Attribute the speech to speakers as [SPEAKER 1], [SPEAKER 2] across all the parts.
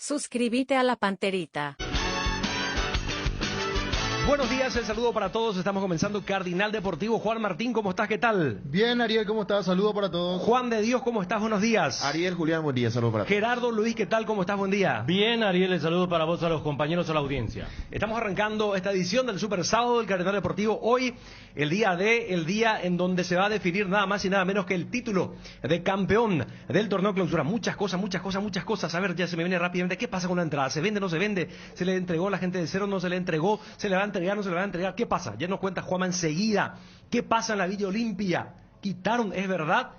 [SPEAKER 1] Suscríbete a la Panterita.
[SPEAKER 2] Buenos días, el saludo para todos. Estamos comenzando Cardinal Deportivo. Juan Martín, ¿cómo estás? ¿Qué tal?
[SPEAKER 3] Bien, Ariel, ¿cómo estás? Saludo para todos.
[SPEAKER 2] Juan de Dios, ¿cómo estás? Buenos días.
[SPEAKER 4] Ariel, Julián, buen día, saludos para todos.
[SPEAKER 2] Gerardo Luis, ¿qué tal? ¿Cómo estás? Buen día.
[SPEAKER 5] Bien, Ariel, el saludo para vos, a los compañeros, a la audiencia.
[SPEAKER 2] Estamos arrancando esta edición del Super Sábado del Cardinal Deportivo. Hoy, el día en donde se va a definir nada más y nada menos que el título de campeón del torneo clausura. Muchas cosas. A ver, ya se me viene rápidamente. ¿Qué pasa con la entrada? ¿Se vende, no se vende? ¿Se le entregó a la gente de Cero, no se le entregó? ¿Se le va a entregar, no se le va a entregar? ¿Qué pasa? Ya nos cuenta Juanma enseguida. ¿Qué pasa en la Villa Olimpia? Quitaron, es verdad,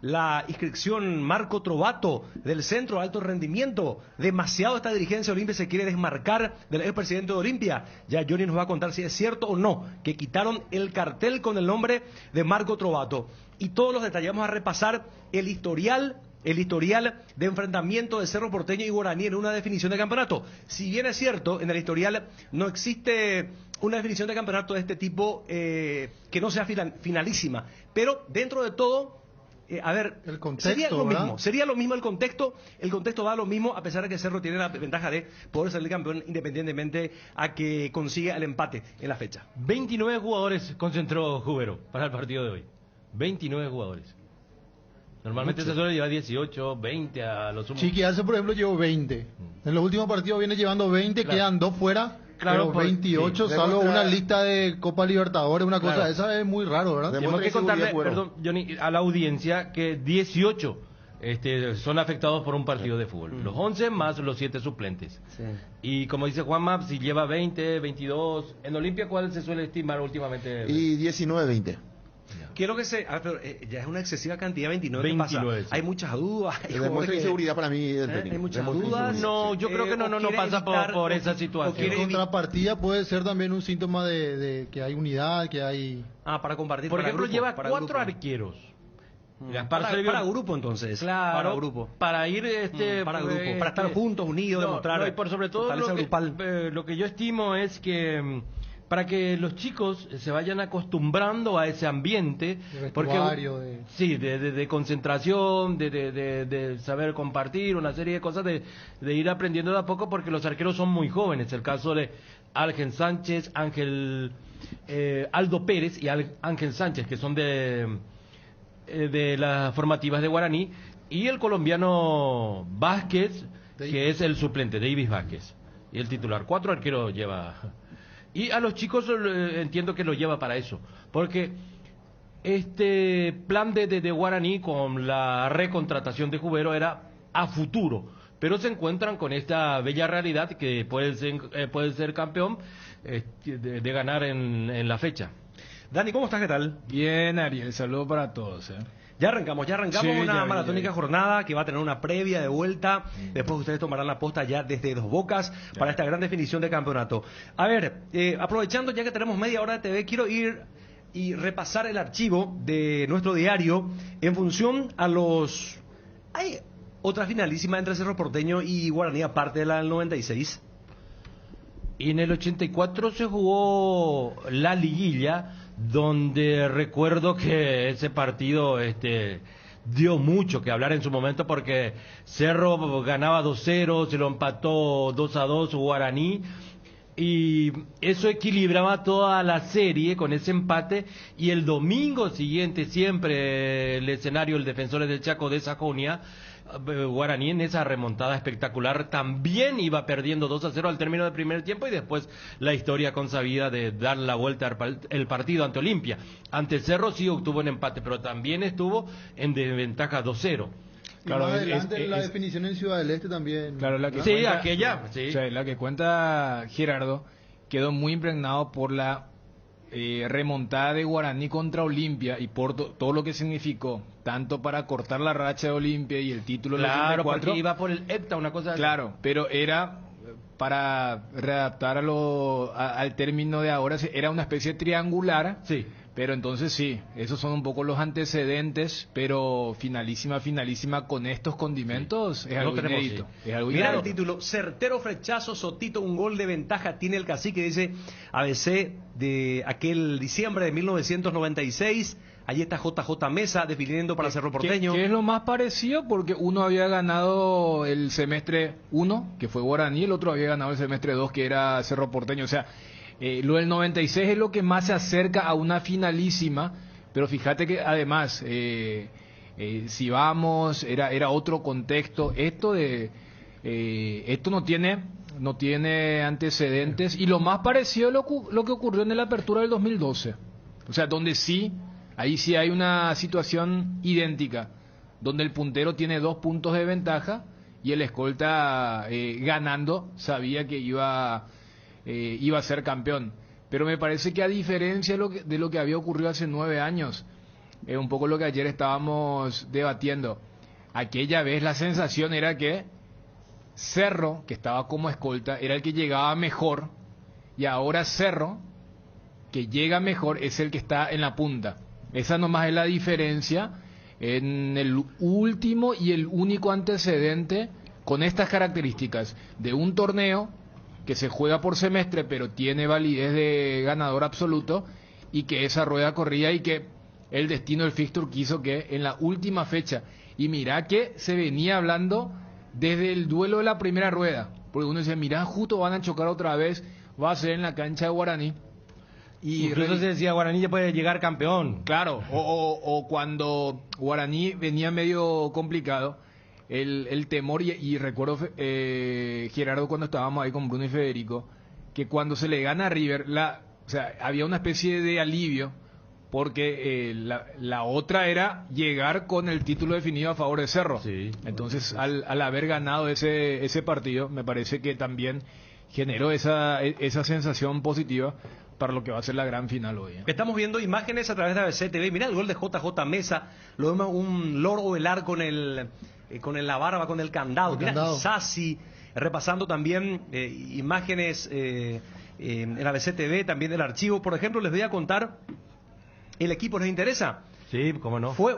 [SPEAKER 2] la inscripción Marco Trovato del Centro de Alto Rendimiento. Demasiado esta dirigencia Olimpia se quiere desmarcar del expresidente de Olimpia. Ya Johnny nos va a contar si es cierto o no que quitaron el cartel con el nombre de Marco Trovato. Y todos los detalles, vamos a repasar el historial de enfrentamiento de Cerro Porteño y Guaraní en una definición de campeonato. Si bien es cierto, en el historial no existe una definición de campeonato de este tipo que no sea finalísima, pero dentro de todo, a ver,
[SPEAKER 3] el contexto,
[SPEAKER 2] sería lo mismo el contexto da lo mismo, a pesar de que Cerro tiene la ventaja de poder salir campeón independientemente a que consiga el empate en la fecha.
[SPEAKER 5] 29 jugadores concentró Jubero para el partido de hoy. 29 jugadores. Normalmente se suele llevar 18, 20 a los sumos.
[SPEAKER 3] Chiquiarse, por ejemplo, llevó 20. En los últimos partidos viene llevando 20, claro. Quedan 2 fuera. Claro, pero 28, sí, salvo una lista de Copa Libertadores, una cosa, claro. Esa es muy raro, ¿verdad?
[SPEAKER 5] Tenemos que contarle, perdón, Johnny, a la audiencia que 18 son afectados por un partido de fútbol. Los 11 más los 7 suplentes. Sí. Y como dice Juanma, si lleva 20, 22, en Olimpia, ¿cuál se suele estimar últimamente?
[SPEAKER 4] Y 19, 20.
[SPEAKER 2] Quiero que pero ya es una excesiva cantidad, 29. ¿Qué pasa? Hay muchas dudas.
[SPEAKER 4] Demuestra inseguridad para mí.
[SPEAKER 2] Hay muchas dudas.
[SPEAKER 5] No, yo creo que no pasa por esa situación.
[SPEAKER 3] En contrapartida puede ser también un síntoma de que hay unidad, que hay...
[SPEAKER 2] para compartir.
[SPEAKER 5] Por ejemplo,
[SPEAKER 2] grupo,
[SPEAKER 5] lleva 4 arqueros.
[SPEAKER 2] Para grupo, entonces.
[SPEAKER 5] Claro,
[SPEAKER 2] para grupo.
[SPEAKER 5] Para ir
[SPEAKER 2] para grupo, para estar juntos, unidos, demostrar.
[SPEAKER 5] Y por sobre todo lo que yo estimo es que para que los chicos se vayan acostumbrando a ese ambiente, de concentración, de saber compartir, una serie de cosas, de ir aprendiendo de a poco, porque los arqueros son muy jóvenes. El caso de Ángel Sánchez, Aldo Pérez y Ángel Sánchez, que son de las formativas de Guaraní, y el colombiano Vázquez, que es el suplente, Davis Vázquez, y el titular. 4 arqueros lleva. Y a los chicos entiendo que lo lleva para eso, porque este plan de Guaraní con la recontratación de Jubero era a futuro, pero se encuentran con esta bella realidad que puede ser campeón de ganar en la fecha.
[SPEAKER 2] Dani, ¿cómo estás? ¿Qué tal?
[SPEAKER 6] Bien, Ariel, saludo para todos.
[SPEAKER 2] Ya arrancamos sí, una maratónica jornada que va a tener una previa de vuelta. Después ustedes tomarán la posta ya desde Dos Bocas para esta gran definición de campeonato. A ver, aprovechando ya que tenemos media hora de TV, quiero ir y repasar el archivo de nuestro diario en función a los... Hay otra finalísima entre Cerro Porteño y Guaraní, aparte de la del 96.
[SPEAKER 5] Y en el 84 se jugó la liguilla, donde recuerdo que ese partido dio mucho que hablar en su momento, porque Cerro ganaba 2-0, se lo empató 2-2 Guaraní, y eso equilibraba toda la serie con ese empate. Y el domingo siguiente, siempre el escenario, el Defensores del Chaco de Sajonia, Guaraní en esa remontada espectacular también iba perdiendo 2-0 al término del primer tiempo, y después la historia consabida de dar la vuelta al partido ante Olimpia. Ante Cerro sí obtuvo un empate, pero también estuvo en desventaja 2-0.
[SPEAKER 3] Claro, más adelante la definición en Ciudad del Este también.
[SPEAKER 6] Claro, la que
[SPEAKER 5] sí,
[SPEAKER 6] cuenta,
[SPEAKER 5] aquella. Sí.
[SPEAKER 6] O sea, la que cuenta Gerardo quedó muy impregnado por la remontada de Guaraní contra Olimpia, y por todo lo que significó, tanto para cortar la racha de Olimpia y el título de
[SPEAKER 5] Claro, porque iba por el hepta, una cosa así.
[SPEAKER 6] Claro, pero era para readaptar al término de ahora, era una especie triangular.
[SPEAKER 5] Sí.
[SPEAKER 6] Pero entonces sí, esos son un poco los antecedentes, pero finalísima con estos condimentos es algo inédito.
[SPEAKER 2] Mira el título: certero flechazo, Sotito, un gol de ventaja tiene el Cacique, dice ABC de aquel diciembre de 1996. Ahí está JJ Mesa definiendo para Cerro Porteño.
[SPEAKER 6] Que es lo más parecido porque uno había ganado el semestre 1, que fue Guaraní, el otro había ganado el semestre 2, que era Cerro Porteño. O sea, lo del 96 es lo que más se acerca a una finalísima, pero fíjate que además, si vamos, era otro contexto. Esto no tiene antecedentes, y lo más parecido es lo que ocurrió en la apertura del 2012. O sea, donde ahí sí hay una situación idéntica, donde el puntero tiene 2 puntos de ventaja y el escolta ganando sabía que iba a ser campeón. Pero me parece que a diferencia de lo que había ocurrido hace 9 años, es un poco lo que ayer estábamos debatiendo. Aquella vez la sensación era que Cerro, que estaba como escolta, era el que llegaba mejor, y ahora Cerro, que llega mejor, es el que está en la punta. Esa nomás es la diferencia en el último y el único antecedente con estas características de un torneo que se juega por semestre pero tiene validez de ganador absoluto, y que esa rueda corría y que el destino del fixture quiso que en la última fecha, y mirá que se venía hablando desde el duelo de la primera rueda, porque uno decía, mirá, justo van a chocar otra vez, va a ser en la cancha de Guaraní.
[SPEAKER 5] Y incluso se decía, Guaraní ya puede llegar campeón.
[SPEAKER 6] Claro, o cuando Guaraní venía medio complicado, el temor, y recuerdo, Gerardo, cuando estábamos ahí con Bruno y Federico, que cuando se le gana a River, o sea, había una especie de alivio, porque la otra era llegar con el título definido a favor de Cerro.
[SPEAKER 5] Sí.
[SPEAKER 6] Entonces, al haber ganado ese partido, me parece que también generó esa sensación positiva para lo que va a ser la gran final hoy.
[SPEAKER 2] Estamos viendo imágenes a través de ABC TV. Mirá el gol de JJ Mesa. Lo vemos un loro velar con la barba, con el candado. Mirá, Sassi, repasando también imágenes en ABC TV, también del archivo. Por ejemplo, les voy a contar, el equipo, ¿les interesa?
[SPEAKER 5] Sí, cómo no.
[SPEAKER 2] Fue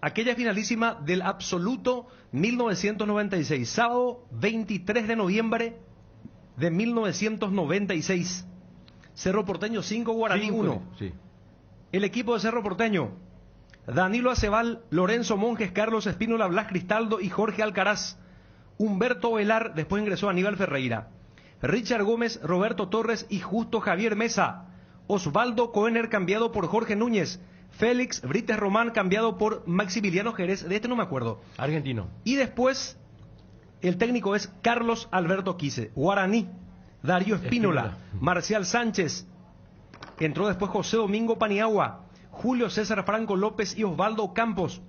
[SPEAKER 2] aquella finalísima del absoluto 1996, sábado 23 de noviembre de 1996. Cerro Porteño 5, Guaraní 1.
[SPEAKER 5] Sí.
[SPEAKER 2] El equipo de Cerro Porteño: Danilo Acebal, Lorenzo Monjes, Carlos Espínola, Blas Cristaldo y Jorge Alcaraz. Humberto Velar, después ingresó Aníbal Ferreira. Richard Gómez, Roberto Torres y Justo Javier Mesa. Osvaldo Koener, cambiado por Jorge Núñez. Félix Brites Román, cambiado por Maximiliano Jerez. De este no me acuerdo.
[SPEAKER 5] Argentino.
[SPEAKER 2] Y después, el técnico es Carlos Alberto Quise. Guaraní: Darío Espínola, Marcial Sánchez. Entró después José Domingo Paniagua, Julio César Franco López y Osvaldo Campos.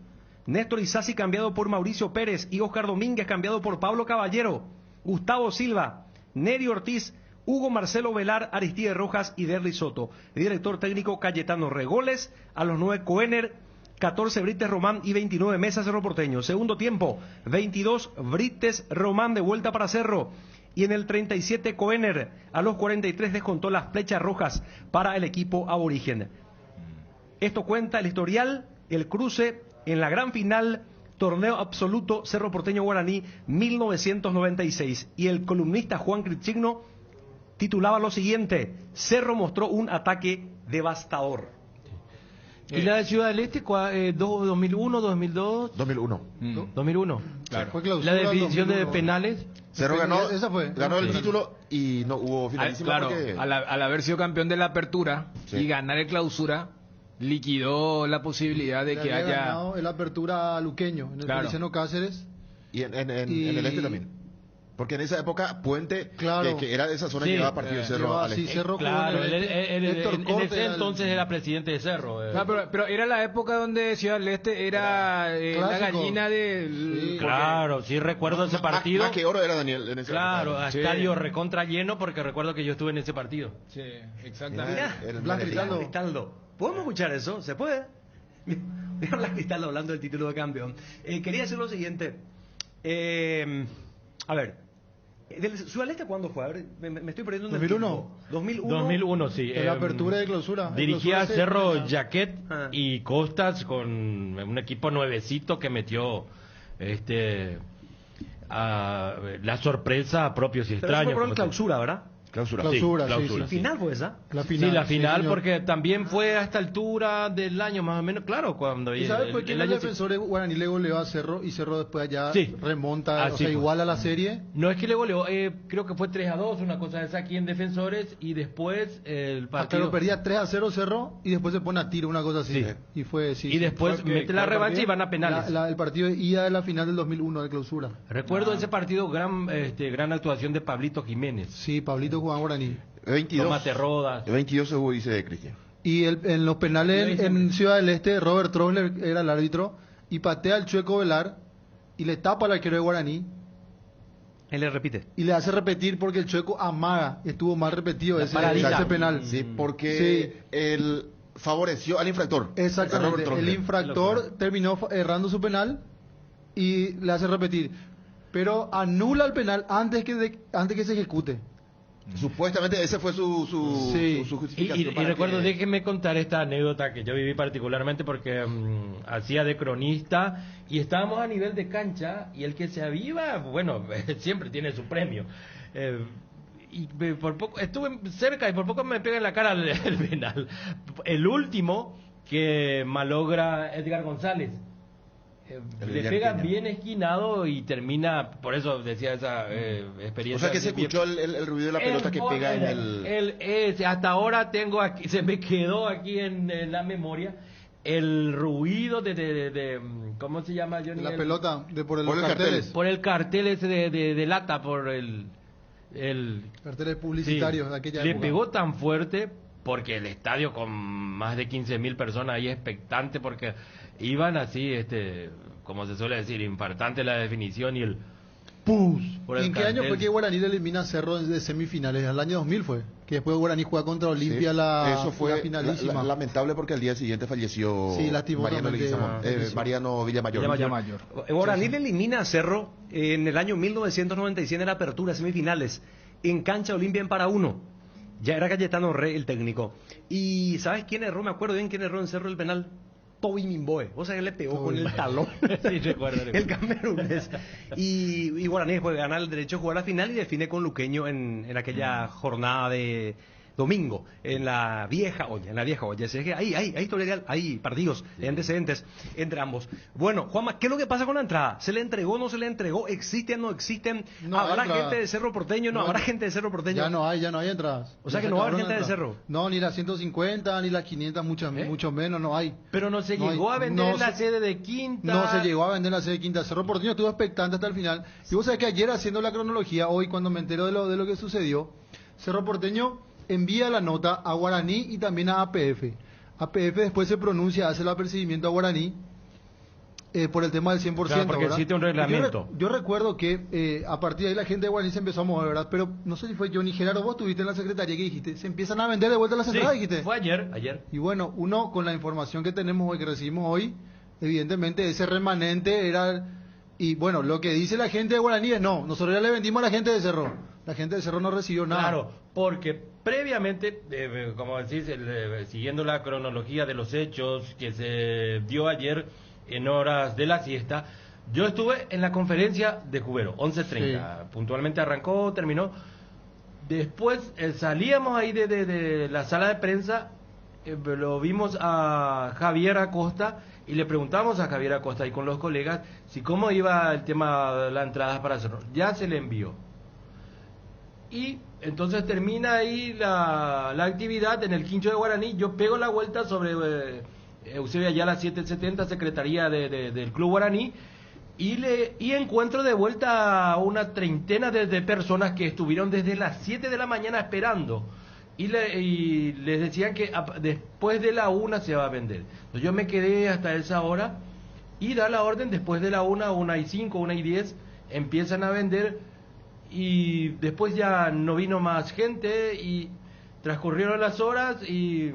[SPEAKER 2] Néstor Isasi, cambiado por Mauricio Pérez, y Oscar Domínguez, cambiado por Pablo Caballero. Gustavo Silva, Neri Ortiz, Hugo Marcelo Velar, Aristide Rojas y Derly Soto. Director técnico Cayetano Regoles. A los 9 Koener, 14 Brites Román y 29 Mesa, Cerro Porteño. Segundo tiempo, 22 Brites Román de vuelta para Cerro. Y en el 37 Koener, a los 43 descontó las flechas rojas para el equipo aborigen. Esto cuenta el historial, el cruce en la gran final, torneo absoluto Cerro Porteño Guaraní 1996. Y el columnista Juan Crichigno titulaba lo siguiente: Cerro mostró un ataque devastador.
[SPEAKER 5] ¿Y la de Ciudad del Este, 2001, 2002?
[SPEAKER 4] 2001.
[SPEAKER 5] 2001.
[SPEAKER 3] Claro. Fue
[SPEAKER 5] La definición
[SPEAKER 3] 2001.
[SPEAKER 5] de penales.
[SPEAKER 4] Cerro ganó el
[SPEAKER 5] Sí.
[SPEAKER 4] título y no hubo finalísima.
[SPEAKER 6] Claro,
[SPEAKER 4] porque...
[SPEAKER 6] al haber sido campeón de la apertura
[SPEAKER 4] Sí.
[SPEAKER 6] y ganar el clausura, liquidó la posibilidad de
[SPEAKER 3] Le
[SPEAKER 6] que
[SPEAKER 3] había
[SPEAKER 6] haya...
[SPEAKER 3] ganado el apertura luqueño, en el
[SPEAKER 6] Claro.
[SPEAKER 3] Feliciano Cáceres.
[SPEAKER 4] Y en el este también. Porque en esa época Puente,
[SPEAKER 3] Claro.
[SPEAKER 4] que era de esa zona,
[SPEAKER 5] Sí.
[SPEAKER 4] llevaba partido de Cerro
[SPEAKER 3] Llevaba
[SPEAKER 4] al
[SPEAKER 3] así,
[SPEAKER 4] este.
[SPEAKER 3] Cerro
[SPEAKER 5] Claro,
[SPEAKER 3] con Héctor
[SPEAKER 5] en
[SPEAKER 3] Corte
[SPEAKER 5] ese
[SPEAKER 3] era el-
[SPEAKER 5] entonces era presidente de Cerro.
[SPEAKER 6] No, pero era la época donde Ciudad del Este era la
[SPEAKER 3] clásico.
[SPEAKER 6] gallina del...
[SPEAKER 3] Sí.
[SPEAKER 5] Claro, sí recuerdo ese partido.
[SPEAKER 4] Más que oro era Daniel en ese
[SPEAKER 5] Claro, a
[SPEAKER 6] Sí.
[SPEAKER 5] estadio recontra lleno, porque recuerdo que yo estuve en ese partido.
[SPEAKER 6] Sí, exactamente.
[SPEAKER 2] Mirá,
[SPEAKER 4] Era el
[SPEAKER 3] Blas
[SPEAKER 4] Manetti.
[SPEAKER 3] Cristaldo.
[SPEAKER 2] Cristaldo. ¿Podemos escuchar eso? ¿Se puede? Mira Blas Cristaldo hablando del título de campeón. Quería decir lo siguiente. A ver, ¿del Ciudad del Este cuándo fue? A ver, me estoy perdiendo en el
[SPEAKER 3] 2001.
[SPEAKER 2] tiempo. 2001.
[SPEAKER 5] 2001, sí.
[SPEAKER 3] En la apertura de clausura.
[SPEAKER 5] Dirigía a
[SPEAKER 3] Clausura
[SPEAKER 5] Cerro
[SPEAKER 3] se-
[SPEAKER 5] Jaquet
[SPEAKER 2] Ah.
[SPEAKER 5] y Costas con un equipo nuevecito que metió la sorpresa a propios y
[SPEAKER 2] Pero eso fue
[SPEAKER 5] extraños.
[SPEAKER 2] por el
[SPEAKER 5] como
[SPEAKER 2] clausura, ¿verdad?
[SPEAKER 4] Clausura.
[SPEAKER 3] Clausura,
[SPEAKER 5] Sí,
[SPEAKER 3] sí,
[SPEAKER 5] clausura,
[SPEAKER 3] sí.
[SPEAKER 2] ¿Final fue esa?
[SPEAKER 3] La
[SPEAKER 5] Sí, la final,
[SPEAKER 3] señor.
[SPEAKER 5] porque también fue a esta altura del año, más o menos, claro, cuando...
[SPEAKER 3] ¿Y sabes por qué
[SPEAKER 5] el
[SPEAKER 3] los
[SPEAKER 5] año-
[SPEAKER 3] defensores guaraní le goleó a Cerro y Cerro después allá
[SPEAKER 5] Sí.
[SPEAKER 3] remonta,
[SPEAKER 5] Así
[SPEAKER 3] o sea,
[SPEAKER 5] fue.
[SPEAKER 3] igual a la serie?
[SPEAKER 5] No es que le goleó, creo que fue 3-2, una cosa esa aquí en Defensores, y después el
[SPEAKER 3] Hasta
[SPEAKER 5] partido...
[SPEAKER 3] lo perdía 3-0 Cerro y después se pone a tiro, una cosa así.
[SPEAKER 5] Sí.
[SPEAKER 3] Y fue, sí.
[SPEAKER 5] y
[SPEAKER 3] sí.
[SPEAKER 5] después
[SPEAKER 6] Fue que-
[SPEAKER 5] mete la
[SPEAKER 6] ¿cuál
[SPEAKER 5] revancha y
[SPEAKER 6] partido?
[SPEAKER 5] van a penales.
[SPEAKER 3] El partido de ida de la final del 2001 de clausura.
[SPEAKER 5] Recuerdo ese partido, gran actuación de Pablito Jiménez.
[SPEAKER 3] Sí, Pablito jugaba guaraní.
[SPEAKER 4] 22.
[SPEAKER 5] Tomate Rodas.
[SPEAKER 4] 22 se jugó, dice Cristian.
[SPEAKER 3] Y en los penales en Ciudad del Este, Robert Trosler era el árbitro y patea al Chueco Velar y le tapa al arquero de Guaraní
[SPEAKER 2] Él le repite.
[SPEAKER 3] y le hace repetir porque el Chueco amaga. Estuvo mal repetido
[SPEAKER 5] La
[SPEAKER 3] ese
[SPEAKER 5] paradita.
[SPEAKER 3] penal.
[SPEAKER 4] Sí, porque
[SPEAKER 3] Sí.
[SPEAKER 4] él favoreció al infractor. a
[SPEAKER 3] Exactamente.
[SPEAKER 4] Robert
[SPEAKER 3] El
[SPEAKER 4] Trosler.
[SPEAKER 3] infractor terminó errando su penal y le hace repetir. Pero anula el penal antes que se ejecute.
[SPEAKER 4] Supuestamente ese fue su
[SPEAKER 3] Sí.
[SPEAKER 4] su
[SPEAKER 5] Y
[SPEAKER 4] justificación. para
[SPEAKER 5] recuerdo,
[SPEAKER 4] que-
[SPEAKER 5] déjenme contar esta anécdota que yo viví particularmente porque hacía de cronista y estábamos a nivel de cancha y el que se aviva, bueno, siempre tiene su premio. Por poco estuve cerca y por poco me pega en la cara el penal. El último que malogra Edgar González.
[SPEAKER 4] El
[SPEAKER 5] Le
[SPEAKER 4] Villar
[SPEAKER 5] pega
[SPEAKER 4] Peña.
[SPEAKER 5] bien esquinado y termina, por eso decía esa
[SPEAKER 4] O
[SPEAKER 5] experiencia.
[SPEAKER 4] sea que se
[SPEAKER 5] de-
[SPEAKER 4] escuchó el ruido de la pelota que pega en el...
[SPEAKER 5] hasta ahora tengo aquí, se me quedó aquí en la memoria el ruido de ¿cómo se llama, Johnny?
[SPEAKER 3] La
[SPEAKER 5] El-
[SPEAKER 3] pelota
[SPEAKER 4] por
[SPEAKER 3] los
[SPEAKER 4] el
[SPEAKER 3] carteles.
[SPEAKER 5] por el cartel ese de lata, por el
[SPEAKER 3] Carteles publicitarios
[SPEAKER 5] sí,
[SPEAKER 3] de aquella
[SPEAKER 5] le
[SPEAKER 3] época.
[SPEAKER 5] pegó tan fuerte porque el estadio con más de 15.000 personas ahí expectante porque iban así, como se suele decir, infartante la definición y el pus por el
[SPEAKER 3] ¿En qué año
[SPEAKER 5] cartel.
[SPEAKER 3] fue que Guaraní le elimina a Cerro de semifinales? El año 2000 fue. Que después Guaraní juega contra Olimpia
[SPEAKER 4] Sí,
[SPEAKER 3] la,
[SPEAKER 4] eso fue
[SPEAKER 3] la finalísima.
[SPEAKER 4] lamentable porque al día siguiente falleció
[SPEAKER 3] Sí, lastimosamente,
[SPEAKER 4] Mariano Villamayor.
[SPEAKER 6] Villamayor.
[SPEAKER 2] Guaraní le elimina a Cerro en el año 1996 en la apertura, semifinales, en cancha Olimpia en Para-1. Ya era Cayetano Rey el técnico. ¿Y sabes quién erró? Me acuerdo bien quién erró en Cerro el penal. Toby Mimboe. O sea, que le pegó con el talón.
[SPEAKER 5] Sí, recuerdo.
[SPEAKER 2] El camerunés. Y Guaraní después gana el derecho a jugar la final y define con Luqueño en aquella jornada de domingo, en la vieja olla, Así es que hay historial, hay partidos, hay antecedentes entre ambos. Bueno, Juanma, ¿qué es lo que pasa con la entrada? ¿Se le entregó, no se le entregó? ¿Existen, no existen?
[SPEAKER 3] No hay
[SPEAKER 2] ¿Habrá
[SPEAKER 3] entrada.
[SPEAKER 2] gente de Cerro Porteño? No, ¿habrá gente de Cerro Porteño?
[SPEAKER 3] Ya no hay entradas.
[SPEAKER 2] O sea
[SPEAKER 3] Ya
[SPEAKER 2] que
[SPEAKER 3] se
[SPEAKER 2] no va a haber
[SPEAKER 3] acabaron
[SPEAKER 2] gente de
[SPEAKER 3] las entradas.
[SPEAKER 2] Cerro.
[SPEAKER 3] No, ni las 150, ni las 500, mucho menos, no hay.
[SPEAKER 5] Pero no se
[SPEAKER 3] No
[SPEAKER 5] llegó
[SPEAKER 3] hay-
[SPEAKER 5] a vender
[SPEAKER 3] no
[SPEAKER 5] en la
[SPEAKER 3] se-
[SPEAKER 5] sede de Quinta.
[SPEAKER 3] No se llegó a vender la sede Quinta. Cerro Porteño estuvo expectante hasta el final. Y vos sabés que ayer haciendo la cronología, hoy cuando me entero de lo que sucedió, Cerro Porteño envía la nota a Guaraní y también a APF. APF después se pronuncia, hace el apercibimiento a Guaraní por el tema del 100%.
[SPEAKER 5] Claro, porque
[SPEAKER 3] ¿verdad?
[SPEAKER 5] existe un reglamento.
[SPEAKER 3] Yo recuerdo que a partir de ahí la gente de Guaraní se empezó a mover, ¿verdad? Pero no sé si fue Johnny Gerardo, vos estuviste en la secretaría que dijiste, se empiezan a vender de vuelta las
[SPEAKER 5] Sí,
[SPEAKER 3] entradas, dijiste.
[SPEAKER 5] fue ayer.
[SPEAKER 3] Y bueno, uno con la información que tenemos hoy, que recibimos hoy, evidentemente ese remanente era... Y bueno, lo que dice la gente de Guaraní es no, nosotros ya le vendimos a la gente de Cerro. La gente de Cerro no recibió nada.
[SPEAKER 5] Claro, porque previamente, como decís, siguiendo la cronología de los hechos que se dio ayer en horas de la siesta, yo estuve en la conferencia de Cubero, 11:30. Puntualmente arrancó, terminó. Después salíamos ahí de la sala de prensa, lo vimos a Javier Acosta y le preguntamos a Javier Acosta y con los colegas si cómo iba el tema de la entrada para Cerro. Ya se le envió. Y entonces termina ahí la actividad en el quincho de Guaraní. Yo pego la vuelta sobre Eusebio Ayala 770, secretaría del Club Guaraní, y encuentro de vuelta a una treintena de personas que estuvieron desde las 7 de la mañana esperando. Y les decían que después de la 1 se va a vender. Entonces yo me quedé hasta esa hora y da la orden después de la 1:05, 1:10, empiezan a vender. Y después ya no vino más gente y transcurrieron las horas y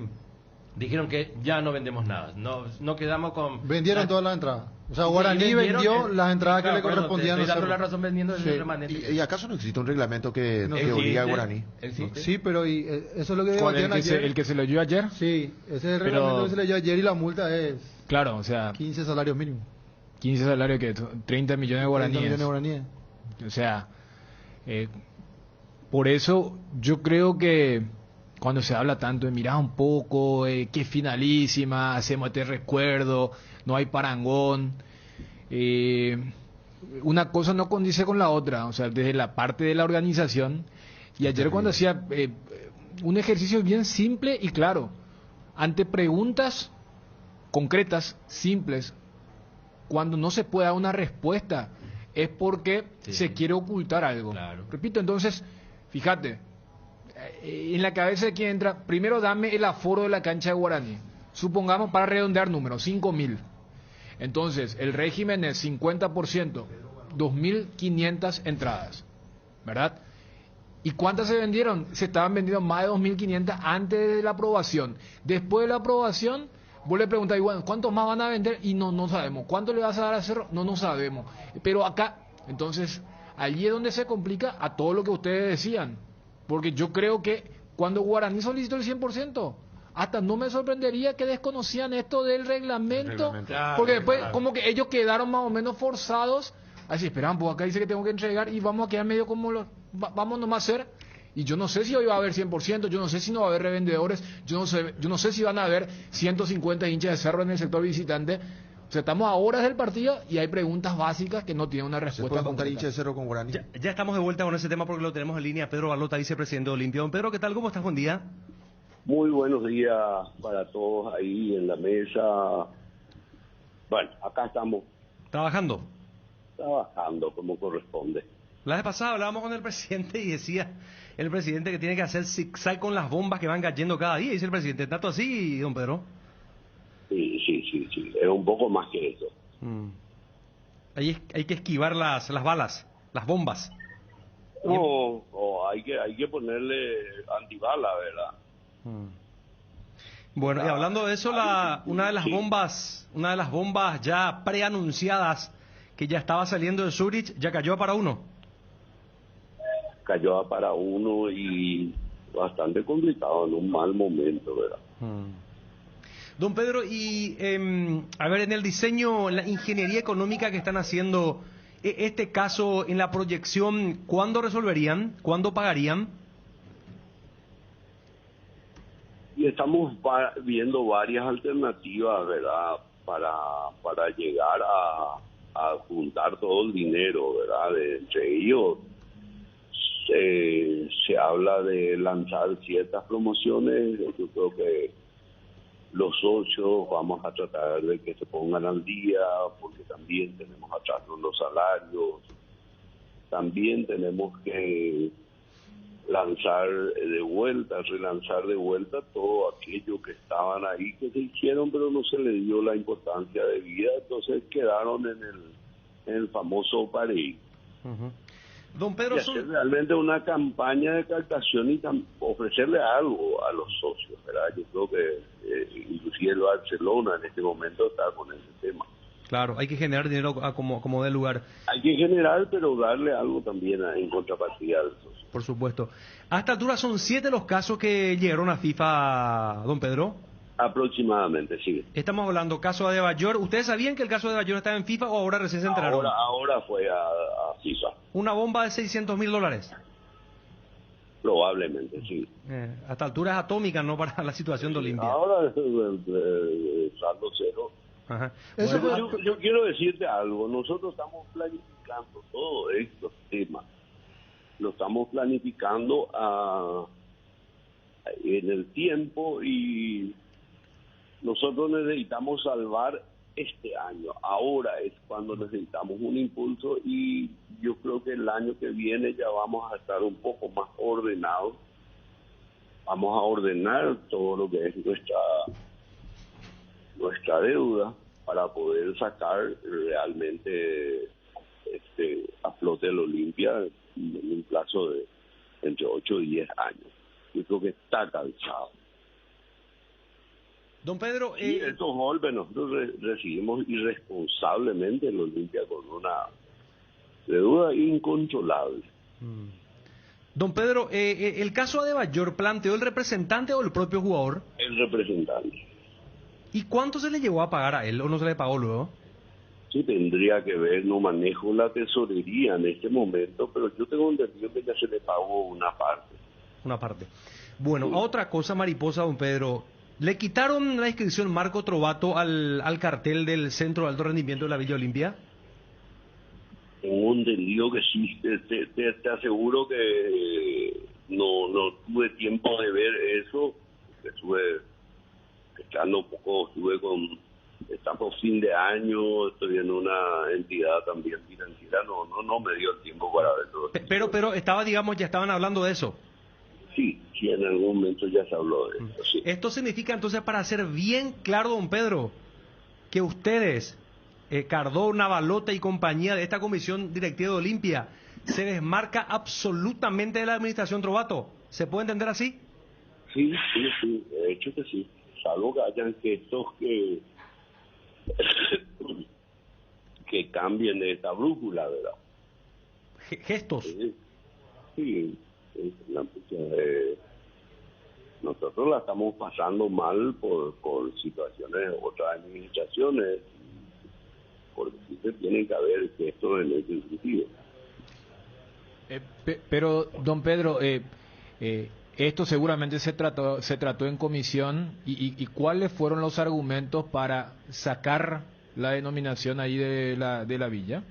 [SPEAKER 5] dijeron que ya no vendemos nada, no quedamos con...
[SPEAKER 3] Vendieron todas las entradas. O sea,
[SPEAKER 5] Sí,
[SPEAKER 3] Guaraní
[SPEAKER 5] vendieron
[SPEAKER 3] vendió las entradas
[SPEAKER 5] claro,
[SPEAKER 3] que le
[SPEAKER 5] por eso
[SPEAKER 3] correspondían
[SPEAKER 5] te
[SPEAKER 3] a
[SPEAKER 5] estoy dando
[SPEAKER 3] Cerro.
[SPEAKER 5] la razón vendiendo
[SPEAKER 3] Sí.
[SPEAKER 5] el remanente.
[SPEAKER 4] ¿Y acaso no existe un reglamento que
[SPEAKER 3] No
[SPEAKER 4] obliga a Guaraní?
[SPEAKER 5] ¿Existe?
[SPEAKER 3] Sí, pero eso es lo que
[SPEAKER 6] ¿Cuál,
[SPEAKER 3] debatieron ayer.
[SPEAKER 6] el que se leyó ayer?
[SPEAKER 3] Sí, ese es el
[SPEAKER 6] Pero-
[SPEAKER 3] reglamento que se leyó ayer y la multa es
[SPEAKER 6] Claro, o sea,
[SPEAKER 3] 15 salarios mínimos.
[SPEAKER 6] 15 salarios que 30 millones de
[SPEAKER 3] 30
[SPEAKER 6] guaraníes.
[SPEAKER 3] millones de guaraníes.
[SPEAKER 6] O sea, Por eso yo creo que cuando se habla tanto de mirá un poco, que finalísima, hacemos este recuerdo, no hay parangón, una cosa no condice con la otra, o sea, desde la parte de la organización. Y ayer cuando hacía un ejercicio bien simple y claro, ante preguntas concretas, simples, cuando no se puede dar una respuesta, es porque se quiere ocultar algo.
[SPEAKER 5] Claro.
[SPEAKER 6] Repito, entonces, fíjate, en la cabeza de quien entra, primero dame el aforo de la cancha de Guaraní. Supongamos, para redondear números, 5.000. Entonces, el régimen es 50%, 2.500 entradas, ¿verdad? ¿Y cuántas se vendieron? Se estaban vendiendo más de 2.500 antes de la aprobación. Después de la aprobación, vos le preguntas, igual, ¿cuántos más van a vender? Y no sabemos. ¿Cuánto le vas a dar a Cerro? No sabemos. Pero acá, entonces, allí es donde se complica a todo lo que ustedes decían. Porque yo creo que cuando Guaraní solicitó el 100%, hasta no me sorprendería que desconocían esto del reglamento. Porque después, como que ellos quedaron más o menos forzados. Así, esperan, pues acá dice que tengo que entregar y vamos a quedar medio como los... Vamos nomás a hacer... Y yo no sé si hoy va a haber 100%, yo no sé si no va a haber revendedores, yo no sé si van a haber 150 hinchas de Cerro en el sector visitante. O sea, estamos a horas del partido y hay preguntas básicas que no tienen una
[SPEAKER 4] ¿Se
[SPEAKER 6] respuesta
[SPEAKER 4] puede contar
[SPEAKER 6] concreta.
[SPEAKER 4] hincha de Cerro con Guaraní?
[SPEAKER 2] Ya estamos de vuelta con ese tema porque lo tenemos en línea. Pedro Balota, vicepresidente de Olimpia. Don Pedro, ¿qué tal? ¿Cómo estás? Buen día.
[SPEAKER 7] Muy buenos días para todos ahí en la mesa. Bueno, acá estamos
[SPEAKER 2] ¿Trabajando?
[SPEAKER 7] trabajando como corresponde.
[SPEAKER 2] La vez pasada hablábamos con el presidente y decía el presidente que tiene que hacer zigzag con las bombas que van cayendo cada día. Dice el presidente, ¿tanto así, don Pedro?
[SPEAKER 7] Sí, es un poco más que eso.
[SPEAKER 2] Hay que esquivar las balas, las bombas.
[SPEAKER 7] No, hay que ponerle antibala, ¿verdad?
[SPEAKER 2] Bueno, y hablando de eso, una de las bombas ya preanunciadas que ya estaba saliendo de Zurich, ya cayó a para uno.
[SPEAKER 7] Cayó a para uno y bastante complicado, en un mal momento, ¿verdad?
[SPEAKER 2] Don Pedro, y a ver, en el diseño, en la ingeniería económica que están haciendo, este caso en la proyección, ¿cuándo resolverían? ¿Cuándo pagarían?
[SPEAKER 7] Y estamos viendo varias alternativas, ¿verdad? Para llegar a juntar todo el dinero, ¿verdad? Entre ellos se habla de lanzar ciertas promociones. Yo creo que los socios vamos a tratar de que se pongan al día, porque también tenemos atrasos en los salarios, también tenemos que relanzar de vuelta todo aquello que estaban ahí, que se hicieron, pero no se le dio la importancia debida, entonces quedaron en el famoso pareí.
[SPEAKER 2] Don Pedro,
[SPEAKER 7] Y hacer realmente una campaña de captación y ofrecerle algo a los socios, ¿verdad? Yo creo que inclusive el Barcelona en este momento está con ese tema.
[SPEAKER 2] Claro, hay que generar dinero como dé lugar.
[SPEAKER 7] Hay que generar, pero darle algo también en contrapartida al socio.
[SPEAKER 2] Por supuesto. A esta altura son 7 los casos que llegaron a FIFA, don Pedro.
[SPEAKER 7] Aproximadamente, sí.
[SPEAKER 2] Estamos hablando caso de Adebayor. ¿Ustedes sabían que el caso de Adebayor estaba en FIFA o ahora recién se enteraron?
[SPEAKER 7] Ahora fue a FIFA.
[SPEAKER 2] Una bomba de $600,000.
[SPEAKER 7] Probablemente, sí.
[SPEAKER 2] Hasta altura es atómica, ¿no? Para la situación de Olimpia.
[SPEAKER 7] Ahora saldo cero.
[SPEAKER 2] Ajá.
[SPEAKER 3] Eso
[SPEAKER 2] Bueno,
[SPEAKER 3] fue-
[SPEAKER 7] Yo quiero decirte algo. Nosotros estamos planificando todos estos temas. Lo estamos planificando en el tiempo y nosotros necesitamos salvar este año. Ahora es cuando necesitamos un impulso y yo creo que el año que viene ya vamos a estar un poco más ordenados. Vamos a ordenar todo lo que es nuestra deuda para poder sacar realmente a flote el Olimpia en un plazo de entre 8 y 10 años. Yo creo que está cansado.
[SPEAKER 2] don Pedro,
[SPEAKER 7] Y estos golpes nosotros recibimos irresponsablemente el Olimpia con una deuda incontrolable.
[SPEAKER 2] don Pedro, el caso de Adebayor, ¿planteó el representante o el propio jugador?
[SPEAKER 7] El representante.
[SPEAKER 2] ¿Y cuánto se le llegó a pagar a él o no se le pagó luego?
[SPEAKER 7] Sí, tendría que ver, no manejo la tesorería en este momento, pero yo tengo entendido que ya se le pagó una parte.
[SPEAKER 2] Una parte. Bueno,
[SPEAKER 7] Sí.
[SPEAKER 2] otra cosa, mariposa, don Pedro. ¿Le quitaron la inscripción Marco Trovato al cartel del Centro de Alto Rendimiento de la Villa Olimpia?
[SPEAKER 7] Tengo entendido que sí, te aseguro que no tuve tiempo de ver eso, porque estando un poco, estamos fin de año, estoy en una entidad también financiera, no me dio el tiempo para verlo.
[SPEAKER 2] Pero estaba, digamos, ya estaban hablando de eso.
[SPEAKER 7] Sí, en algún momento ya se habló de eso, sí.
[SPEAKER 2] Esto significa entonces, para ser bien claro, don Pedro, que ustedes, Cardona, Balota y compañía de esta comisión directiva de Olimpia, se desmarca absolutamente de la administración Trovato. ¿Se puede entender así?
[SPEAKER 7] Sí, de hecho que sí, salvo que hayan gestos que cambien esta brújula, ¿verdad?
[SPEAKER 2] Gestos.
[SPEAKER 7] Sí, nosotros la estamos pasando mal por situaciones de otras administraciones, porque sí se tienen que haber gestos en ese sentido.
[SPEAKER 6] Pero, don Pedro, esto seguramente se trató en comisión y ¿cuáles fueron los argumentos para sacar la denominación ahí de la villa?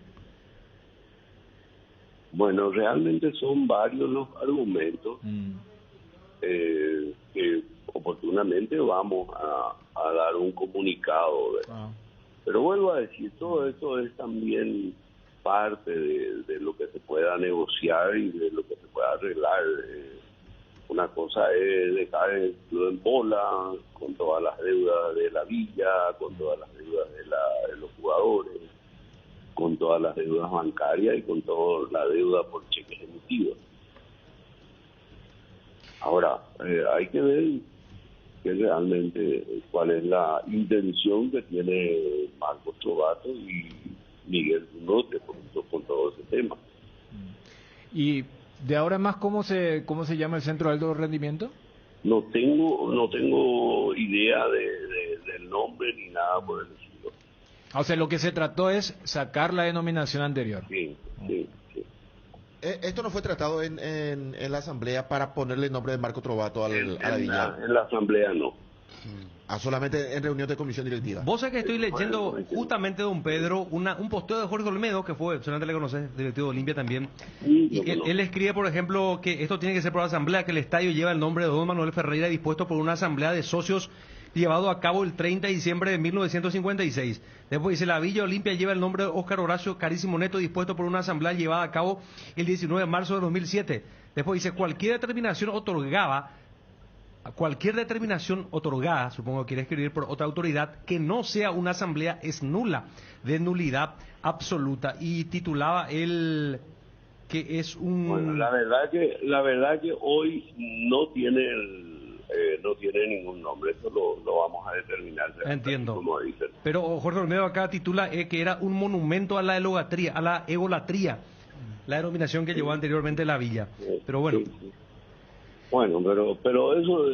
[SPEAKER 7] Bueno, realmente son varios los argumentos que oportunamente vamos a dar un comunicado, ¿verdad? Pero vuelvo a decir, todo esto es también parte de lo que se pueda negociar y de lo que se pueda arreglar. Una cosa es dejar el club en bola, con todas las deudas de la villa, con todas las deudas de los jugadores, con todas las deudas bancarias y con toda la deuda por cheques emitidos. Ahora, hay que ver que realmente cuál es la intención que tiene Marcos Trovato y Miguel Zunrote con todo ese tema.
[SPEAKER 6] Y de ahora en más, ¿cómo se llama el Centro de Alto Rendimiento?
[SPEAKER 7] No tengo idea del nombre ni nada por el estilo.
[SPEAKER 6] O sea, lo que se trató es sacar la denominación anterior.
[SPEAKER 7] Sí.
[SPEAKER 4] Esto no fue tratado en la asamblea para ponerle el nombre de Marco Trovato a la villa.
[SPEAKER 7] En la asamblea no.
[SPEAKER 4] Solamente en reunión de comisión directiva.
[SPEAKER 2] Vos sabés que estoy leyendo justamente, don Pedro, un posteo de Jorge Olmedo, que fue, solamente le conoces, directivo de Olimpia también.
[SPEAKER 7] Sí,
[SPEAKER 2] Y él escribe, por ejemplo, que esto tiene que ser por asamblea, que el estadio lleva el nombre de don Manuel Ferreira, dispuesto por una asamblea de socios llevado a cabo el 30 de diciembre de 1956. Después dice, la Villa Olimpia lleva el nombre de Óscar Horacio Carísimo Neto, dispuesto por una asamblea llevada a cabo el 19 de marzo de 2007. Después dice, cualquier determinación otorgada, supongo que quiere escribir por otra autoridad, que no sea una asamblea, es nula, de nulidad absoluta. Y titulaba él que es un...
[SPEAKER 7] Bueno, la verdad que hoy no tiene ningún nombre, eso lo vamos a determinar.
[SPEAKER 2] Entiendo.
[SPEAKER 7] Como dicen.
[SPEAKER 2] Pero Jorge Olmedo acá titula que era un monumento a la egolatría, la denominación que llevó anteriormente la villa. Pero bueno.
[SPEAKER 7] Sí. Bueno, pero eso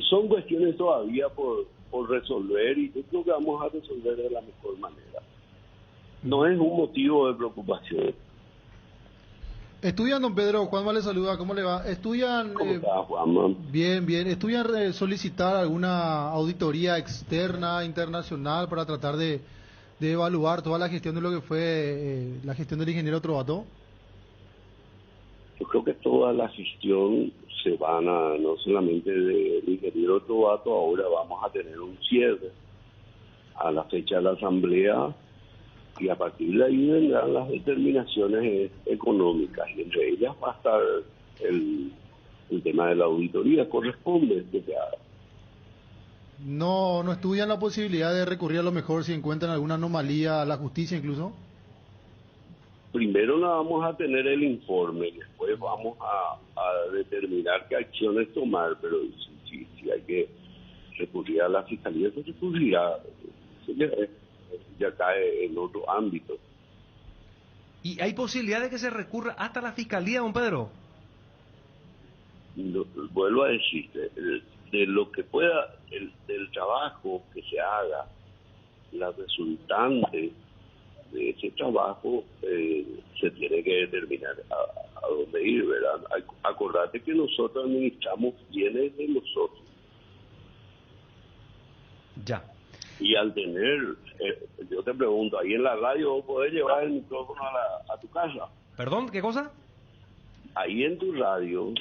[SPEAKER 7] son cuestiones todavía por resolver y yo creo que vamos a resolver de la mejor manera. No es un motivo de preocupación.
[SPEAKER 3] Estudian, don Pedro, Juanma le saluda, ¿cómo le va? Estudian...
[SPEAKER 7] ¿Cómo está, Juanma?
[SPEAKER 3] Bien. ¿Estudian solicitar alguna auditoría externa, internacional, para tratar de evaluar toda la gestión de lo que fue la gestión del ingeniero Trovato?
[SPEAKER 7] Yo creo que toda la gestión se van a, no solamente del ingeniero Trovato, ahora vamos a tener un cierre a la fecha de la asamblea y a partir de ahí vendrán las determinaciones económicas y entre ellas va a estar el tema de la auditoría, corresponde que se haga.
[SPEAKER 3] ¿No estudian la posibilidad de recurrir a lo mejor si encuentran alguna anomalía a la justicia incluso?
[SPEAKER 7] Primero vamos a tener el informe y después vamos a determinar qué acciones tomar, pero si hay que recurrir a la fiscalía, se recurrirá. Ya cae en otro ámbito.
[SPEAKER 2] ¿Y hay posibilidad de que se recurra hasta la fiscalía, don Pedro?
[SPEAKER 7] Vuelvo a decirte, de lo que pueda, del trabajo que se haga, la resultante de ese trabajo se tiene que determinar a dónde ir, ¿verdad? Acordate que nosotros administramos bienes de los socios.
[SPEAKER 2] Ya.
[SPEAKER 7] Y al tener, yo te pregunto, ahí en la radio vos podés llevar el micrófono a tu casa.
[SPEAKER 2] ¿Perdón? ¿Qué cosa?
[SPEAKER 7] Ahí en tu radio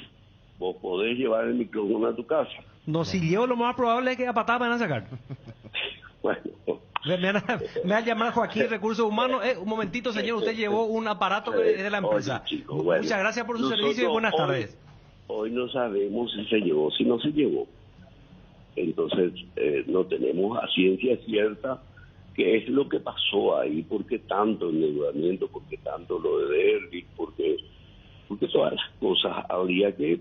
[SPEAKER 7] vos podés llevar el micrófono a tu casa.
[SPEAKER 2] No, si llevo, lo más probable es que a patada me van a sacar.
[SPEAKER 7] Bueno,
[SPEAKER 2] Me van a llamar Joaquín Recursos Humanos. Un momentito, señor, usted llevó un aparato que es de la empresa.
[SPEAKER 7] oye, chico, bueno,
[SPEAKER 2] Muchas gracias por su
[SPEAKER 7] nosotros
[SPEAKER 2] servicio y buenas tardes.
[SPEAKER 7] Hoy no sabemos si se llevó, si no se llevó. Entonces, no tenemos a ciencia cierta qué es lo que pasó ahí, por qué tanto endeudamiento, por qué tanto lo de Derrick, porque todas las cosas habría que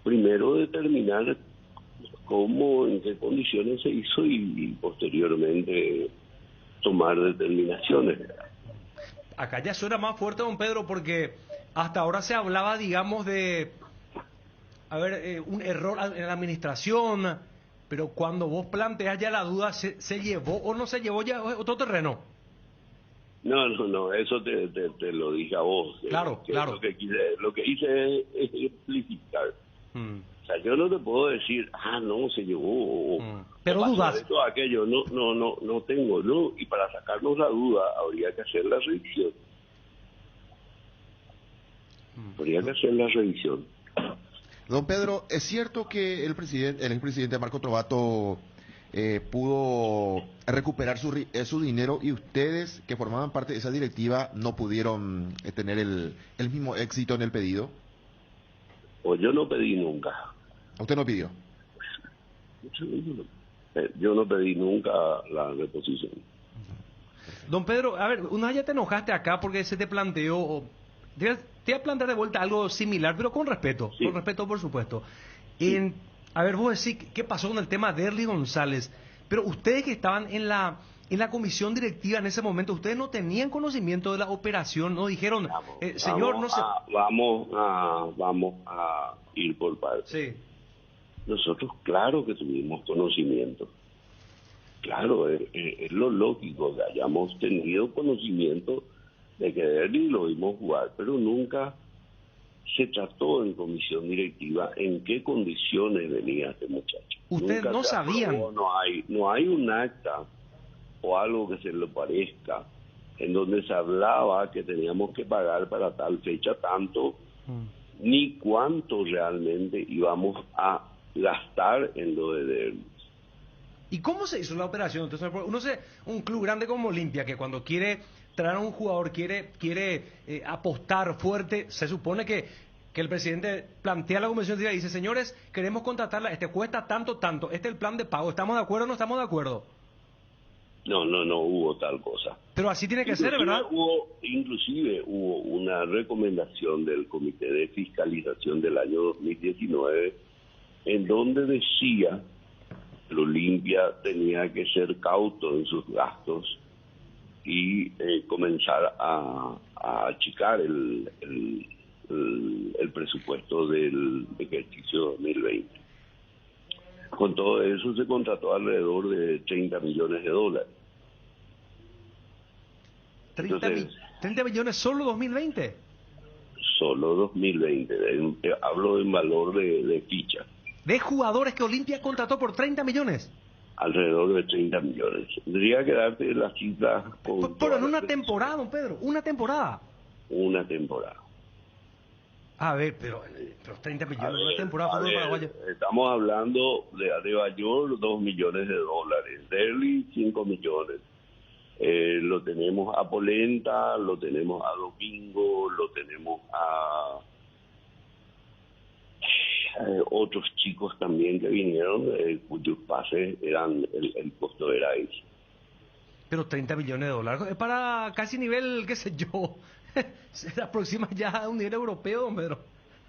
[SPEAKER 7] primero determinar cómo, en qué condiciones se hizo y posteriormente tomar determinaciones.
[SPEAKER 2] Acá ya suena más fuerte, don Pedro, porque hasta ahora se hablaba, digamos, de, un error en la administración, pero cuando vos planteas ya la duda, ¿se llevó o no se llevó ya otro terreno?
[SPEAKER 7] No, eso te lo dije a vos.
[SPEAKER 2] Claro, claro.
[SPEAKER 7] Lo que hice es explicitar. O sea, yo no te puedo decir, no, se llevó.
[SPEAKER 2] Pero dudas.
[SPEAKER 7] Todo aquello, no tengo, ¿no? Y para sacarnos la duda, habría que hacer la revisión. Habría que hacer la revisión.
[SPEAKER 4] Don Pedro, ¿es cierto que el expresidente Marco Trovato pudo recuperar su dinero y ustedes que formaban parte de esa directiva no pudieron tener el mismo éxito en el pedido?
[SPEAKER 7] Pues yo no pedí nunca.
[SPEAKER 4] ¿Usted no pidió?
[SPEAKER 7] Yo no pedí nunca la reposición.
[SPEAKER 2] Don Pedro, a ver, una vez ya te enojaste acá porque se te planteó, te voy a plantear de vuelta algo similar, pero con respeto,
[SPEAKER 7] Sí.
[SPEAKER 2] con respeto por supuesto.
[SPEAKER 7] Sí.
[SPEAKER 2] A ver, vos decís, ¿qué pasó con el tema de Derly González? Pero ustedes que estaban en la comisión directiva en ese momento, ustedes no tenían conocimiento de la operación, no dijeron, señor, no sé.
[SPEAKER 7] Vamos a ir por partes.
[SPEAKER 2] Sí.
[SPEAKER 7] Nosotros, claro que tuvimos conocimiento. Claro, es lo lógico que hayamos tenido conocimiento de que Derly lo vimos jugar, pero nunca se trató en comisión directiva en qué condiciones venía este muchacho.
[SPEAKER 2] Ustedes
[SPEAKER 7] Nunca
[SPEAKER 2] no
[SPEAKER 7] se aprobó,
[SPEAKER 2] sabían.
[SPEAKER 7] no hay un acta o algo que se le parezca en donde se hablaba que teníamos que pagar para tal fecha tanto, ni cuánto realmente íbamos a gastar en lo de Derly.
[SPEAKER 2] ¿Y cómo se hizo la operación? Entonces, un club grande como Olimpia, que cuando quiere traer a un jugador, quiere apostar fuerte, se supone que el presidente plantea la convención y dice, señores, queremos contratarla, cuesta tanto, este es el plan de pago, ¿estamos de acuerdo o no estamos de acuerdo?
[SPEAKER 7] No hubo tal cosa.
[SPEAKER 2] Pero así tiene que ser, ¿verdad?
[SPEAKER 7] Inclusive hubo una recomendación del Comité de Fiscalización del año 2019 en donde decía que el Olimpia tenía que ser cauto en sus gastos y comenzar a achicar el presupuesto del ejercicio 2020. Con todo eso se contrató alrededor de $30 millones.
[SPEAKER 2] 30 millones solo 2020.
[SPEAKER 7] Solo 2020. Hablo en valor de ficha.
[SPEAKER 2] De jugadores que Olimpia contrató por 30 millones.
[SPEAKER 7] Alrededor de 30 millones. Tendría que darte las cifras con...
[SPEAKER 2] Pero en una temporada, don Pedro, una temporada.
[SPEAKER 7] Una temporada.
[SPEAKER 2] A ver, pero 30 millones en una temporada fútbol paraguayo.
[SPEAKER 7] Estamos hablando de Adebayor, $2 millones. Derly, 5 millones. Lo tenemos a Polenta, lo tenemos a Domingo, lo tenemos a otros chicos también que vinieron, cuyos pases eran, el costo era ese.
[SPEAKER 2] Pero 30 millones de dólares es para casi nivel, qué sé yo, se aproxima ya a un nivel europeo, don Pedro.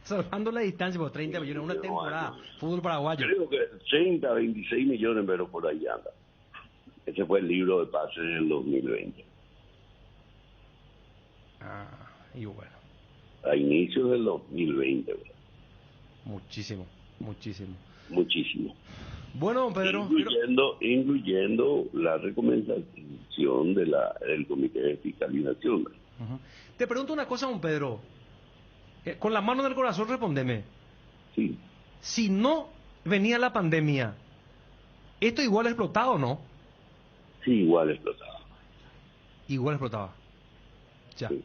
[SPEAKER 2] Salvando la distancia, por 30 millones, una temporada, fútbol paraguayo.
[SPEAKER 7] Creo que 30, 26 millones, pero por ahí anda. Ese fue el libro de pases en el 2020.
[SPEAKER 2] Y bueno.
[SPEAKER 7] A inicios del 2020. ¿verdad?
[SPEAKER 2] Muchísimo.
[SPEAKER 7] Muchísimo.
[SPEAKER 2] Bueno, don Pedro,
[SPEAKER 7] incluyendo la recomendación del Comité de Fiscalización.
[SPEAKER 2] Ujú. Te pregunto una cosa, don Pedro. Con la mano en el corazón, respóndeme.
[SPEAKER 7] Sí,
[SPEAKER 2] Si no venía la pandemia, ¿esto igual explotaba o no?
[SPEAKER 7] sí, igual explotaba.
[SPEAKER 2] Igual explotaba. Ya.
[SPEAKER 7] Sí.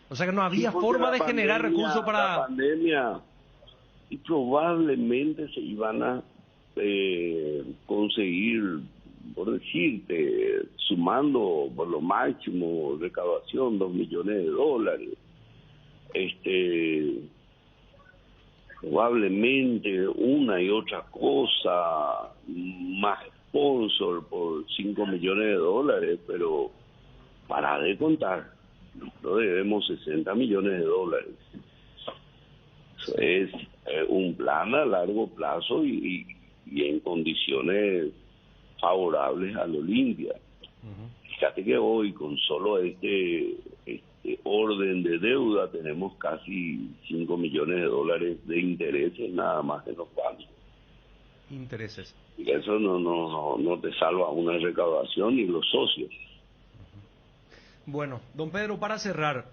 [SPEAKER 2] O sea que no había
[SPEAKER 7] Sí, porque
[SPEAKER 2] forma
[SPEAKER 7] la
[SPEAKER 2] de generar
[SPEAKER 7] pandemia-
[SPEAKER 2] recursos
[SPEAKER 7] La
[SPEAKER 2] para...
[SPEAKER 7] pandemia, y probablemente se iban a conseguir, por decirte, sumando por lo máximo recaudación, $2 millones. Probablemente una y otra cosa, más sponsor por $5 millones, pero para de contar, nosotros debemos $60 millones. Eso es un plan a largo plazo y en condiciones favorables al Olimpia. Fíjate que hoy con solo este orden de deuda tenemos casi $5 millones de intereses nada más en los bancos.
[SPEAKER 2] Intereses.
[SPEAKER 7] Y eso no te salva una recaudación ni los socios.
[SPEAKER 2] Bueno, don Pedro, para cerrar,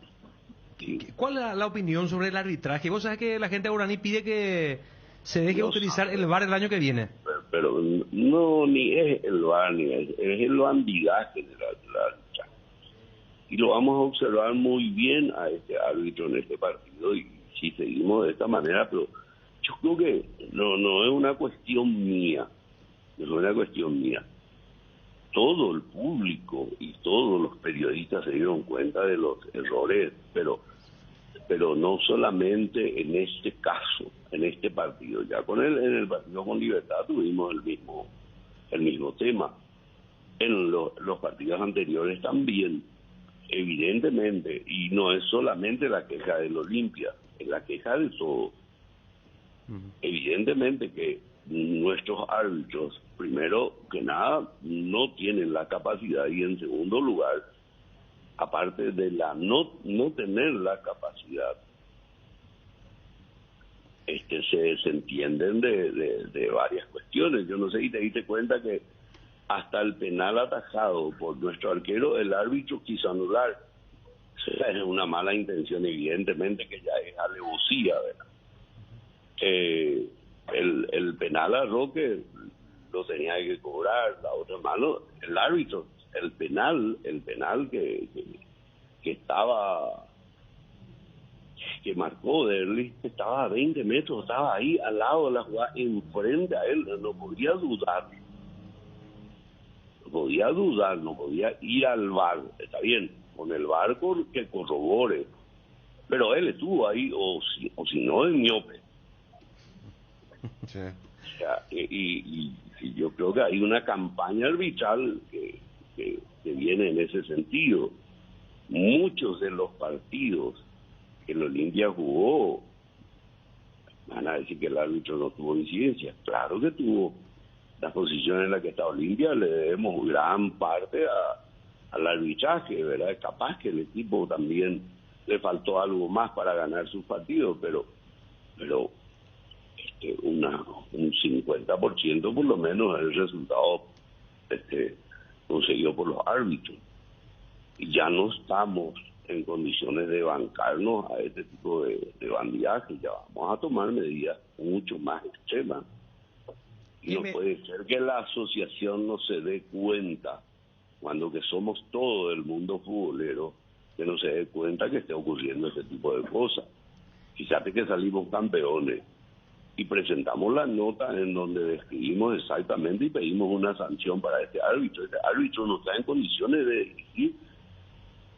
[SPEAKER 7] Sí.
[SPEAKER 2] ¿cuál es la opinión sobre el arbitraje? Vos sabés que la gente de Guaraní pide que se deje
[SPEAKER 7] Dios
[SPEAKER 2] utilizar
[SPEAKER 7] santo.
[SPEAKER 2] el VAR el año que viene.
[SPEAKER 7] Pero no, ni es el VAR, ni es el bandidaje de la arbitraje. Y lo vamos a observar muy bien a este árbitro en este partido, y si seguimos de esta manera, pero yo creo que no es una cuestión mía, no es una cuestión mía. Todo el público y todos los periodistas se dieron cuenta de los errores, pero no solamente en este caso, en este partido. Ya en el partido con Libertad tuvimos el mismo tema. En los partidos anteriores también, evidentemente, y no es solamente la queja del Olimpia, es la queja de todos. Evidentemente que nuestros árbitros, primero que nada, no tienen la capacidad, y en segundo lugar, aparte de no tener la capacidad, se desentienden de varias cuestiones. Yo no sé si te diste cuenta que hasta el penal atajado por nuestro arquero, el árbitro quiso anular. O sea, es una mala intención, evidentemente, que ya es alevosía, ¿verdad? El penal a Roque lo tenía que cobrar, la otra mano, el árbitro, el penal que estaba, que marcó Derli, estaba a 20 metros, estaba ahí al lado de la jugada, enfrente a él, no podía dudar, no podía ir al VAR, está bien, con el VAR que corrobore, pero él estuvo ahí, o si no, es miope.
[SPEAKER 4] Sí.
[SPEAKER 7] O sea, y yo creo que hay una campaña arbitral que viene en ese sentido. Muchos de los partidos que el Olimpia jugó, van a decir que el árbitro no tuvo incidencia. Claro que tuvo. Las posiciones en las que está Olimpia le debemos gran parte al arbitraje, ¿verdad? Capaz que el equipo también le faltó algo más para ganar sus partidos, pero un 50% por lo menos es el resultado conseguido por los árbitros. Y ya no estamos en condiciones de bancarnos a este tipo de bandidaje. Ya vamos a tomar medidas mucho más extremas. Y no puede ser que la asociación no se dé cuenta, cuando que somos todo el mundo futbolero, que no se dé cuenta que esté ocurriendo este tipo de cosas. Fíjate que salimos campeones y presentamos la nota en donde describimos exactamente y pedimos una sanción para este árbitro. Este árbitro no está en condiciones de dirigir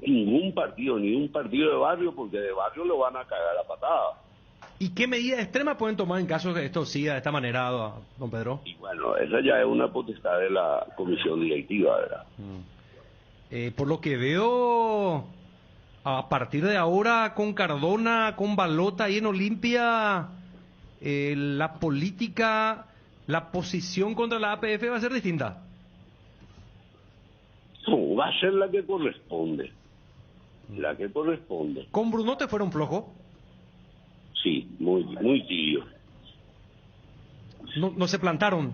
[SPEAKER 7] ningún partido, ni un partido de barrio, porque de barrio lo van a cagar a patada.
[SPEAKER 2] ¿Y qué medidas extremas pueden tomar en caso de que esto siga de esta manera, don Pedro?
[SPEAKER 7] Y bueno, esa ya es una potestad de la comisión directiva, ¿verdad?
[SPEAKER 2] Por lo que veo, a partir de ahora, con Cardona, con Balota y en Olimpia, la política, la posición contra la APF va a ser distinta.
[SPEAKER 7] No, va a ser la que corresponde. La que corresponde.
[SPEAKER 2] ¿Con Bruno te fueron flojos?
[SPEAKER 7] Sí, muy tibio.
[SPEAKER 2] No se plantaron.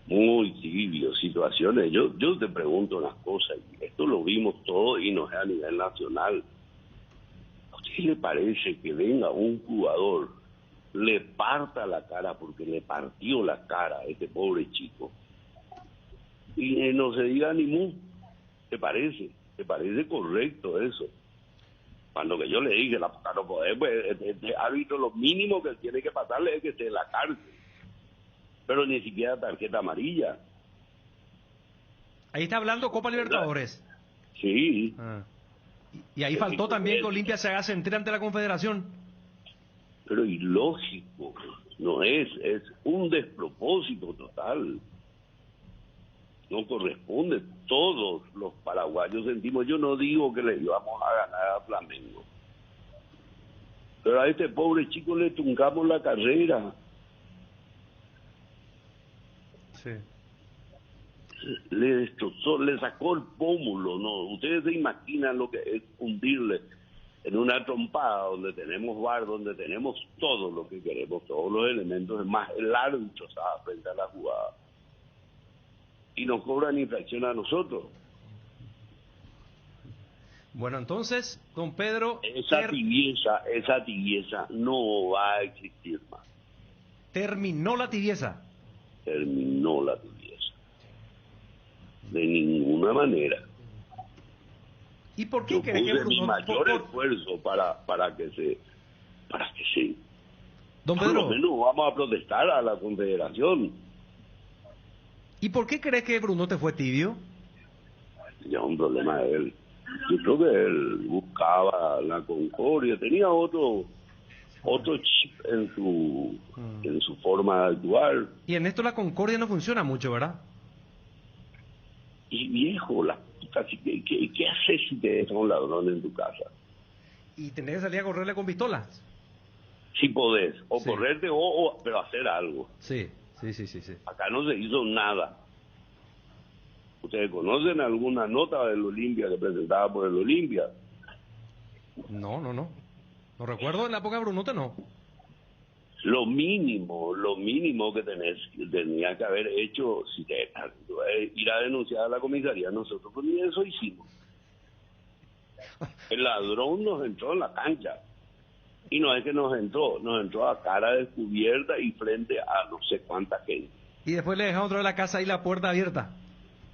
[SPEAKER 7] muy tibio, situaciones. Yo te pregunto unas cosas, y esto lo vimos todo y no es a nivel nacional. ¿A usted le parece que venga un jugador, le parta la cara porque le partió la cara a este pobre chico, y no se diga ni mu? ¿Te parece? ¿Te parece correcto eso? Cuando que yo le dije, la puta no podés, pues este árbitro lo mínimo que tiene que pasarle es que esté en la cárcel. Pero ni siquiera tarjeta amarilla.
[SPEAKER 2] Ahí está hablando Copa Libertadores.
[SPEAKER 7] Sí.
[SPEAKER 2] Ah. Y ahí faltó también que Olimpia se haga sentir ante la Confederación.
[SPEAKER 7] Pero ilógico, no es un despropósito total. No corresponde. Todos los paraguayos sentimos, yo no digo que le íbamos a ganar a Flamengo, pero a este pobre chico le truncamos la carrera.
[SPEAKER 2] Sí.
[SPEAKER 7] Le destrozó, le sacó el pómulo, ¿no? Ustedes se imaginan lo que es hundirle en una trompada donde tenemos VAR, donde tenemos todo lo que queremos, todos los elementos, es más, el árbitro estaba frente a la jugada. Y nos cobran infracción a nosotros.
[SPEAKER 2] Bueno, entonces, don Pedro...
[SPEAKER 7] Esa tibieza no va a existir más.
[SPEAKER 2] Terminó la tibieza.
[SPEAKER 7] Terminó la tibieza. De ninguna manera.
[SPEAKER 2] ¿Y por qué
[SPEAKER 7] Yo
[SPEAKER 2] cree que
[SPEAKER 7] puse mi
[SPEAKER 2] Bruno...
[SPEAKER 7] mayor esfuerzo para que se...
[SPEAKER 2] Don
[SPEAKER 7] Por lo
[SPEAKER 2] Pedro,
[SPEAKER 7] menos vamos a protestar a la Confederación.
[SPEAKER 2] ¿y por qué crees que Bruno te fue tibio?
[SPEAKER 7] Ya un problema de él. Yo creo que él buscaba la concordia, tenía otro chip en su forma de actuar.
[SPEAKER 2] Y en esto la concordia no funciona mucho, ¿verdad?
[SPEAKER 7] Y viejo, la puta, ¿qué haces si te deja un ladrón en tu casa?
[SPEAKER 2] Y tenés que salir a correrle con pistolas.
[SPEAKER 7] Si podés, o
[SPEAKER 2] Sí.
[SPEAKER 7] correrte pero hacer algo.
[SPEAKER 2] Sí.
[SPEAKER 7] Acá no se hizo nada. ¿Ustedes conocen alguna nota del Olimpia que presentaba por el Olimpia?
[SPEAKER 2] No. No recuerdo en la época de Brunote, no.
[SPEAKER 7] Lo mínimo que tenía que haber hecho, si te ir a denunciar a la comisaría, nosotros pues ni eso hicimos. El ladrón nos entró en la cancha. Y no es que nos entró a cara descubierta y frente a no sé cuánta gente.
[SPEAKER 2] Y después le dejaron otra vez la casa y la puerta abierta.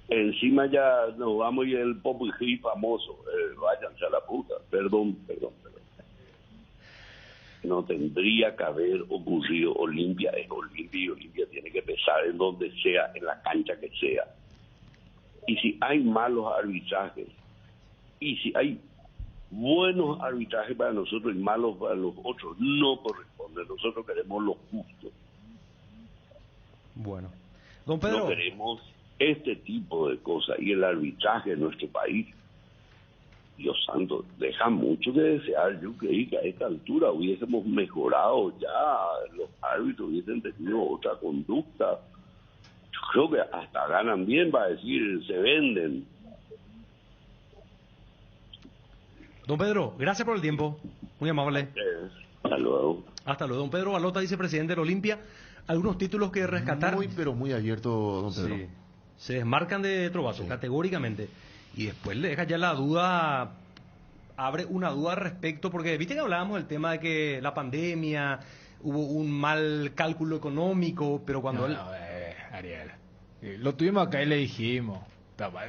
[SPEAKER 7] Encima ya nos vamos y el popurrí famoso, váyanse a la puta, perdón. No tendría que haber ocurrido. Olimpia es Olimpia y Olimpia tiene que pesar en donde sea, en la cancha que sea. Y si hay malos arbitrajes, y si hay buenos arbitrajes para nosotros y malos para los otros, no corresponde. Nosotros queremos lo justo.
[SPEAKER 2] Bueno. Don Pedro.
[SPEAKER 7] No queremos este tipo de cosas. Y el arbitraje en nuestro país, Dios santo, deja mucho que desear. Yo creí que a esta altura hubiésemos mejorado ya, los árbitros hubiesen tenido otra conducta. Yo creo que hasta ganan bien, va a decir, se venden.
[SPEAKER 2] Don Pedro, gracias por el tiempo. Muy amable.
[SPEAKER 7] Hasta luego.
[SPEAKER 2] Hasta luego. Don Pedro Balota, vicepresidente del Olimpia. Algunos títulos que rescatar.
[SPEAKER 4] Pero muy abierto, don Pedro.
[SPEAKER 2] Sí. Se desmarcan de Trovato, categóricamente. Y después le deja ya la duda, abre una duda al respecto, porque viste que hablábamos del tema de que la pandemia, hubo un mal cálculo económico, pero cuando
[SPEAKER 6] Ariel, lo tuvimos acá y le dijimos.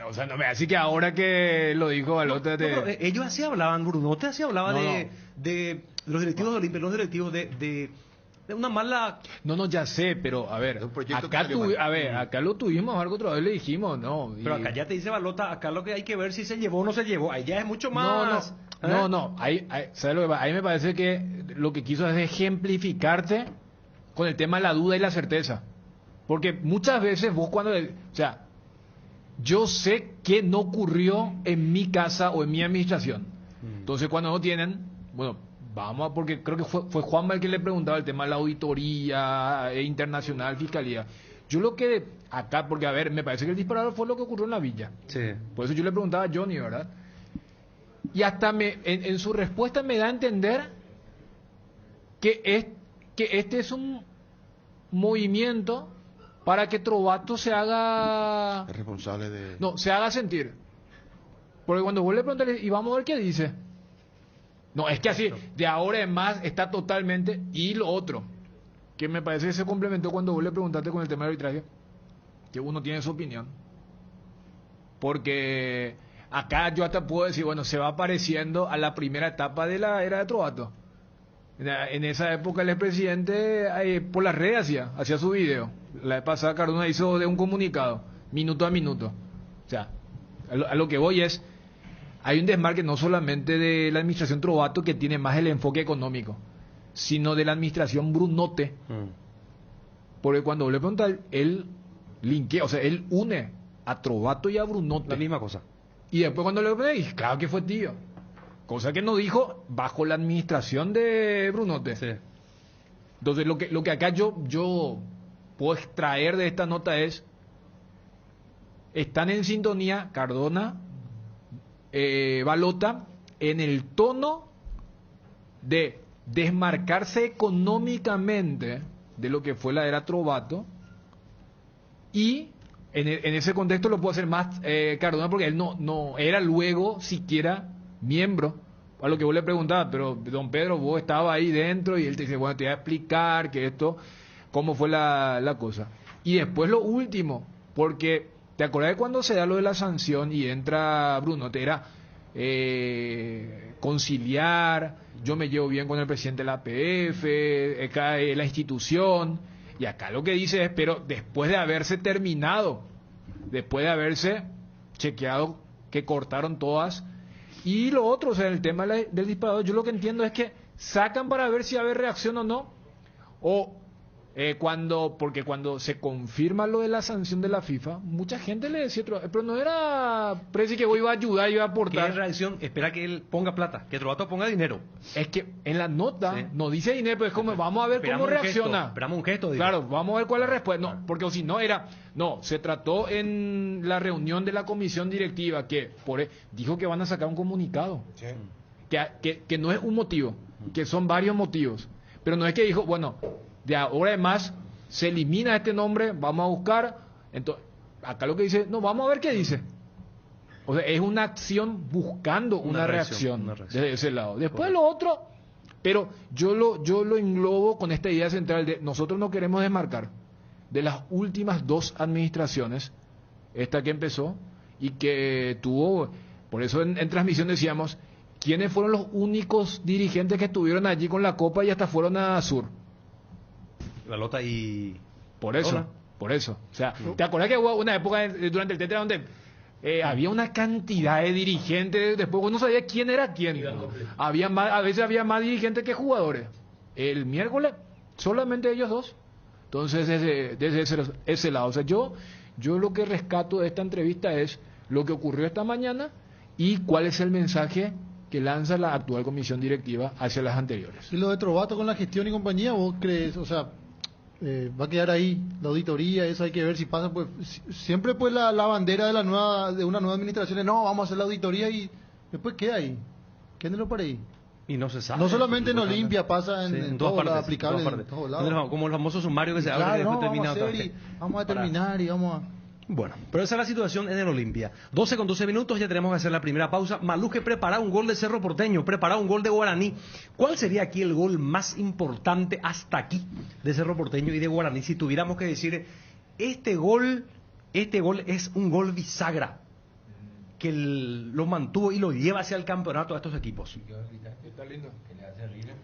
[SPEAKER 6] O sea, no me así que ahora que lo dijo Balota
[SPEAKER 2] ellos así hablaban, Brunote así hablaba de los directivos de Olimpia, los directivos de una mala...
[SPEAKER 6] No, ya sé, pero a ver, acá lo tuvimos algo otra vez, le dijimos, no.
[SPEAKER 2] Pero acá ya te dice Balota, acá lo que hay que ver si se llevó o no se llevó, ahí ya es mucho más...
[SPEAKER 6] No, ahí, ¿sabes lo que pasa? Ahí me parece que lo que quiso es ejemplificarte con el tema de la duda y la certeza. Porque muchas veces vos cuando... O sea, yo sé que no ocurrió en mi casa o en mi administración. Entonces cuando no tienen, bueno, vamos a, porque creo que fue Juanma el que le preguntaba el tema de la auditoría internacional, fiscalía. Yo lo que acá, porque a ver, me parece que el disparador fue lo que ocurrió en la villa.
[SPEAKER 2] Sí.
[SPEAKER 6] Por eso yo le preguntaba a Johnny, ¿verdad? Y hasta en su respuesta me da a entender que este es un movimiento para que Trovato se haga...
[SPEAKER 4] Es responsable de...
[SPEAKER 6] No, se haga sentir. Porque cuando vos le preguntas, y vamos a ver qué dice. No, es que así, de ahora en más está totalmente... Y lo otro, que me parece que se complementó cuando vos le preguntaste con el tema del arbitraje, que uno tiene su opinión. Porque acá yo hasta puedo decir, bueno, se va pareciendo a la primera etapa de la era de Trovato. En esa época el expresidente por las redes hacía su video. La vez pasada Cardona hizo de un comunicado, minuto a minuto. O sea, a lo que voy es, hay un desmarque no solamente de la administración Trovato, que tiene más el enfoque económico, sino de la administración Brunote. Porque cuando le pregunta, él linkea, o sea, él une a Trovato y a Brunote.
[SPEAKER 2] La misma cosa.
[SPEAKER 6] Y después cuando le pregunté, claro que fue tío. Cosa que no dijo bajo la administración de Brunote.
[SPEAKER 2] Sí.
[SPEAKER 6] Entonces lo que acá yo puedo extraer de esta nota es, están en sintonía Cardona, Balota, en el tono de desmarcarse económicamente de lo que fue la era Trovato, y en ese contexto lo puedo hacer más Cardona, porque él no era luego siquiera miembro. A lo que vos le preguntabas, pero don Pedro, vos estabas ahí dentro, y él te dice, bueno, te voy a explicar que esto, cómo fue la cosa. Y después lo último, porque ¿te acordás de cuando se da lo de la sanción y entra Bruno? Te era conciliar, yo me llevo bien con el presidente de la APF, acá, la institución, y acá lo que dice es, pero después de haberse terminado, después de haberse chequeado que cortaron todas. Y lo otro, o sea, el tema del disparador, yo lo que entiendo es que sacan para ver si va a haber reacción o no, o porque cuando se confirma lo de la sanción de la FIFA, mucha gente le decía, pero no era Presi que vos iba a ayudar, iba a
[SPEAKER 2] ¿Qué
[SPEAKER 6] aportar.
[SPEAKER 2] reacción? Espera que él ponga plata, que Trovato ponga dinero.
[SPEAKER 6] Es que en la nota
[SPEAKER 2] Sí.
[SPEAKER 6] no dice dinero, pero es como, vamos a ver
[SPEAKER 2] Esperamos
[SPEAKER 6] cómo
[SPEAKER 2] un gesto,
[SPEAKER 6] reacciona.
[SPEAKER 2] esperamos un gesto, digo.
[SPEAKER 6] Claro, vamos a ver cuál es la respuesta. No, porque si no era, no, se trató en la reunión de la comisión directiva que dijo que van a sacar un comunicado.
[SPEAKER 3] Sí.
[SPEAKER 6] Que no es un motivo, que son varios motivos. Pero no es que dijo, bueno, de ahora en más se elimina este nombre, vamos a buscar. Entonces, acá lo que dice, no, vamos a ver qué dice. O sea, es una acción buscando una reacción desde ese lado. Después lo otro, pero yo lo englobo con esta idea central de nosotros no queremos desmarcar de las últimas dos administraciones, esta que empezó y que tuvo, por eso en transmisión decíamos, ¿quiénes fueron los únicos dirigentes que estuvieron allí con la copa y hasta fueron a Sur?
[SPEAKER 2] Balota y...
[SPEAKER 6] Por eso,
[SPEAKER 2] Hola.
[SPEAKER 6] por eso. O sea, ¿te acuerdas que hubo una época durante el Tetra donde había una cantidad de dirigentes, después uno no sabía quién era quién? Había más, a veces había más dirigentes que jugadores. El miércoles, solamente ellos dos. Entonces, desde ese lado. O sea, yo lo que rescato de esta entrevista es lo que ocurrió esta mañana y cuál es el mensaje que lanza la actual comisión directiva hacia las anteriores.
[SPEAKER 3] Y lo de Trovato con la gestión y compañía, ¿vos crees? O sea, va a quedar ahí la auditoría, eso hay que ver si pasa, pues siempre pues la bandera de una nueva administración es, no, vamos a hacer la auditoría, y después queda ahí, quédenlo por ahí.
[SPEAKER 2] Y no se sabe.
[SPEAKER 3] No solamente en Olimpia, pasa
[SPEAKER 2] Sí,
[SPEAKER 3] en
[SPEAKER 2] todas
[SPEAKER 3] todos lados,
[SPEAKER 2] partes,
[SPEAKER 3] aplicable
[SPEAKER 2] en todas
[SPEAKER 3] en
[SPEAKER 2] partes.
[SPEAKER 3] todos lados.
[SPEAKER 2] Como el famoso sumario que se abre y
[SPEAKER 3] Claro,
[SPEAKER 2] después
[SPEAKER 3] no,
[SPEAKER 2] termina
[SPEAKER 3] vamos a hacer
[SPEAKER 2] otra vez.
[SPEAKER 3] vamos a terminar y vamos a...
[SPEAKER 2] Bueno, pero esa es la situación en el Olimpia. 12 con 12 minutos, ya tenemos que hacer la primera pausa. Maluje prepara un gol de Cerro Porteño, prepara un gol de Guaraní. ¿Cuál sería aquí el gol más importante hasta aquí de Cerro Porteño y de Guaraní? Si tuviéramos que decir, este gol es un gol bisagra que lo mantuvo y lo lleva hacia el campeonato a estos equipos.
[SPEAKER 6] Está lindo.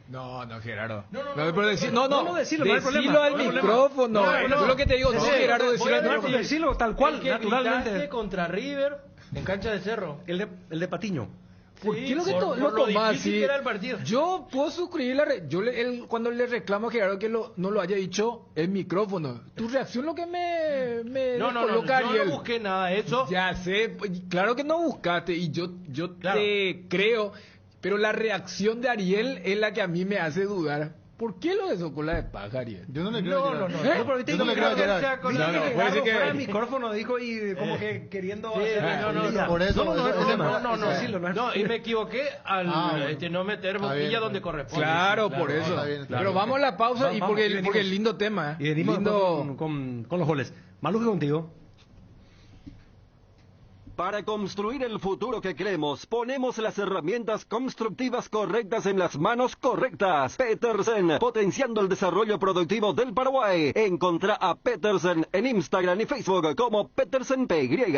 [SPEAKER 6] No, Gerardo.
[SPEAKER 2] No, decirlo,
[SPEAKER 6] decilo
[SPEAKER 2] no hay problema.
[SPEAKER 6] Decilo al
[SPEAKER 2] No hay problema.
[SPEAKER 6] micrófono.
[SPEAKER 2] No,
[SPEAKER 6] Eso es lo que te digo. No,
[SPEAKER 2] Sí,
[SPEAKER 6] Gerardo, decilo al
[SPEAKER 2] no,
[SPEAKER 6] micrófono.
[SPEAKER 2] decilo tal cual,
[SPEAKER 8] El que
[SPEAKER 2] naturalmente.
[SPEAKER 8] gritaste contra River en cancha de Cerro.
[SPEAKER 2] El de Patiño.
[SPEAKER 6] ¿Por
[SPEAKER 8] Sí,
[SPEAKER 6] qué lo que
[SPEAKER 8] por
[SPEAKER 6] lo
[SPEAKER 8] lo
[SPEAKER 6] tomás
[SPEAKER 8] difícil
[SPEAKER 6] así?
[SPEAKER 8] que era el partido.
[SPEAKER 6] Yo puedo suscribir cuando le reclamo a Gerardo que no lo haya dicho el micrófono. Tu reacción lo que me
[SPEAKER 8] No,
[SPEAKER 6] descoloca,
[SPEAKER 8] yo
[SPEAKER 6] Ariel.
[SPEAKER 8] no busqué nada de eso.
[SPEAKER 6] Ya sé, claro que no buscaste y yo
[SPEAKER 8] Claro.
[SPEAKER 6] te creo, pero la reacción de Ariel es la que a mí me hace dudar. ¿Por qué lo de su cola de paja, Ariel?
[SPEAKER 3] Yo no le creo.
[SPEAKER 2] No,
[SPEAKER 3] a
[SPEAKER 2] no,
[SPEAKER 3] Gerardo.
[SPEAKER 2] no, pero viste
[SPEAKER 3] Yo no
[SPEAKER 2] como
[SPEAKER 3] le creo a Gerardo.
[SPEAKER 2] Gerardo,
[SPEAKER 6] No, no,
[SPEAKER 2] viste
[SPEAKER 6] puede
[SPEAKER 2] que
[SPEAKER 6] ser que-
[SPEAKER 2] fuera del micrófono dijo y como que queriendo hacer
[SPEAKER 8] no, no,
[SPEAKER 2] liga.
[SPEAKER 3] por eso,
[SPEAKER 2] no, no,
[SPEAKER 3] eso-
[SPEAKER 2] es problema.
[SPEAKER 3] eso-
[SPEAKER 2] No, no, decirlo, no es
[SPEAKER 8] No, y me equivoqué al
[SPEAKER 3] bueno.
[SPEAKER 8] no meter
[SPEAKER 3] Está
[SPEAKER 8] boquilla
[SPEAKER 3] bien,
[SPEAKER 8] donde
[SPEAKER 3] está bien.
[SPEAKER 8] corresponde.
[SPEAKER 6] Claro,
[SPEAKER 8] Sí,
[SPEAKER 6] por eso.
[SPEAKER 3] está bien, está
[SPEAKER 6] Pero
[SPEAKER 3] bien.
[SPEAKER 6] vamos a la pausa
[SPEAKER 2] Vamos,
[SPEAKER 6] y
[SPEAKER 2] y
[SPEAKER 6] porque
[SPEAKER 2] venimos.
[SPEAKER 6] lindo tema, ¿eh?
[SPEAKER 2] Y venimos
[SPEAKER 6] lindo...
[SPEAKER 2] después con los goles. Maluque contigo.
[SPEAKER 9] Para construir el futuro que queremos, ponemos las herramientas constructivas correctas en las manos correctas. Petersen, potenciando el desarrollo productivo del Paraguay. Encontrá a Petersen en Instagram y Facebook como Petersen PY.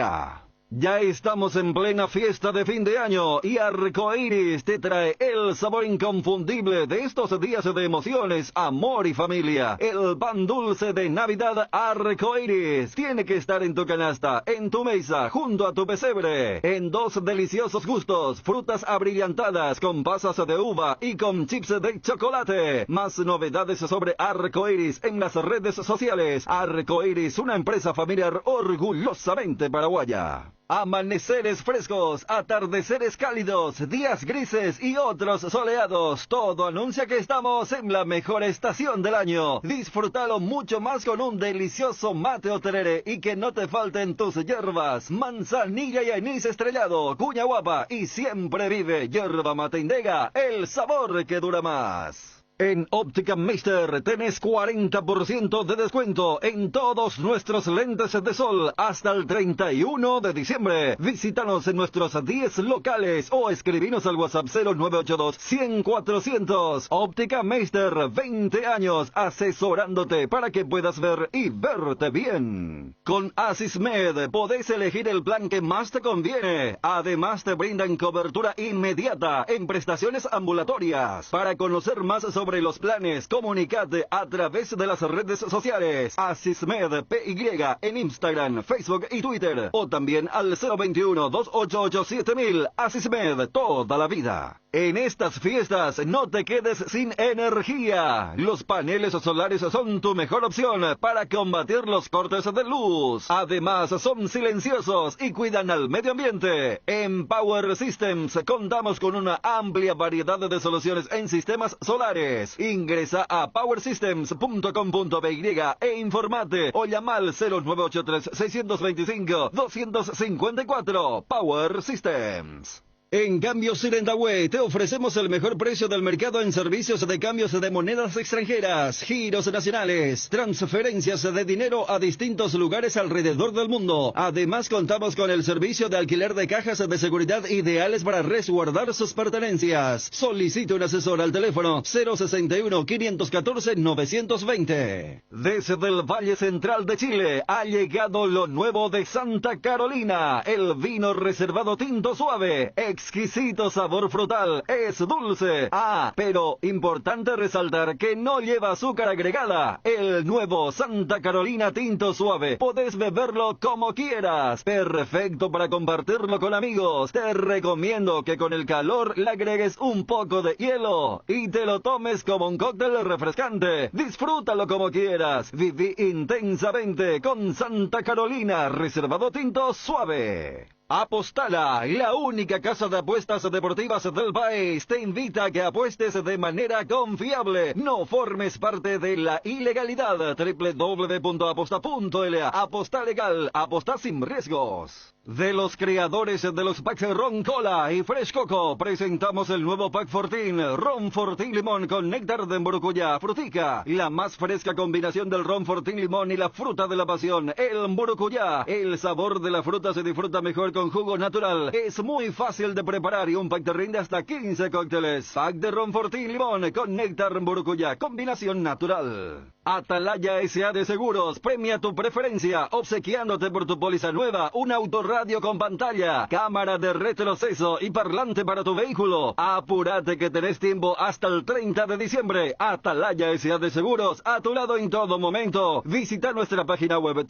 [SPEAKER 9] Ya estamos en plena fiesta de fin de año y Arcoiris te trae el sabor inconfundible de estos días de emociones, amor y familia. El pan dulce de Navidad Arcoiris tiene que estar en tu canasta, en tu mesa, junto a tu pesebre, en dos deliciosos gustos, frutas abrillantadas con pasas de uva y con chips de chocolate. Más novedades sobre Arcoiris en las redes sociales. Arcoiris, una empresa familiar orgullosamente paraguaya. Amaneceres frescos, atardeceres cálidos, días grises y otros soleados. Todo anuncia que estamos en la mejor estación del año. Disfrútalo mucho más con un delicioso mate o tereré y que no te falten tus hierbas. Manzanilla y anís estrellado, cuña guapa y siempre vive yerba mate Indega, el sabor que dura más. En Óptica Meister tenés 40% de descuento en todos nuestros lentes de sol hasta el 31 de diciembre. Visítanos en nuestros 10 locales o escribinos al WhatsApp 0982-100-400. Óptica Meister, 20 años asesorándote para que puedas ver y verte bien. Con Asismed podés elegir el plan que más te conviene. Además te brindan cobertura inmediata en prestaciones ambulatorias. Para conocer más sobre los planes, comunicate a través de las redes sociales Asismed PY en Instagram, Facebook y Twitter o también al 021-288-7000. Asismed, toda la vida. En estas fiestas no te quedes sin energía. Los paneles solares son tu mejor opción para combatir los cortes de luz. Además son silenciosos y cuidan al medio ambiente. En Power Systems contamos con una amplia variedad de soluciones en sistemas solares. Ingresa a powersystems.com.py e informate o llama al 0983-625-254. Power Systems. En Cambios Sirentahue te ofrecemos el mejor precio del mercado en servicios de cambios de monedas extranjeras, giros nacionales, transferencias de dinero a distintos lugares alrededor del mundo. Además contamos con el servicio de alquiler de cajas de seguridad ideales para resguardar sus pertenencias. Solicite un asesor al teléfono 061-514-920. Desde el Valle Central de Chile ha llegado lo nuevo de Santa Carolina, el vino reservado tinto suave. Exquisito sabor frutal, es dulce. Ah, pero importante resaltar que no lleva azúcar agregada. El nuevo Santa Carolina Tinto Suave, podés beberlo como quieras. Perfecto para compartirlo con amigos. Te recomiendo que con el calor le agregues un poco de hielo y te lo tomes como un cóctel refrescante. Disfrútalo como quieras. Viví intensamente con Santa Carolina Reservado Tinto Suave. Apostala, la única casa de apuestas deportivas del país, te invita a que apuestes de manera confiable. No formes parte de la ilegalidad. www.aposta.la. Aposta legal, aposta sin riesgos. De los creadores de los packs Ron Cola y Fresh Coco, presentamos el nuevo pack Fortín, Ron Fortín Limón con néctar de mburucuyá, frutica, la más fresca combinación del Ron Fortín Limón y la fruta de la pasión, el mburucuyá. El sabor de la fruta se disfruta mejor con jugo natural. Es muy fácil de preparar y un pack te rinde hasta 15 cócteles. Pack de Ron Fortín Limón con néctar mburucuyá, combinación natural. Atalaya S.A. de Seguros premia tu preferencia, obsequiándote por tu póliza nueva un autorradio con pantalla, cámara de retroceso y parlante para tu vehículo. Apúrate que tenés tiempo hasta el 30 de diciembre. Atalaya S.A. de Seguros, a tu lado en todo momento. Visita nuestra página web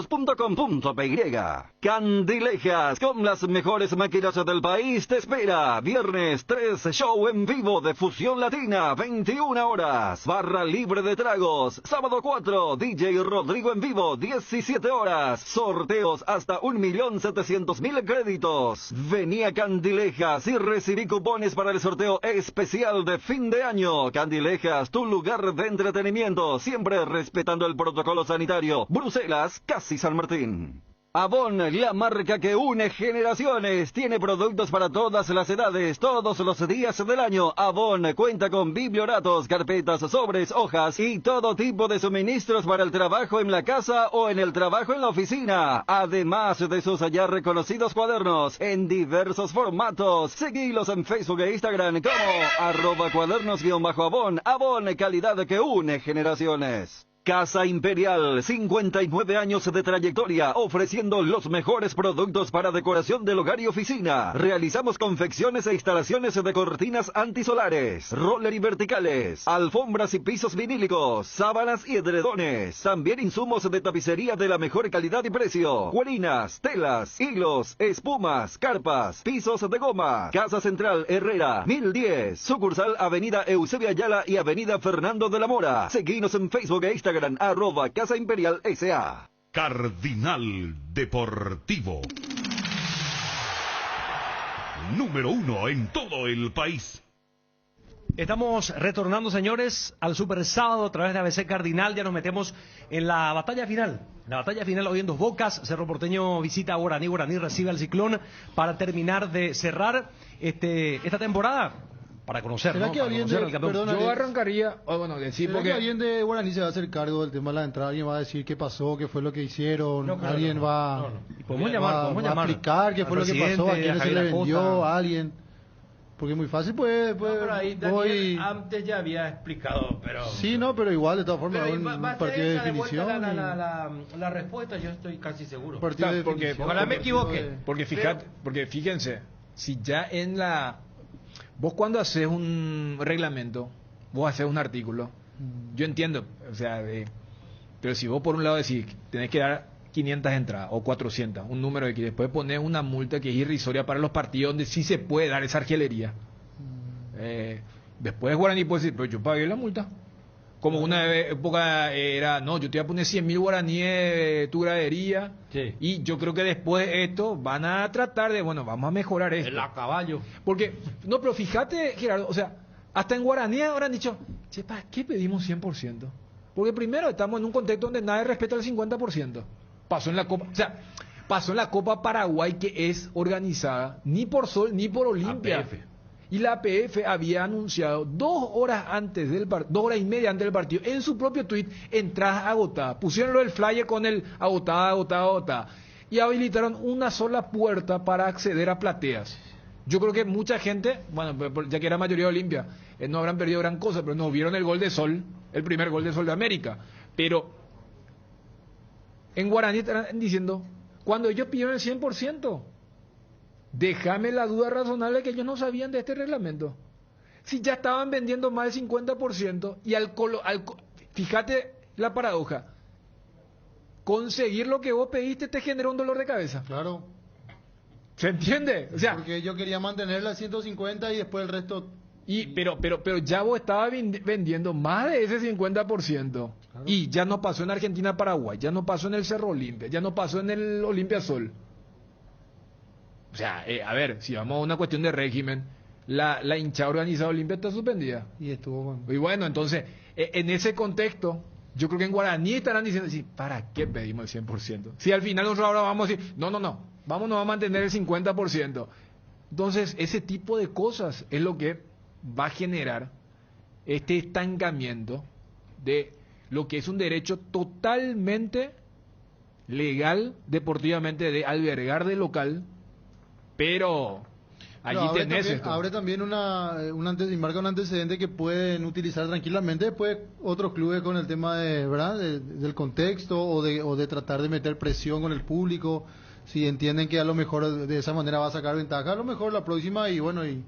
[SPEAKER 9] www.atalayaseguros.com.py. Candilejas, con las mejores máquinas del país, te espera. Viernes 3, show en vivo de Fusión Latina, 21 horas. Barra libre de tragos. Sábado 4, DJ Rodrigo en vivo, 17 horas. Sorteo sorteos hasta 1.700.000 créditos. Vení a Candilejas y recibí cupones para el sorteo especial de fin de año. Candilejas, tu lugar de entretenimiento, siempre respetando el protocolo sanitario. Bruselas, casi San Martín. Avon, la marca que une generaciones, tiene productos para todas las edades, todos los días del año. Avon cuenta con biblioratos, carpetas, sobres, hojas y todo tipo de suministros para el trabajo en la casa o en el trabajo en la oficina. Además de sus ya reconocidos cuadernos en diversos formatos. Seguilos en Facebook e Instagram como @cuadernos_Avon. Avon, calidad que une generaciones. Casa Imperial, 59 años de trayectoria, ofreciendo los mejores productos para decoración del hogar y oficina. Realizamos confecciones e instalaciones de cortinas antisolares, roller y verticales, alfombras y pisos vinílicos, sábanas y edredones. También insumos de tapicería de la mejor calidad y precio. Cuerinas, telas, hilos, espumas, carpas, pisos de goma. Casa Central Herrera, 1010. Sucursal Avenida Eusebio Ayala y Avenida Fernando de la Mora. Seguinos en Facebook e Instagram. @Casa Imperial S.A.
[SPEAKER 10] Cardinal Deportivo. Número 1 en todo el país.
[SPEAKER 2] Estamos retornando, señores, al Super Sábado a través de ABC Cardinal. Ya nos metemos en la batalla final. La batalla final hoy en Dos Bocas. Cerro Porteño visita a Guaraní. Guaraní recibe al Ciclón para terminar de cerrar esta temporada. Para conocer,
[SPEAKER 3] ¿Será
[SPEAKER 2] ¿no?
[SPEAKER 3] que
[SPEAKER 2] Para
[SPEAKER 3] alguien
[SPEAKER 2] conocer
[SPEAKER 3] de-
[SPEAKER 2] al campeón.
[SPEAKER 3] perdona,
[SPEAKER 6] Yo arrancaría, decir
[SPEAKER 3] ¿Será
[SPEAKER 6] porque...
[SPEAKER 3] que alguien de Guaraní se va a hacer cargo del tema de la entrada? ¿Alguien va a decir qué pasó, qué fue lo que hicieron?
[SPEAKER 2] No creo,
[SPEAKER 3] ¿Alguien
[SPEAKER 2] no.
[SPEAKER 3] va,
[SPEAKER 2] No, no. Y podemos
[SPEAKER 3] va-
[SPEAKER 2] llamar,
[SPEAKER 3] va
[SPEAKER 2] podemos
[SPEAKER 3] a
[SPEAKER 2] llamar
[SPEAKER 3] explicar qué
[SPEAKER 2] al
[SPEAKER 3] fue lo que pasó? ¿A
[SPEAKER 2] presidente,
[SPEAKER 3] quién
[SPEAKER 2] a
[SPEAKER 3] se
[SPEAKER 2] Javier
[SPEAKER 3] le vendió?
[SPEAKER 2] Acosta.
[SPEAKER 3] ¿A alguien? Porque muy fácil puede
[SPEAKER 8] Por ahí Daniel
[SPEAKER 3] hoy...
[SPEAKER 8] antes ya había explicado, pero...
[SPEAKER 3] Sí, no, pero igual, de todas formas,
[SPEAKER 8] Pero
[SPEAKER 3] un
[SPEAKER 8] va a ser
[SPEAKER 3] partido de
[SPEAKER 8] esa de vuelta
[SPEAKER 3] definición.
[SPEAKER 8] la respuesta, yo estoy casi seguro.
[SPEAKER 3] Un partido de
[SPEAKER 6] Porque-
[SPEAKER 3] definición,
[SPEAKER 8] ojalá me
[SPEAKER 3] un partido
[SPEAKER 8] equivoque.
[SPEAKER 3] de-
[SPEAKER 6] Porque fíjense, si ya en la... Vos cuando haces un reglamento, vos haces un artículo, yo entiendo, o sea, pero si vos por un lado decís, tenés que dar 500 entradas o 400, un número que después pones una multa que es irrisoria para los partidos donde sí se puede dar esa argelería. Después Guaraní puede decir, pero yo pagué la multa. Como una época era, no, yo te voy a poner 100.000 guaraníes tu gradería.
[SPEAKER 5] Sí.
[SPEAKER 6] Y yo creo que después esto van a tratar de, bueno, vamos a mejorar esto.
[SPEAKER 5] El a caballo.
[SPEAKER 6] Porque, no, pero fíjate, Gerardo, o sea, hasta en guaraní ahora han dicho, che, ¿para qué pedimos 100%? Porque primero estamos en un contexto donde nadie respeta el 50%. Pasó en la Copa, o sea, pasó en la Copa Paraguay, que es organizada ni por Sol ni por Olimpia.
[SPEAKER 5] APF.
[SPEAKER 6] Y la APF había anunciado 2 horas antes del 2 horas y media antes del partido, en su propio tweet, entradas agotadas. Pusieron el flyer con el agotada. Y habilitaron una sola puerta para acceder a plateas. Yo creo que mucha gente, bueno, ya que era mayoría de Olimpia, no habrán perdido gran cosa, pero no vieron el gol de Sol, el primer gol de Sol de América. Pero en Guaraní están diciendo, cuando ellos pidieron el 100%, déjame la duda razonable que ellos no sabían de este reglamento. Si ya estaban vendiendo más del 50% y fíjate la paradoja, conseguir lo que vos pediste te generó un dolor de cabeza.
[SPEAKER 3] Claro,
[SPEAKER 6] ¿Se entiende? O sea,
[SPEAKER 3] porque yo quería mantenerla a 150 y después el resto...
[SPEAKER 6] pero ya vos estabas vendiendo más de ese 50%. Claro. Y ya no pasó en Argentina, Paraguay, ya no pasó en el Cerro Olimpia, ya no pasó en el Olimpia Sol. O sea, a ver, si vamos a una cuestión de régimen, la hinchada organizada Olimpia está suspendida.
[SPEAKER 3] Y estuvo...
[SPEAKER 6] Y bueno, entonces, en ese contexto, yo creo que en Guaraní estarán diciendo, sí, ¿para qué pedimos el 100%? Si al final nosotros ahora vamos a decir, no, vámonos a mantener el 50%. Entonces, ese tipo de cosas es lo que va a generar este estancamiento de lo que es un derecho totalmente legal, deportivamente, de albergar de local, pero allí
[SPEAKER 3] Pero
[SPEAKER 6] tenés esto.
[SPEAKER 3] abre también y marca un antecedente que pueden utilizar tranquilamente después otros clubes con el tema de, ¿verdad? Del contexto o de tratar de meter presión con el público. Si entienden que a lo mejor de esa manera va a sacar ventaja, a lo mejor la próxima y bueno, yo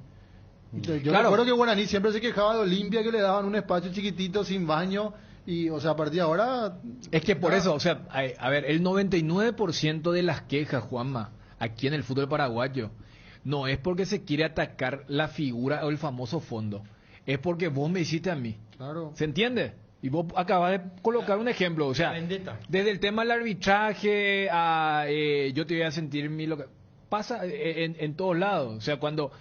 [SPEAKER 6] Claro.
[SPEAKER 3] recuerdo que Guaraní siempre se quejaba de Olimpia, que le daban un espacio chiquitito sin baño y, o sea, a partir de ahora...
[SPEAKER 6] Es que por eso, o sea, a ver, el 99% de las quejas, Juanma, aquí en el fútbol paraguayo, no es porque se quiere atacar la figura o el famoso fondo, es porque vos me hiciste a mí.
[SPEAKER 3] Claro.
[SPEAKER 6] ¿Se entiende? Y vos acabas de colocar un ejemplo, o sea,
[SPEAKER 8] Vendetta.
[SPEAKER 6] desde el tema del arbitraje a yo te voy a sentir lo que pasa en todos lados. O sea, cuando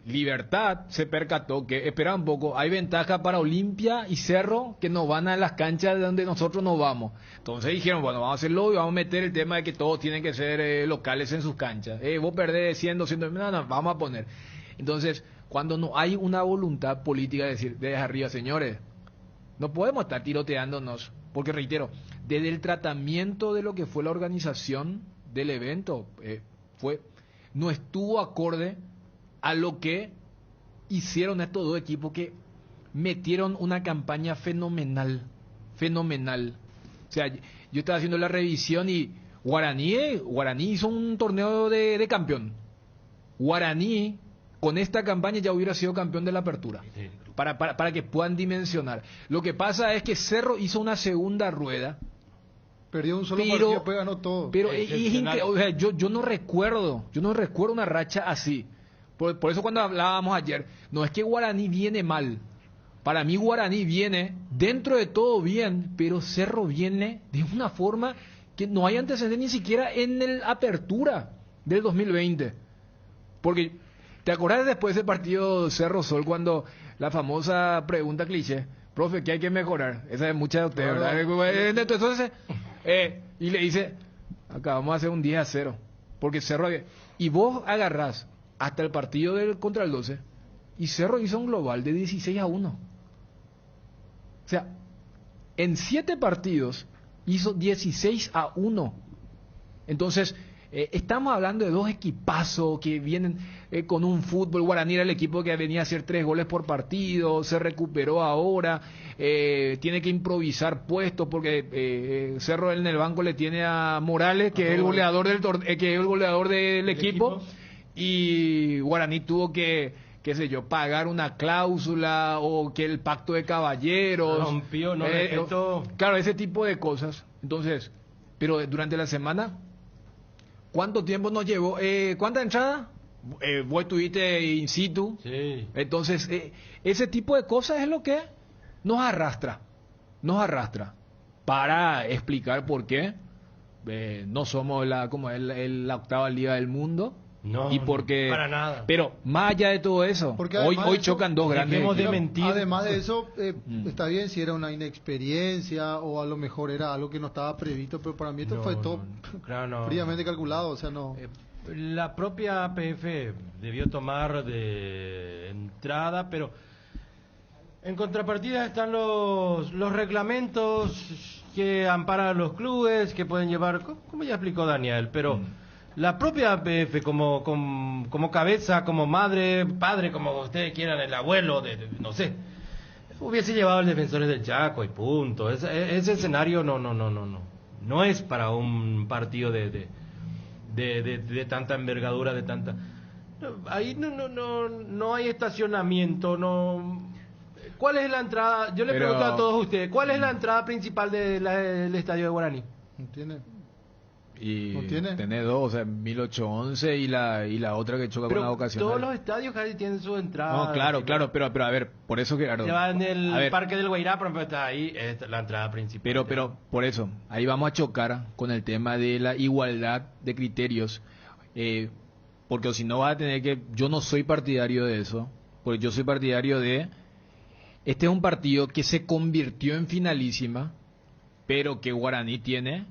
[SPEAKER 6] Libertad se percató que, espera un poco, hay ventaja para Olimpia y Cerro que no van a las canchas de donde nosotros no vamos. Entonces dijeron, bueno, vamos a hacerlo y vamos a meter el tema de que todos tienen que ser locales en sus canchas. Vos perdés 100, 200, no, vamos a poner. Entonces, cuando no hay una voluntad política de decir, desde arriba, señores, no podemos estar tiroteándonos, porque reitero, desde el tratamiento de lo que fue la organización del evento, no estuvo acorde a lo que hicieron estos dos equipos que metieron una campaña fenomenal. O sea, yo estaba haciendo la revisión y Guaraní hizo un torneo de campeón. Guaraní, con esta campaña ya hubiera sido campeón de la apertura. Para que puedan dimensionar. Lo que pasa es que Cerro hizo una segunda rueda.
[SPEAKER 3] Perdió un solo partido, después ganó todo.
[SPEAKER 6] Pero o sea, yo no recuerdo una racha así. Por eso cuando hablábamos ayer, no es que Guaraní viene mal. Para mí Guaraní viene dentro de todo bien, pero Cerro viene de una forma que no hay antecedentes ni siquiera en el apertura del 2020. Porque, ¿te acordás después de ese partido Cerro Sol cuando la famosa pregunta cliché, profe, ¿qué hay que mejorar? Esa es mucha de ustedes, ¿verdad? Entonces, y le dice, acá vamos a hacer un 10-0, porque Cerro había... Y vos agarrás hasta el partido contra el 12, y Cerro hizo un global de 16-1. O sea, en 7 partidos hizo 16-1. Entonces, estamos hablando de dos equipazos que vienen con un fútbol. Guaraní era el equipo que venía a hacer 3 goles por partido, se recuperó ahora, tiene que improvisar puestos porque Cerro en el banco le tiene a Morales, que es el goleador del equipo, y Guaraní tuvo que, qué sé yo, pagar una cláusula o que el pacto de caballeros
[SPEAKER 8] rompió, no respetó.
[SPEAKER 6] Claro, ese tipo de cosas. Entonces, pero durante la semana, ¿cuánto tiempo nos llevó? ¿Cuánta entrada? Vos estuviste in situ.
[SPEAKER 8] Sí.
[SPEAKER 6] Entonces, ese tipo de cosas es lo que nos arrastra para explicar por qué no somos la 8ª liga del mundo.
[SPEAKER 8] No,
[SPEAKER 6] y porque
[SPEAKER 8] para nada.
[SPEAKER 6] Pero más allá de todo eso,
[SPEAKER 3] Porque
[SPEAKER 6] hoy
[SPEAKER 3] además de eso,
[SPEAKER 6] chocan dos grandes
[SPEAKER 8] dejemos de
[SPEAKER 6] equipos.
[SPEAKER 8] mentir.
[SPEAKER 3] Además de eso, está bien si era una inexperiencia o a lo mejor era algo que no estaba previsto, pero para mí esto fue todo
[SPEAKER 8] claro, no.
[SPEAKER 3] fríamente calculado, o sea, no.
[SPEAKER 8] La propia APF debió tomar de entrada, pero en contrapartida están los reglamentos que amparan a los clubes, que pueden llevar, como ya explicó Daniel, pero la propia APF como cabeza, como madre, padre, como ustedes quieran, el abuelo, no sé, hubiese llevado al Defensores del Chaco y punto. Ese escenario no es para un partido de tanta envergadura, de tanta... Ahí no hay estacionamiento, no... ¿Cuál es la entrada? Yo le pregunto a todos ustedes, ¿cuál es la entrada principal del estadio de Guaraní?
[SPEAKER 3] ¿No tiene?
[SPEAKER 6] Y
[SPEAKER 3] ¿No tiene?
[SPEAKER 6] Tenés dos, o sea, 1811 y la otra que choca con la vocación.
[SPEAKER 8] Todos los estadios casi tienen su entrada.
[SPEAKER 6] No, claro, pero a ver, por eso Gerardo.
[SPEAKER 8] Se va en el Parque del Guairá, por ejemplo, está ahí, es la entrada principal.
[SPEAKER 6] Pero por eso, ahí vamos a chocar con el tema de la igualdad de criterios. Porque si no vas a tener que... Yo no soy partidario de eso, porque yo soy partidario de... Este es un partido que se convirtió en finalísima, pero que Guaraní tiene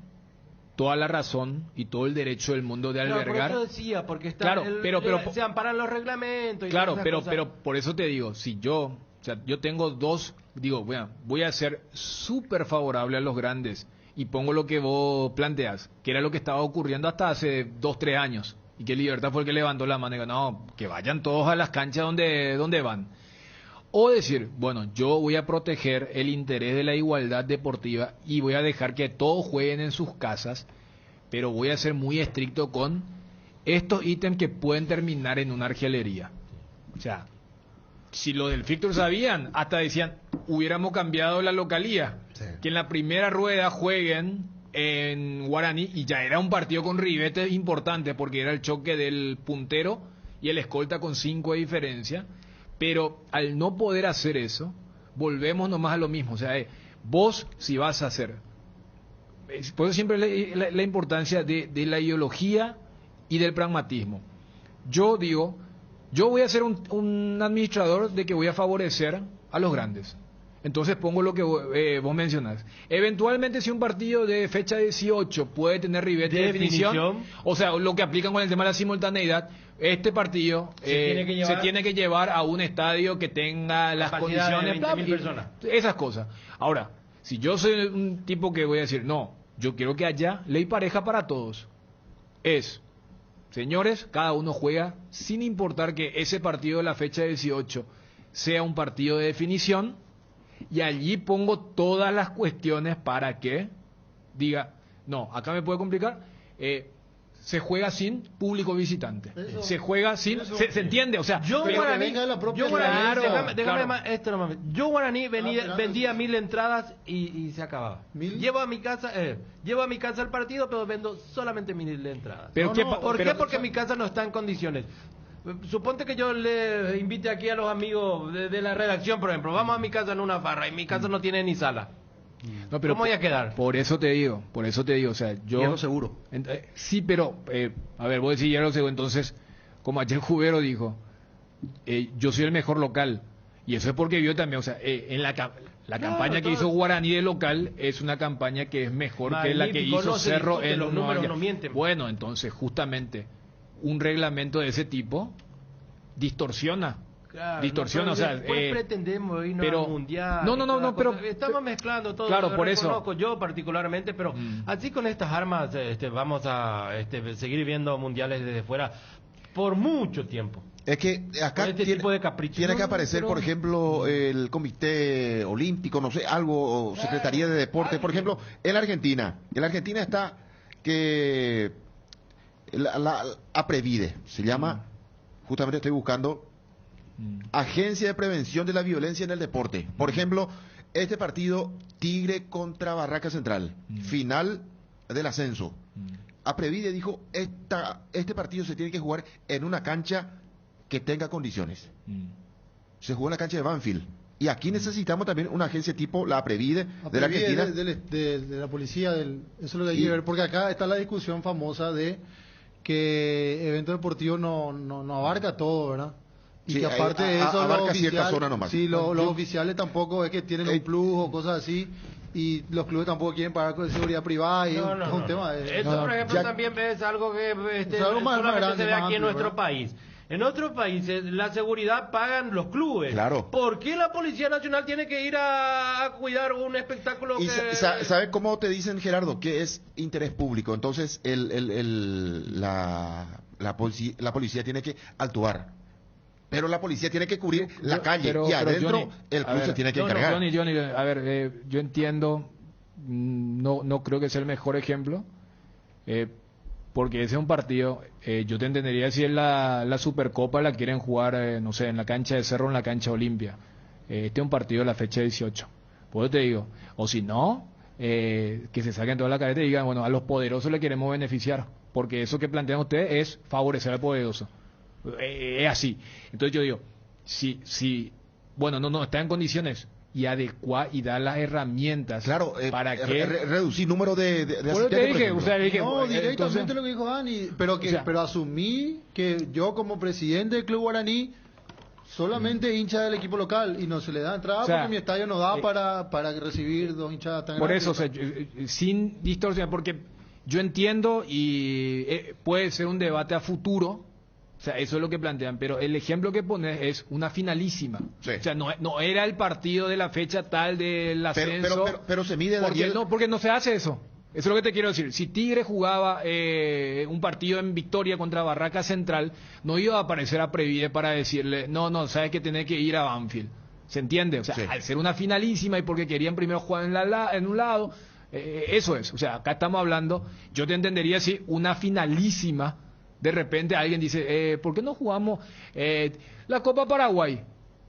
[SPEAKER 6] toda la razón y todo el derecho del mundo de albergar.
[SPEAKER 8] Por eso decía, porque está
[SPEAKER 6] claro, pero
[SPEAKER 8] se amparan los reglamentos. Y
[SPEAKER 6] claro,
[SPEAKER 8] todas esas
[SPEAKER 6] pero
[SPEAKER 8] cosas.
[SPEAKER 6] por eso te digo, si yo tengo dos, digo, voy a ser súper favorable a los grandes y pongo lo que vos planteas, que era lo que estaba ocurriendo hasta hace 2-3 años y que Libertad fue el que levantó la mano y dijo, no, que vayan todos a las canchas donde van. O decir, bueno, yo voy a proteger el interés de la igualdad deportiva y voy a dejar que todos jueguen en sus casas, pero voy a ser muy estricto con estos ítems que pueden terminar en una argelería. O sea, si los del Fictor sabían, hasta decían, hubiéramos cambiado la localía, que en la primera rueda jueguen en Guaraní, y ya era un partido con ribetes importante, porque era el choque del puntero y el escolta con 5 de diferencia. Pero al no poder hacer eso, volvemos nomás a lo mismo. O sea, vos si vas a hacer... Por eso siempre la importancia de la ideología y del pragmatismo. Yo digo, yo voy a ser un administrador de que voy a favorecer a los grandes. Entonces pongo lo que vos mencionás. Eventualmente si un partido de fecha 18 puede tener ribete de definición, o sea, lo que aplican con el tema de la simultaneidad, este partido se tiene que llevar a un estadio que tenga las condiciones,
[SPEAKER 8] 20.000 personas.
[SPEAKER 6] esas cosas. Ahora, si yo soy un tipo que voy a decir, no, yo quiero que haya ley pareja para todos, señores, cada uno juega sin importar que ese partido de la fecha 18 sea un partido de definición, y allí pongo todas las cuestiones para que diga, no, acá me puede complicar, se juega sin público visitante, se juega sin, se entiende, o sea,
[SPEAKER 8] Yo Guaraní, yo Guaraní
[SPEAKER 3] claro,
[SPEAKER 8] vendía 1.000 entradas y se acababa. Llevo a mi casa el partido, pero vendo solamente 1.000 entradas.
[SPEAKER 6] Pero
[SPEAKER 8] ¿Por qué? Porque mi casa no está en condiciones. Suponte que yo le invite aquí a los amigos de la redacción, por ejemplo, vamos a mi casa en una farra y mi casa no tiene ni sala.
[SPEAKER 6] No, pero
[SPEAKER 8] ¿cómo voy a quedar?
[SPEAKER 6] Por eso te digo, o sea, yo...
[SPEAKER 2] Hierro seguro.
[SPEAKER 6] Sí, pero, a ver, vos decís hierro seguro, entonces, como ayer Jubero dijo, yo soy el mejor local, y eso es porque yo también, o sea, en la campaña que hizo Guaraní de local es una campaña que es mejor que la que hizo Cerro en
[SPEAKER 8] los números no mienten.
[SPEAKER 6] Bueno, entonces, justamente, un reglamento de ese tipo distorsiona.
[SPEAKER 8] Claro,
[SPEAKER 6] o sea,
[SPEAKER 8] después pretendemos irnos
[SPEAKER 6] pero,
[SPEAKER 8] al mundial.
[SPEAKER 6] No, pero
[SPEAKER 8] estamos mezclando todo.
[SPEAKER 6] Claro,
[SPEAKER 8] lo
[SPEAKER 6] por eso.
[SPEAKER 8] reconozco yo particularmente, pero así con estas armas vamos a seguir viendo mundiales desde fuera por mucho tiempo.
[SPEAKER 4] Es que acá
[SPEAKER 8] Con tipo de capricho.
[SPEAKER 4] tiene que aparecer, por ejemplo, el Comité Olímpico, no sé, algo, o Secretaría de Deportes. Por ejemplo, en la Argentina está que la APREVIDE, se llama, justamente estoy buscando, Agencia de Prevención de la Violencia en el Deporte. Por ejemplo, este partido Tigre contra Barraca Central, final del ascenso. APREVIDE dijo, este partido se tiene que jugar en una cancha que tenga condiciones. Se jugó en la cancha de Banfield. Y aquí necesitamos también una agencia tipo la APREVIDE de la Argentina.
[SPEAKER 3] De la policía, eso es lo que hay que ver, porque acá está la discusión famosa de que evento deportivo no abarca todo, ¿verdad? Y
[SPEAKER 4] Sí,
[SPEAKER 3] que aparte de eso,
[SPEAKER 4] abarca cierta zona nomás.
[SPEAKER 3] Sí, los oficiales tampoco es que tienen un plus o cosas así, y los clubes tampoco quieren pagar con seguridad privada, y es un tema de...
[SPEAKER 8] Esto, por ejemplo, también es algo que
[SPEAKER 3] es algo más
[SPEAKER 8] solamente
[SPEAKER 3] grande,
[SPEAKER 8] se ve
[SPEAKER 3] más
[SPEAKER 8] aquí en
[SPEAKER 3] amplio,
[SPEAKER 8] nuestro
[SPEAKER 3] ¿verdad?
[SPEAKER 8] país. En otros países la seguridad pagan los clubes.
[SPEAKER 4] Claro.
[SPEAKER 8] ¿Por qué la Policía Nacional tiene que ir a cuidar un espectáculo
[SPEAKER 4] Y
[SPEAKER 8] que...
[SPEAKER 4] ¿sabe cómo te dicen, Gerardo? Que es interés público. Entonces, la policía tiene que actuar. Pero la policía tiene que cubrir la calle. Y adentro,
[SPEAKER 6] Johnny,
[SPEAKER 4] el club se tiene que encargar.
[SPEAKER 6] Johnny, a ver, yo entiendo, no creo que sea el mejor ejemplo, porque ese es un partido, yo te entendería si es la Supercopa la quieren jugar, no sé, en la cancha de Cerro o en la cancha Olimpia. Este es un partido de la fecha 18. Por eso te digo, o si no, que se saquen toda la careta y digan, bueno, a los poderosos le queremos beneficiar, porque eso que plantean ustedes es favorecer al poderoso. Es así. Entonces yo digo, si bueno, no está en condiciones y adecua y da las herramientas,
[SPEAKER 4] claro,
[SPEAKER 6] para que
[SPEAKER 4] reducir número de
[SPEAKER 6] por te dije, o sea, dije,
[SPEAKER 3] No, directamente
[SPEAKER 6] entonces,
[SPEAKER 3] lo que dijo Dani, pero pero asumí que yo como presidente del Club Guaraní solamente hincha del equipo local y no se le da entrada,
[SPEAKER 6] o sea,
[SPEAKER 3] porque mi estadio no da para recibir dos hinchadas tan
[SPEAKER 6] por
[SPEAKER 3] grandes.
[SPEAKER 6] eso, o sea, sin distorsión, porque yo entiendo y puede ser un debate a futuro. O sea, eso es lo que plantean, pero el ejemplo que pones es una finalísima.
[SPEAKER 4] Sí.
[SPEAKER 6] O sea, no era el partido de la fecha tal del ascenso.
[SPEAKER 4] Pero se mide,
[SPEAKER 6] porque
[SPEAKER 4] Daniel.
[SPEAKER 6] porque no se hace eso. Eso es lo que te quiero decir. Si Tigre jugaba un partido en victoria contra Barraca Central, no iba a aparecer a Previde para decirle, no, sabes que tenés que ir a Banfield. ¿Se entiende? O sea,
[SPEAKER 4] Sí.
[SPEAKER 6] al ser una finalísima y porque querían primero jugar en un lado, eso es. O sea, acá estamos hablando, yo te entendería si una finalísima. De repente alguien dice, ¿por qué no jugamos la Copa Paraguay?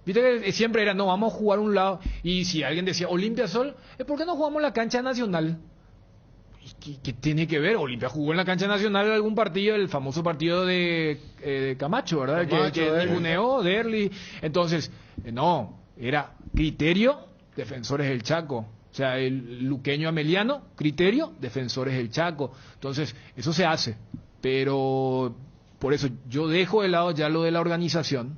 [SPEAKER 6] Viste que siempre era, no, vamos a jugar un lado. Y si alguien decía Olimpia Sol, ¿por qué no jugamos la cancha nacional? ¿Qué tiene que ver? Olimpia jugó en la cancha nacional algún partido, el famoso partido de Camacho, ¿verdad?
[SPEAKER 3] Camacho,
[SPEAKER 6] que ninguneó, Derli. Entonces, no. era criterio, Defensores del Chaco. O sea, el luqueño Ameliano, criterio, Defensores del Chaco. Entonces, eso se hace. Pero por eso yo dejo de lado ya lo de la organización,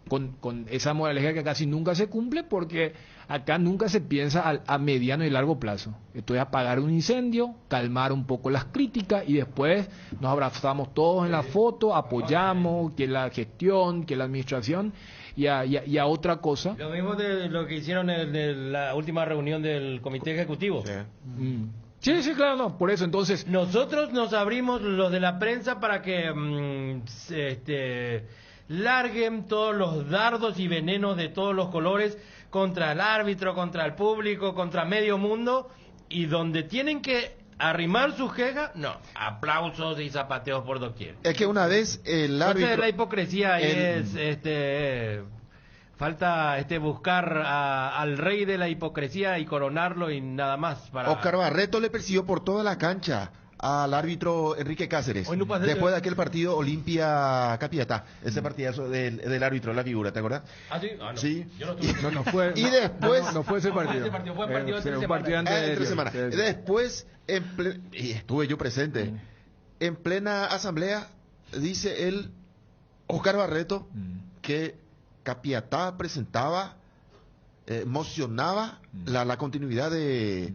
[SPEAKER 6] con esa moraleja que casi nunca se cumple, porque acá nunca se piensa a mediano y largo plazo. Esto es apagar un incendio, calmar un poco las críticas y después nos abrazamos todos en la foto, apoyamos que la gestión, que la administración y a otra cosa.
[SPEAKER 8] Lo mismo de lo que hicieron en la última reunión del comité ejecutivo.
[SPEAKER 6] Sí, claro, no, por eso entonces...
[SPEAKER 8] Nosotros nos abrimos los de la prensa para que larguen todos los dardos y venenos de todos los colores contra el árbitro, contra el público, contra medio mundo, y donde tienen que arrimar su queja, no, aplausos y zapateos por doquier.
[SPEAKER 4] Es que una vez el árbitro...
[SPEAKER 8] Entonces la hipocresía es falta buscar al rey de la hipocresía y coronarlo y nada más para...
[SPEAKER 4] Oscar Barreto le persiguió por toda la cancha al árbitro Enrique Cáceres después de aquel partido Olimpia Capiatá, ese partidazo del árbitro, la figura, ¿te acuerdas?
[SPEAKER 8] ¿Ah, sí? Ah, no.
[SPEAKER 4] Sí.
[SPEAKER 8] Yo no estuve.
[SPEAKER 6] No fue,
[SPEAKER 4] y después
[SPEAKER 6] no fue ese partido.
[SPEAKER 8] Ese partido fue un partido
[SPEAKER 6] un partido antes de
[SPEAKER 4] entre semana.
[SPEAKER 6] Sí.
[SPEAKER 4] Después y estuve yo presente en plena asamblea, dice él, Oscar Barreto, que Capiatá presentaba, mocionaba la continuidad de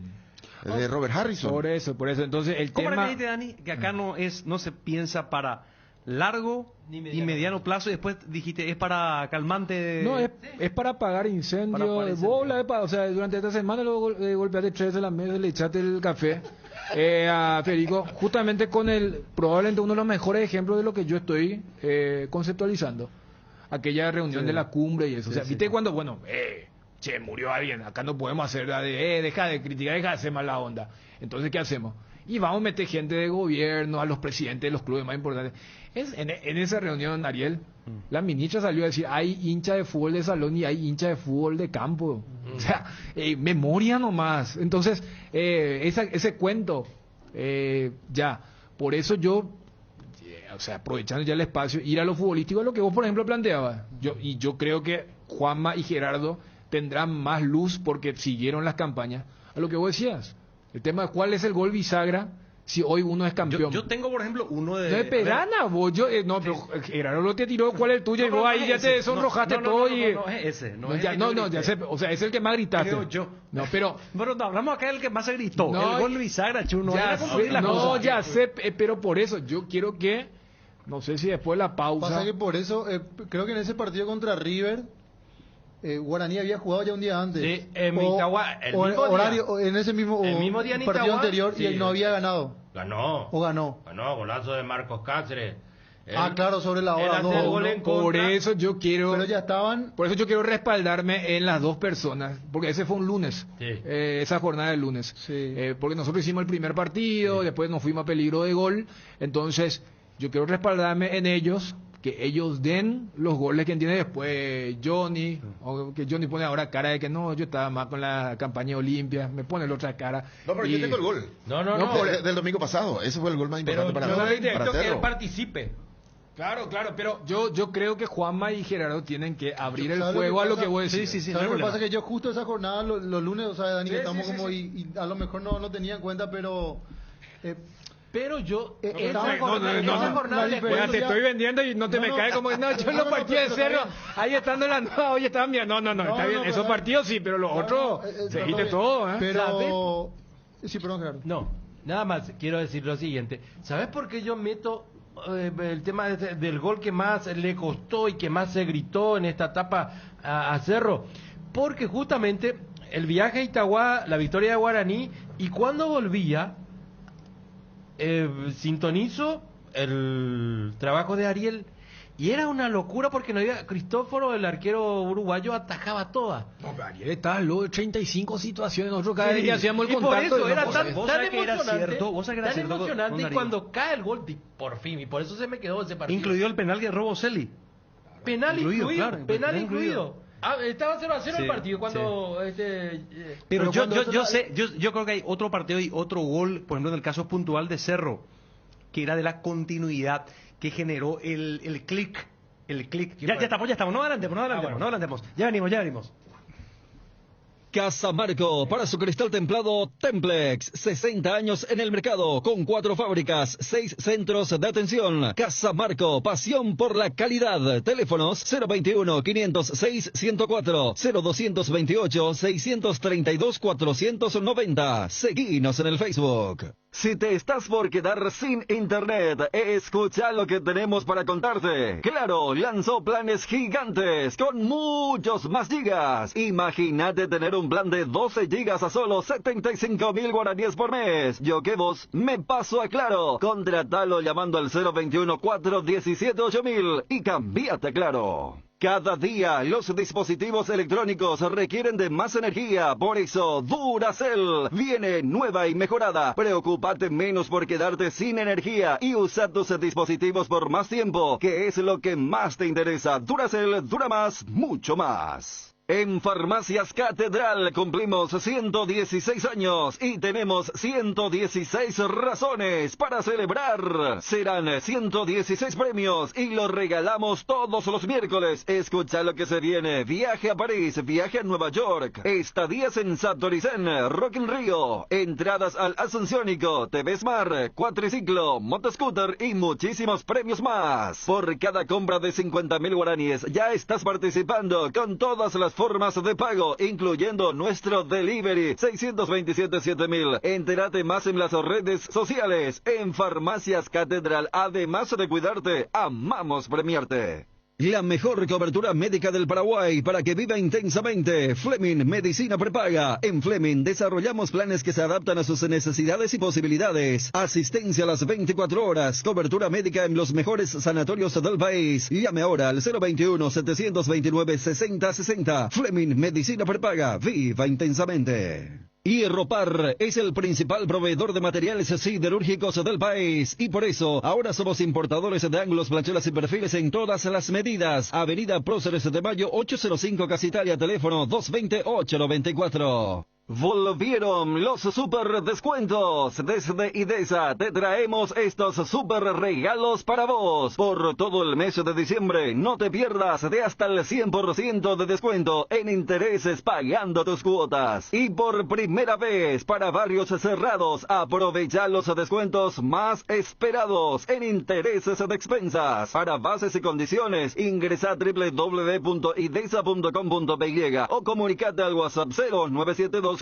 [SPEAKER 4] Robert Harrison.
[SPEAKER 6] Por eso. Entonces el
[SPEAKER 2] ¿Cómo
[SPEAKER 6] tema...
[SPEAKER 2] era que dijiste, Dani? Que acá no se piensa para largo ni mediano plazo, y después dijiste es para calmante.
[SPEAKER 6] No, es para apagar incendios. O sea, durante esta semana luego golpeaste 3 de la mesa, le echaste el café a Federico, justamente con probablemente uno de los mejores ejemplos de lo que yo estoy conceptualizando. Aquella reunión de la cumbre y eso. O sea, viste cuando, murió alguien, acá no podemos hacer la deja de criticar, deja de hacer mala onda. Entonces, ¿qué hacemos? Y vamos a meter gente de gobierno, a los presidentes de los clubes más importantes. En esa reunión, Ariel, la ministra salió a decir, hay hincha de fútbol de salón y hay hincha de fútbol de campo. O sea, memoria nomás. Entonces, ese cuento, ya, por eso yo... O sea, aprovechando ya el espacio, ir a lo futbolístico, lo que vos, por ejemplo, planteabas. Yo creo que Juanma y Gerardo tendrán más luz porque siguieron las campañas. A lo que vos decías, el tema de cuál es el gol bisagra si hoy uno es campeón.
[SPEAKER 2] Yo tengo, por ejemplo, uno de...
[SPEAKER 6] No es Perana, vos, pero Gerardo lo te tiró, ¿cuál es el tuyo? Y vos ahí ya te sonrojaste todo y...
[SPEAKER 2] No es ese.
[SPEAKER 6] Ya sé, o sea, es el que más gritaste.
[SPEAKER 2] Creo yo.
[SPEAKER 6] No, pero...
[SPEAKER 2] Bueno, no, hablamos acá del que más se gritó.
[SPEAKER 6] No,
[SPEAKER 2] el gol bisagra, chuno.
[SPEAKER 6] Ya sé, pero por eso yo quiero que... No sé si después de la pausa...
[SPEAKER 3] Pasa que por eso, creo que en ese partido contra River, Guaraní había jugado ya un día antes.
[SPEAKER 8] Sí, en Itagua,
[SPEAKER 3] en ese mismo,
[SPEAKER 8] el mismo día en
[SPEAKER 3] partido
[SPEAKER 8] Itagua,
[SPEAKER 3] anterior,
[SPEAKER 8] sí.
[SPEAKER 3] y él no había ganado.
[SPEAKER 8] Ganó.
[SPEAKER 3] ¿O ganó?
[SPEAKER 8] Ganó, golazo de Marcos Cáceres.
[SPEAKER 3] Claro, sobre la hora.
[SPEAKER 6] Por eso yo quiero...
[SPEAKER 3] Pero ya estaban...
[SPEAKER 6] Por eso yo quiero respaldarme en las dos personas, porque ese fue un lunes,
[SPEAKER 8] Sí.
[SPEAKER 6] esa jornada del lunes.
[SPEAKER 3] Sí.
[SPEAKER 6] Porque nosotros hicimos el primer partido, después nos fuimos a peligro de gol, entonces yo quiero respaldarme en ellos, que ellos den los goles que tiene después Johnny, o que Johnny pone ahora cara de que no, yo estaba más con la campaña Olimpia, me pone la otra cara.
[SPEAKER 4] No, pero yo tengo el gol.
[SPEAKER 8] No.
[SPEAKER 4] Del domingo pasado. Ese fue el gol más importante para
[SPEAKER 8] Yo que él
[SPEAKER 4] Cerro.
[SPEAKER 8] participe.
[SPEAKER 6] Claro, pero yo creo que Juanma y Gerardo tienen que abrir el
[SPEAKER 3] ¿Sabes
[SPEAKER 6] fuego
[SPEAKER 3] lo
[SPEAKER 6] a
[SPEAKER 3] que
[SPEAKER 6] lo
[SPEAKER 3] pasa?
[SPEAKER 6] que voy a decir.
[SPEAKER 2] Sí,
[SPEAKER 3] ¿Sabes
[SPEAKER 2] no
[SPEAKER 3] lo que
[SPEAKER 2] hay
[SPEAKER 3] pasa? Que yo justo esa jornada, los lunes, o sea, Dani, que estamos como... Y a lo mejor no tenía en cuenta, pero...
[SPEAKER 8] Pero yo...
[SPEAKER 3] esa
[SPEAKER 8] jornada
[SPEAKER 3] la
[SPEAKER 6] Bueno, te estoy vendiendo y no te me cae como... No, yo los partidos de Cerro, ahí estando en la... No, hoy estaban bien. No, está bien. Esos partidos sí, pero los otros... Seguiste todo, ¿eh?
[SPEAKER 3] Pero... Sí, perdón, Gerardo.
[SPEAKER 8] No, nada más quiero decir lo siguiente. ¿Sabes por qué yo meto el tema del gol que más le costó y que más se gritó en esta etapa a Cerro? Porque justamente el viaje a Itagua, la victoria de Guaraní, y cuando volvía, sintonizo el trabajo de Ariel. Y era una locura porque no había... Cristóforo, el arquero uruguayo, atajaba todas.
[SPEAKER 6] No, pero ayer estaba luego de 35 situaciones. Nosotros cada vez que hacíamos el
[SPEAKER 8] y por
[SPEAKER 6] contacto...
[SPEAKER 8] eso era
[SPEAKER 6] no,
[SPEAKER 8] tan
[SPEAKER 2] vos sabés que era
[SPEAKER 8] emocionante,
[SPEAKER 2] cierto, vos sabés que era
[SPEAKER 8] tan
[SPEAKER 2] cierto
[SPEAKER 8] emocionante,
[SPEAKER 2] con
[SPEAKER 8] y
[SPEAKER 2] Darío.
[SPEAKER 8] cuando cae el gol, por fin, y por eso se me quedó ese partido.
[SPEAKER 2] Incluyó el penal que robó Celi.
[SPEAKER 8] Penal incluido,
[SPEAKER 2] claro,
[SPEAKER 8] penal
[SPEAKER 2] incluido.
[SPEAKER 8] incluido. Estaba 0-0
[SPEAKER 2] Sí,
[SPEAKER 8] el partido cuando...
[SPEAKER 2] Pero
[SPEAKER 6] cuando
[SPEAKER 2] yo creo que hay otro partido y otro gol, por ejemplo, en el caso puntual de Cerro, que era de la continuidad, que generó el clic el clic. Ya estamos. No adelantemos. Ya venimos.
[SPEAKER 9] Casa Marco, para su cristal templado Templex, 60 años en el mercado, con 4 fábricas, 6 centros de atención. Casa Marco, pasión por la calidad. Teléfonos 021-506-104, 0228-632-490. Seguinos en el Facebook. Si te estás por quedar sin internet, escucha lo que tenemos para contarte. Claro, lanzó planes gigantes con muchos más gigas. Imagínate tener un plan de 12 gigas a solo 75.000 guaraníes por mes. Yo que vos me paso a Claro. Contratalo llamando al 021-417-8000 y cambiate a Claro. Cada día los dispositivos electrónicos requieren de más energía, por eso Duracell viene nueva y mejorada. Preocúpate menos por quedarte sin energía y usa tus dispositivos por más tiempo, que es lo que más te interesa. Duracell dura más, mucho más. En Farmacias Catedral cumplimos 116 años y tenemos 116 razones para celebrar. Serán 116 premios y los regalamos todos los miércoles. Escucha lo que se viene: viaje a París, viaje a Nueva York, estadías en Satoricen, Rock in Rio, entradas al Asunciónico, TV Smart, cuatriciclo, motoscooter y muchísimos premios más. Por cada compra de 50.000 guaraníes ya estás participando con todas las formas de pago, incluyendo nuestro delivery 627-7000. Entérate más en las redes sociales. En Farmacias Catedral, además de cuidarte, amamos premiarte. La mejor cobertura médica del Paraguay para que viva intensamente. Fleming Medicina Prepaga. En Fleming desarrollamos planes que se adaptan a sus necesidades y posibilidades. Asistencia a las 24 horas. Cobertura médica en los mejores sanatorios del país. Llame ahora al 021-729-6060. Fleming Medicina Prepaga. Viva intensamente. Hierropar es el principal proveedor de materiales siderúrgicos del país y por eso ahora somos importadores de ángulos, planchuelas y perfiles en todas las medidas. Avenida Próceres de Mayo 805 Casa Italia, teléfono 220-894. Volvieron los super descuentos. Desde IDESA te traemos estos super regalos para vos. Por todo el mes de diciembre no te pierdas de hasta el 100% de descuento en intereses pagando tus cuotas. Y por primera vez para barrios cerrados, aprovecha los descuentos más esperados en intereses de expensas. Para bases y condiciones, ingresa a www.idesa.com.py o comunicate al WhatsApp 0972-413-100.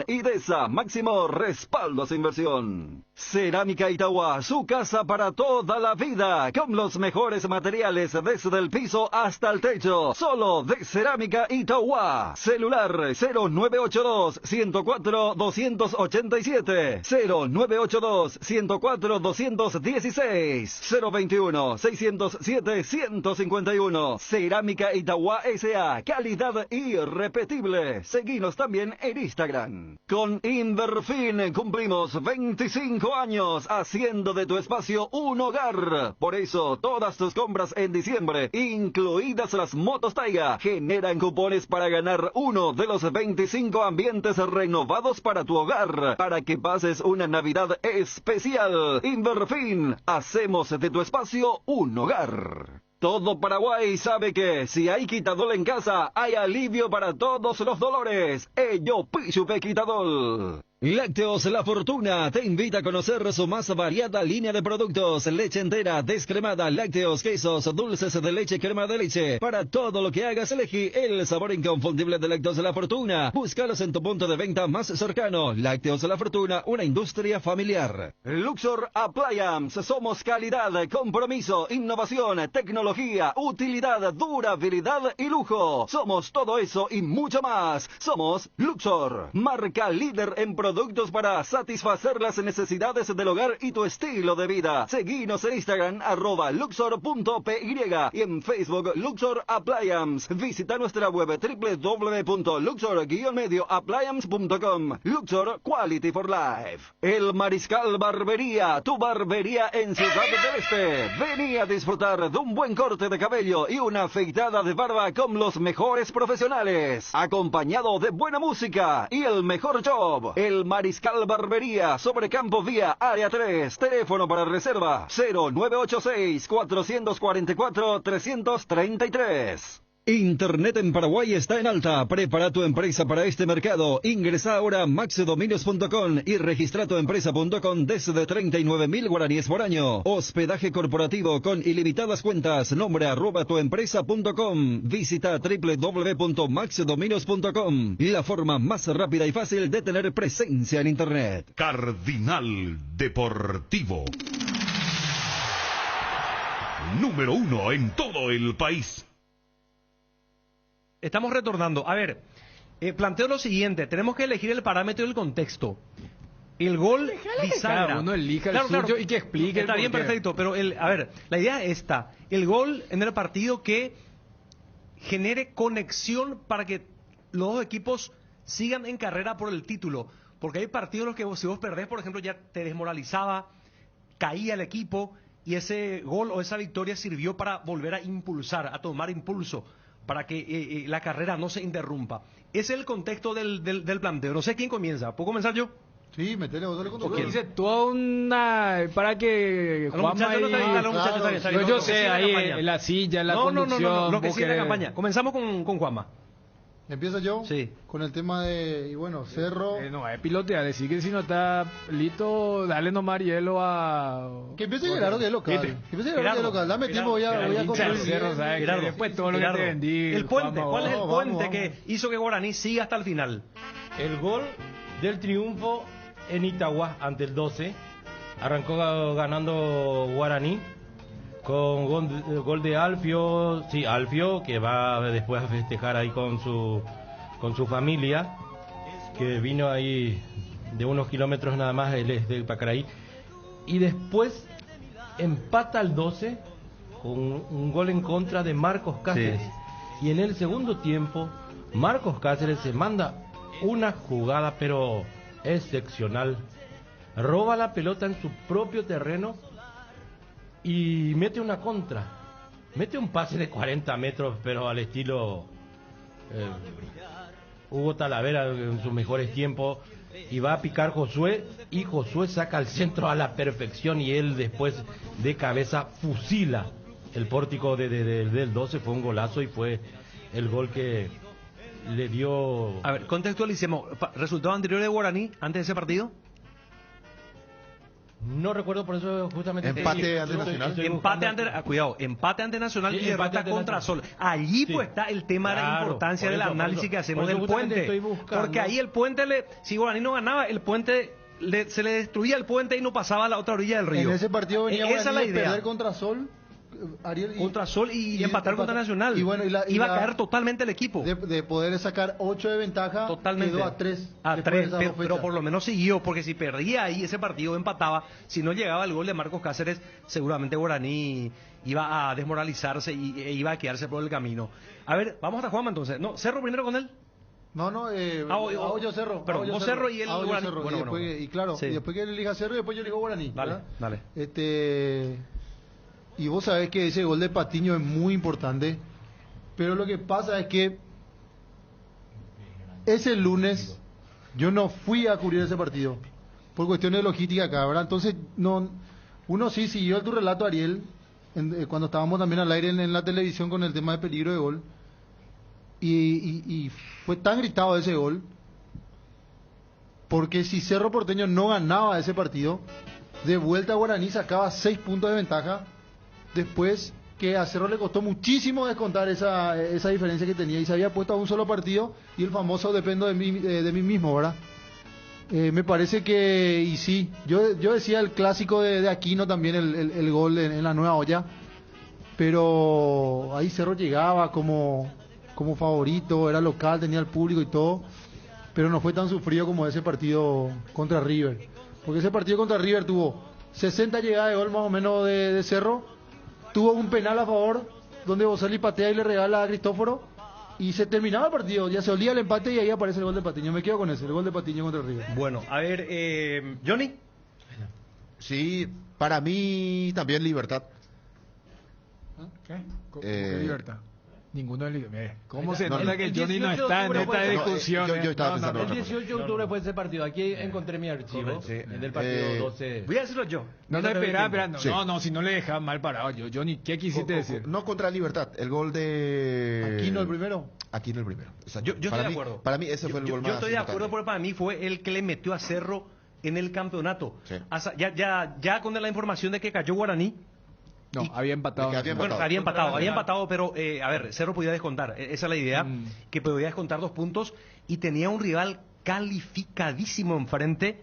[SPEAKER 9] IDESA, máximo respaldo a su inversión. Cerámica Itauguá, su casa para toda la vida, con los mejores materiales desde el piso hasta el techo. Solo de Cerámica Itauguá. Celular 0982-104-287, 0982-104-216, 021-607-151. Cerámica Itauguá S.A. Calidad irrepetible. Seguinos también en Instagram. Con Inverfin cumplimos 25 años haciendo de tu espacio un hogar. Por eso todas tus compras en diciembre, incluidas las motos Taiga, generan cupones para ganar uno de los 25 ambientes renovados para tu hogar, para que pases una Navidad especial. Inverfin, hacemos de tu espacio un hogar. Todo Paraguay sabe que si hay Quitadol en casa, hay alivio para todos los dolores. Ello Pichupe Quitadol. Lácteos La Fortuna te invita a conocer su más variada línea de productos: leche entera, descremada, lácteos, quesos, dulces de leche, crema de leche. Para todo lo que hagas, elegí el sabor inconfundible de Lácteos La Fortuna. Búscalos en tu punto de venta más cercano. Lácteos La Fortuna, una industria familiar. Luxor Appliance, somos calidad, compromiso, innovación, tecnología, utilidad, durabilidad y lujo. Somos todo eso y mucho más. Somos Luxor, marca líder en productos para satisfacer las necesidades del hogar y tu estilo de vida. Seguinos en Instagram @luxor.py y en Facebook Luxor Appliance. Visita nuestra web www.luxor-medioappliance.com. Luxor Quality for Life. El Mariscal Barbería, tu barbería en Ciudad del Este. Vení a disfrutar de un buen corte de cabello y una afeitada de barba con los mejores profesionales, acompañado de buena música y el mejor job. El El Mariscal Barbería, sobre Campos Vía, área 3. Teléfono para reserva 0986-444-333.
[SPEAKER 11] Internet en Paraguay está en alta. Prepara tu empresa para este mercado. Ingresa ahora a maxdominios.com y registra tu empresa.com desde 39.000 guaraníes por año. Hospedaje corporativo con ilimitadas cuentas. Nombre @tuempresa.com. Visita www.maxdominios.com. La forma más rápida y fácil de tener presencia en Internet.
[SPEAKER 10] Cardinal Deportivo. Número 1 en todo el país.
[SPEAKER 2] Estamos retornando. A ver, planteo lo siguiente. Tenemos que elegir el parámetro y el contexto. El gol bisagra.
[SPEAKER 6] Cada uno elija el suyo y que explique.
[SPEAKER 2] Está bien, perfecto. Pero, a ver, la idea es esta. El gol en el partido que genere conexión para que los dos equipos sigan en carrera por el título. Porque hay partidos en los que si vos perdés, por ejemplo, ya te desmoralizaba, caía el equipo y ese gol o esa victoria sirvió para volver a impulsar, a tomar impulso, para que la carrera no se interrumpa. Ese es el contexto del planteo. No sé quién comienza. ¿Puedo comenzar yo?
[SPEAKER 3] Sí, metele vos, dale con tu
[SPEAKER 6] Dice toda una... Para que Juanma yo sé, ahí en la silla, en la conducción...
[SPEAKER 2] No, lo que sigue la campaña. Comenzamos con Juanma.
[SPEAKER 3] ¿Empiezo yo?
[SPEAKER 2] Sí.
[SPEAKER 3] Con el tema de, y bueno, Cerro...
[SPEAKER 6] no, es pilotear, decir que si no está listo, dale nomás hielo a...
[SPEAKER 3] Que empiece Gerardo, que es local. Que empiece Gerardo, que es local. Dame tiempo, voy a construir.
[SPEAKER 6] Gerardo, después todo lo que te vendí.
[SPEAKER 2] El puente, ¿cuál es el puente que hizo que Guaraní siga hasta el final?
[SPEAKER 5] El gol del triunfo en Itagua ante el 12. Arrancó ganando Guaraní con gol de Alfio, sí, Alfio, que va después a festejar ahí con su familia, que vino ahí de unos kilómetros nada más, él es de Pacaraí, y después empata al 12 con un gol en contra de Marcos Cáceres, y en el segundo tiempo Marcos Cáceres se manda una jugada pero excepcional, roba la pelota en su propio terreno y mete una contra, mete un pase de 40 metros, pero al estilo Hugo Talavera en sus mejores tiempos, y va a picar Josué, y Josué saca el centro a la perfección, y él después de cabeza fusila el pórtico del 12. Fue un golazo y fue el gol que le dio...
[SPEAKER 2] A ver, contextualicemos. ¿Resultado anterior de Guaraní antes de ese partido?
[SPEAKER 5] No recuerdo, por eso justamente...
[SPEAKER 4] Empate ante Nacional.
[SPEAKER 2] Empate ante Nacional y derrota contra Sol. Allí pues está el tema de la importancia del análisis que hacemos del puente. Porque ahí el puente, si Guaraní no ganaba, el puente se le destruía el puente y no pasaba a la otra orilla del río.
[SPEAKER 3] En ese partido venía
[SPEAKER 2] esa
[SPEAKER 3] Guaraní
[SPEAKER 2] es la idea.
[SPEAKER 3] perder contra Sol. Ariel,
[SPEAKER 2] contra Sol y empatar contra Nacional.
[SPEAKER 3] Y bueno,
[SPEAKER 2] iba a caer totalmente el equipo.
[SPEAKER 3] De poder sacar 8 de ventaja,
[SPEAKER 2] totalmente.
[SPEAKER 3] quedó a 3.
[SPEAKER 2] A 3, pero por lo menos siguió, porque si perdía ahí ese partido empataba, si no llegaba el gol de Marcos Cáceres, seguramente Guaraní iba a desmoralizarse e iba a quedarse por el camino. A ver, vamos a Juanma entonces. No, Cerro primero con él.
[SPEAKER 3] Hago yo Cerro.
[SPEAKER 2] Pero vos Cerro y él Guaraní.
[SPEAKER 3] Cerro. Y claro, y después que él elija Cerro y después yo elijo Guaraní.
[SPEAKER 2] Dale.
[SPEAKER 3] Y vos sabés que ese gol de Patiño es muy importante, pero lo que pasa es que ese lunes yo no fui a cubrir ese partido por cuestiones de logística acá, ¿verdad? Entonces uno sí siguió tu relato, Ariel, cuando estábamos también al aire en la televisión con el tema de peligro de gol, y fue tan gritado ese gol porque si Cerro Porteño no ganaba ese partido, de vuelta a Guaraní sacaba 6 puntos de ventaja. Después que a Cerro le costó muchísimo descontar esa diferencia que tenía y se había puesto a un solo partido, y el famoso dependo de mí mismo, ¿verdad? Me parece que, y sí, yo decía el clásico de Aquino también, el gol en la nueva olla, pero ahí Cerro llegaba como favorito, era local, tenía el público y todo, pero no fue tan sufrido como ese partido contra River, porque ese partido contra River tuvo 60 llegadas de gol más o menos de Cerro. Tuvo un penal a favor donde Boselli patea y le regala a Cristóforo y se terminaba el partido, ya se olía el empate y ahí aparece el gol de Patiño. Me quedo con ese, el gol de Patiño contra el River.
[SPEAKER 2] Bueno, a ver, Johnny.
[SPEAKER 4] Sí, para mí también Libertad.
[SPEAKER 6] ¿Qué? ¿Cómo que Libertad? Ninguno de los... ¿Cómo se
[SPEAKER 5] No,
[SPEAKER 6] nota que Johnny no está en esta discusión?
[SPEAKER 4] yo estaba pensando
[SPEAKER 5] El
[SPEAKER 4] otra
[SPEAKER 5] 18 de octubre fue ese partido. Aquí encontré mi archivo del partido 12.
[SPEAKER 2] Voy a decirlo yo.
[SPEAKER 6] No, espera,
[SPEAKER 4] Sí.
[SPEAKER 6] no, si no le dejas mal parado. Johnny, ¿qué quisiste decir?
[SPEAKER 4] No contra Libertad, el gol de...
[SPEAKER 3] Aquino el primero.
[SPEAKER 4] Aquino el primero. Exacto.
[SPEAKER 2] Yo estoy
[SPEAKER 4] Para
[SPEAKER 2] de
[SPEAKER 4] mí-
[SPEAKER 2] acuerdo.
[SPEAKER 4] Para mí ese fue el gol más
[SPEAKER 2] Yo estoy de
[SPEAKER 4] importante.
[SPEAKER 2] acuerdo porque para mí fue el que le metió a Cerro en el campeonato.
[SPEAKER 4] Sí.
[SPEAKER 2] Ya con la información de que cayó Guaraní.
[SPEAKER 6] No, había empatado.
[SPEAKER 4] Es que había
[SPEAKER 2] Bueno,
[SPEAKER 4] empatado.
[SPEAKER 2] había empatado, pero a ver, Cerro podía descontar. Esa es la idea, que podía descontar 2 puntos y tenía un rival calificadísimo enfrente.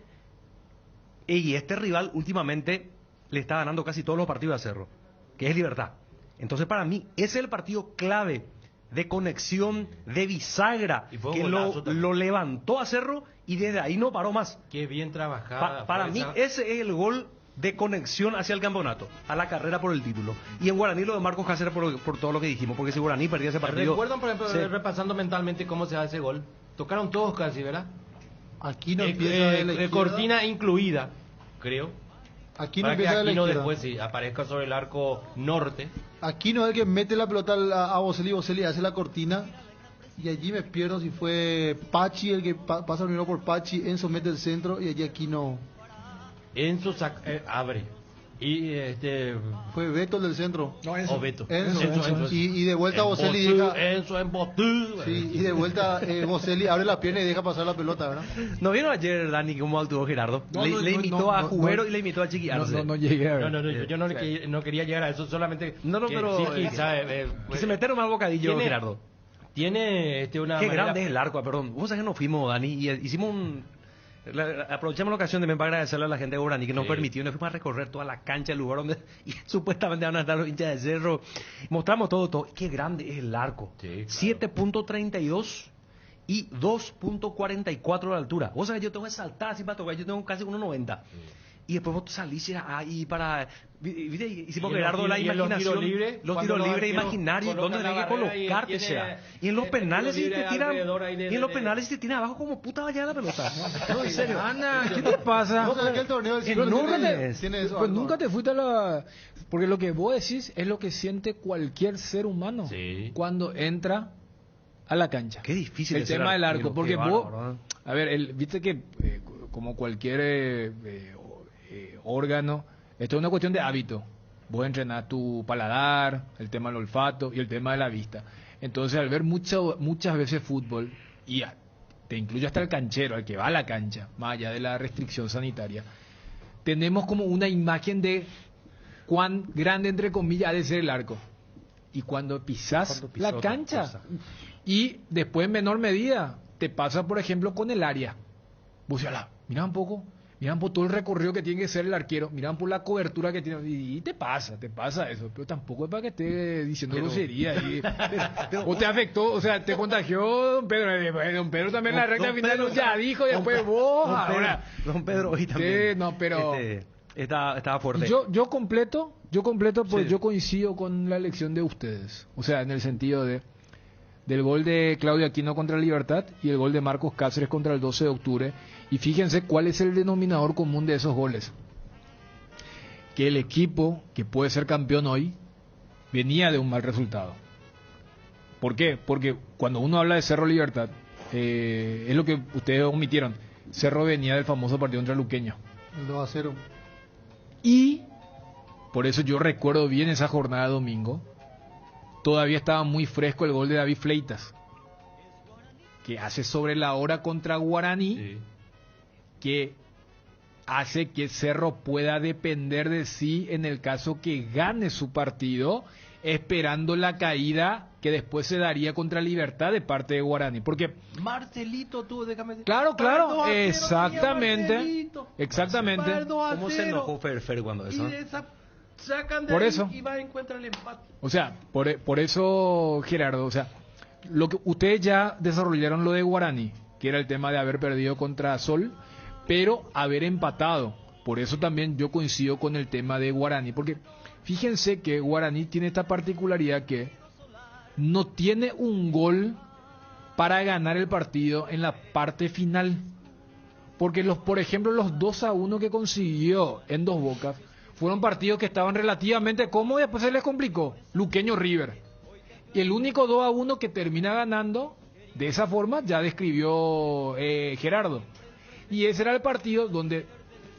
[SPEAKER 2] Y este rival últimamente le está ganando casi todos los partidos a Cerro, que es Libertad. Entonces para mí ese es el partido clave de conexión, de bisagra,
[SPEAKER 5] Y fue un
[SPEAKER 2] que
[SPEAKER 5] golazo también.
[SPEAKER 2] lo levantó a Cerro y desde ahí no paró más.
[SPEAKER 5] Qué bien trabajada.
[SPEAKER 2] Para
[SPEAKER 5] fue
[SPEAKER 2] mí
[SPEAKER 5] esa-
[SPEAKER 2] ese es el gol de conexión hacia el campeonato, a la carrera por el título. Y en Guaraní lo de Marcos Cáceres por todo lo que dijimos, porque si Guaraní perdía ese partido...
[SPEAKER 5] ¿Recuerdan, por ejemplo,
[SPEAKER 2] Sí.
[SPEAKER 5] repasando mentalmente cómo se da ese gol? Tocaron todos casi, ¿verdad?
[SPEAKER 3] Aquino empieza de la izquierda.
[SPEAKER 5] Cortina incluida, creo.
[SPEAKER 3] Aquino
[SPEAKER 5] Para que
[SPEAKER 3] empieza de la
[SPEAKER 5] Aquino
[SPEAKER 3] izquierda.
[SPEAKER 5] después sí, aparezca sobre el arco norte.
[SPEAKER 3] Aquino es el que mete la pelota a Boselli, Boselli hace la cortina y allí me pierdo si fue Pachi el que pasa primero por Pachi, Enzo mete el centro y allí Aquino
[SPEAKER 5] Enzo abre. Y
[SPEAKER 3] fue Beto el del centro.
[SPEAKER 6] No,
[SPEAKER 5] o Beto.
[SPEAKER 3] Enzo. Y de vuelta Boselli deja,
[SPEAKER 5] Enzo en Botú.
[SPEAKER 3] sí, y de vuelta Boselli abre la pierna y deja pasar la pelota, ¿verdad?
[SPEAKER 2] ¿No vieron ayer, Dani, cómo actuó Gerardo? le imitó a Jubero y le imitó a Chiqui Arce.
[SPEAKER 6] No llegué a ver.
[SPEAKER 5] No, yo no quería llegar a eso, solamente...
[SPEAKER 2] No,
[SPEAKER 5] que
[SPEAKER 2] pero...
[SPEAKER 5] sí, sabe,
[SPEAKER 2] que se metieron mal bocadillo,
[SPEAKER 5] tiene-
[SPEAKER 2] Gerardo.
[SPEAKER 5] Tiene una
[SPEAKER 2] Qué
[SPEAKER 5] manera-
[SPEAKER 2] grande es el arco, perdón. Vos sabés que nos fuimos, Dani, y hicimos aprovechamos la ocasión también para agradecerle a la gente de Guaraní que nos permitió, nos fuimos a recorrer toda la cancha, el lugar donde y supuestamente van a estar los hinchas de Cerro. Mostramos todo. Qué grande es el arco.
[SPEAKER 5] Sí, claro.
[SPEAKER 2] 7.32 y 2.44 de altura. Vos sabés, yo tengo que saltar así para tocar, yo tengo casi 1.90. Y después vos salís ahí para... ¿Viste? Hicimos
[SPEAKER 5] Y en los
[SPEAKER 2] Gerardo la
[SPEAKER 5] tiros- y en los
[SPEAKER 2] imaginación.
[SPEAKER 5] tiros libres,
[SPEAKER 2] Los
[SPEAKER 5] cuando
[SPEAKER 2] tiros
[SPEAKER 5] los
[SPEAKER 2] libres
[SPEAKER 5] arqueros
[SPEAKER 2] imaginarios. ¿Dónde
[SPEAKER 5] colocan
[SPEAKER 2] tenés que
[SPEAKER 5] la barrera y
[SPEAKER 2] colocarte?
[SPEAKER 5] tiene
[SPEAKER 2] sea. Y en los
[SPEAKER 5] el tiro
[SPEAKER 2] penales si
[SPEAKER 5] libre
[SPEAKER 2] te tiran...
[SPEAKER 5] alrededor ahí
[SPEAKER 2] Y en los penales si te tiran abajo como puta vaya la pelota. No, en serio.
[SPEAKER 6] Ana, ¿qué te pasa?
[SPEAKER 3] No, pero es que el torneo del
[SPEAKER 2] En
[SPEAKER 3] siglo
[SPEAKER 2] nunca
[SPEAKER 3] tiene eso.
[SPEAKER 6] Pues
[SPEAKER 3] ¿no?
[SPEAKER 6] nunca te fuiste a la... Porque lo que vos decís es lo que siente cualquier ser humano
[SPEAKER 5] Sí.
[SPEAKER 6] cuando entra a la cancha.
[SPEAKER 2] Qué difícil
[SPEAKER 6] el
[SPEAKER 2] es ser
[SPEAKER 6] tema del
[SPEAKER 2] arquero,
[SPEAKER 6] arco, porque
[SPEAKER 2] qué
[SPEAKER 6] vos...
[SPEAKER 2] bárbaro,
[SPEAKER 6] A ver, viste que como cualquier órgano, esto es una cuestión de hábito. Vos entrenás tu paladar, el tema del olfato y el tema de la vista. Entonces, al ver muchas veces fútbol, y te incluye hasta el canchero, al que va a la cancha, más allá de la restricción sanitaria, tenemos como una imagen de cuán grande, entre comillas, ha de ser el arco. Y cuando pisás la cancha, y después en menor medida, te pasa, por ejemplo, con el área. Vos mira un poco todo el recorrido que tiene que ser el arquero, miran por la cobertura que tiene, y te pasa eso, pero tampoco es para que esté diciendo grosería. O te afectó, o sea, te contagió Don Pedro. Don Pedro también en la recta final ya dijo, y después vos, ahora.
[SPEAKER 2] Don Pedro hoy también.
[SPEAKER 6] Sí, no, pero...
[SPEAKER 2] Estaba fuerte.
[SPEAKER 6] Yo completo, pues
[SPEAKER 2] Sí.
[SPEAKER 6] yo coincido con la elección de ustedes. O sea, en el sentido del gol de Claudio Aquino contra Libertad y el gol de Marcos Cáceres contra el 12 de octubre. Y fíjense cuál es el denominador común de esos goles. Que el equipo que puede ser campeón hoy venía de un mal resultado. ¿Por qué? Porque cuando uno habla de Cerro Libertad, es lo que ustedes omitieron. Cerro venía del famoso partido contra Luqueño.
[SPEAKER 3] El 2-0.
[SPEAKER 6] Y por eso yo recuerdo bien esa jornada de domingo. Todavía estaba muy fresco el gol de David Fleitas, que hace sobre la hora contra Guaraní, que hace que Cerro pueda depender de sí en el caso que gane su partido, esperando la caída que después se daría contra Libertad de parte de Guaraní. Porque
[SPEAKER 5] Marcelito tuvo de cambiar.
[SPEAKER 6] claro, exactamente.
[SPEAKER 2] ¿Cómo se enojó Fer cuando eso?
[SPEAKER 5] Sacan de
[SPEAKER 6] Por
[SPEAKER 5] ahí
[SPEAKER 6] eso.
[SPEAKER 5] y va a encontrar el empate.
[SPEAKER 6] O sea, por eso, Gerardo, o sea, lo que ustedes ya desarrollaron lo de Guaraní, que era el tema de haber perdido contra Sol, pero haber empatado. Por eso también yo coincido con el tema de Guaraní, porque fíjense que Guaraní tiene esta particularidad que no tiene un gol para ganar el partido en la parte final. Porque por ejemplo, los 2-1 que consiguió en Dos Bocas fueron partidos que estaban relativamente cómodos y después se les complicó. Luqueño River. Y el único 2-1 que termina ganando, de esa forma, ya describió Gerardo. Y ese era el partido donde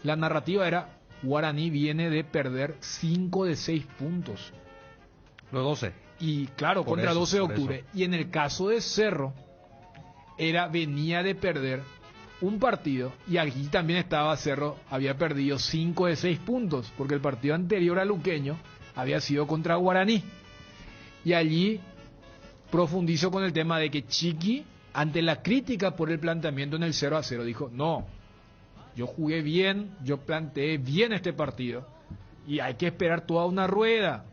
[SPEAKER 6] la narrativa era: Guaraní viene de perder 5 de 6 puntos.
[SPEAKER 2] Los 12.
[SPEAKER 6] Y claro,
[SPEAKER 2] Por
[SPEAKER 6] contra
[SPEAKER 2] eso,
[SPEAKER 6] 12 de
[SPEAKER 2] por
[SPEAKER 6] octubre.
[SPEAKER 2] eso.
[SPEAKER 6] Y en el caso de Cerro, venía de perder un partido. Y aquí también estaba Cerro, había perdido 5 de 6 puntos. Porque el partido anterior a Luqueño había sido contra Guaraní. Y allí profundizo con el tema de que Chiqui, ante la crítica por el planteamiento en el 0-0, dijo: no, yo jugué bien, yo planteé bien este partido y hay que esperar toda una rueda.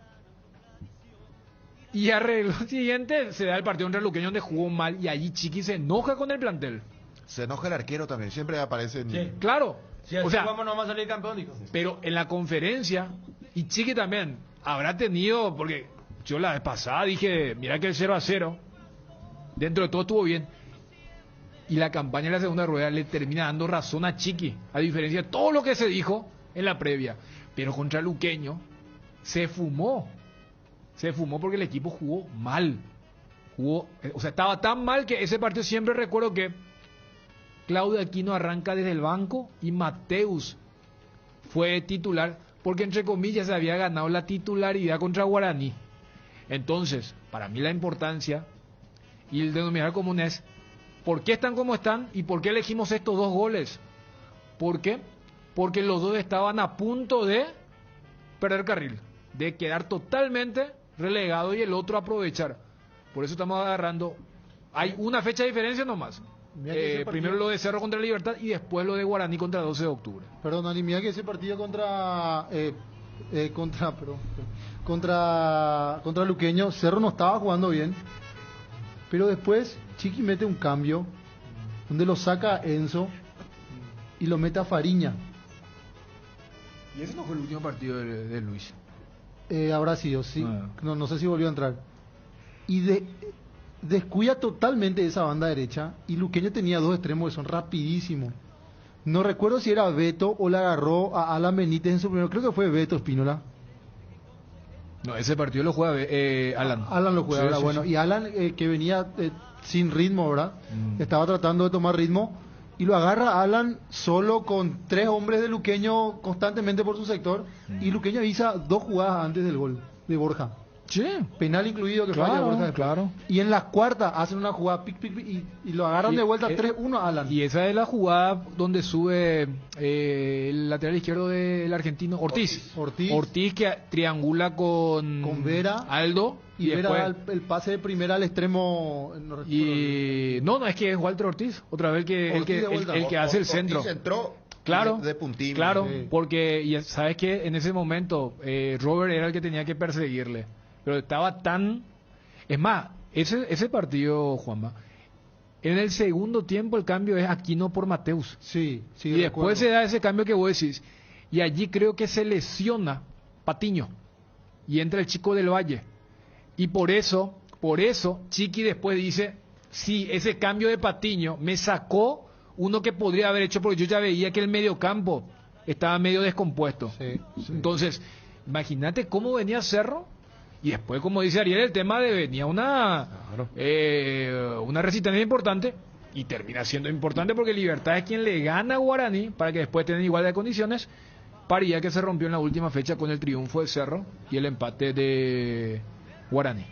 [SPEAKER 6] Y arreglo siguiente se da el partido contra Luqueño, donde jugó mal, y allí Chiqui se enoja con el plantel.
[SPEAKER 4] Se enoja el arquero también, siempre aparece en...
[SPEAKER 6] Claro,
[SPEAKER 8] Si así
[SPEAKER 6] o sea,
[SPEAKER 8] vamos, no vamos a salir campeón, dijo.
[SPEAKER 6] pero en la conferencia, y Chiqui también habrá tenido, porque yo la vez pasada dije, mira que el 0-0 dentro de todo estuvo bien, y la campaña en la segunda rueda le termina dando razón a Chiqui, a diferencia de todo lo que se dijo en la previa. Pero contra Luqueño se fumó porque el equipo jugó mal, o sea, estaba tan mal que ese partido siempre recuerdo que Claudio Aquino arranca desde el banco y Mateus fue titular, porque entre comillas se había ganado la titularidad contra Guaraní. Entonces, para mí la importancia y el denominador común es: ¿por qué están como están y por qué elegimos estos 2 goles? ¿Por qué? Porque los dos estaban a punto de perder carril, de quedar totalmente relegado y el otro aprovechar. Por eso estamos agarrando. Hay una fecha de diferencia nomás.
[SPEAKER 3] Mira que ese
[SPEAKER 6] Primero lo de Cerro contra Libertad y después lo de Guaraní contra 12 de octubre.
[SPEAKER 3] Perdón, Ani, mira que ese partido contra Luqueño, Cerro no estaba jugando bien, pero después Chiqui mete un cambio donde lo saca a Enzo y lo mete a Fariña.
[SPEAKER 6] Y ese no fue el último partido de Luis.
[SPEAKER 3] Habrá sido, sí. No sé si volvió a entrar. Y descuida totalmente esa banda derecha, y Luqueño tenía 2 extremos que son rapidísimos. No recuerdo si era Beto o le agarró a Alan Benítez en su primero, creo que fue Beto Espínola.
[SPEAKER 6] No, ese partido lo juega Alan.
[SPEAKER 3] Alan lo juega,
[SPEAKER 6] Sí,
[SPEAKER 3] ¿verdad?
[SPEAKER 6] sí,
[SPEAKER 3] Bueno,
[SPEAKER 6] sí.
[SPEAKER 3] y Alan, que venía sin ritmo, ¿verdad? Estaba tratando de tomar ritmo, y lo agarra Alan solo con 3 hombres de Luqueño constantemente por su sector, y Luqueño avisa 2 jugadas antes del gol de Borja.
[SPEAKER 6] Sí.
[SPEAKER 3] Penal incluido que
[SPEAKER 6] Claro,
[SPEAKER 3] falla Borja después.
[SPEAKER 6] claro.
[SPEAKER 3] Y en la cuarta hacen una jugada pic, y lo agarran de vuelta 3-1 a Alan.
[SPEAKER 6] Y esa es la jugada donde sube el lateral izquierdo del argentino Ortiz que triangula con
[SPEAKER 3] Vera,
[SPEAKER 6] Aldo
[SPEAKER 3] y Vera
[SPEAKER 6] después
[SPEAKER 3] da el pase de primera al extremo. No
[SPEAKER 6] es que es Walter Ortiz otra vez el que hace el centro.
[SPEAKER 4] Ortiz entró
[SPEAKER 6] Claro,
[SPEAKER 4] de puntín.
[SPEAKER 6] claro,
[SPEAKER 3] Sí.
[SPEAKER 6] porque y sabes que en ese momento Robert era el que tenía que perseguirle, pero estaba tan... Es más, ese partido, Juanma, en el segundo tiempo el cambio es Aquino por Mateus.
[SPEAKER 3] Sí, sí.
[SPEAKER 6] Y después se da ese cambio que vos decís. Y allí creo que se lesiona Patiño. Y entra el chico del Valle. Y por eso, Chiqui después dice, sí, ese cambio de Patiño me sacó uno que podría haber hecho, porque yo ya veía que el mediocampo estaba medio descompuesto.
[SPEAKER 3] Sí.
[SPEAKER 6] Entonces, imagínate cómo venía Cerro. Y después, como dice Ariel, el tema de venía una resistencia importante, y termina siendo importante porque Libertad es quien le gana a Guaraní para que después tengan igualdad de condiciones. Paría que se rompió en la última fecha con el triunfo de Cerro y el empate de Guaraní.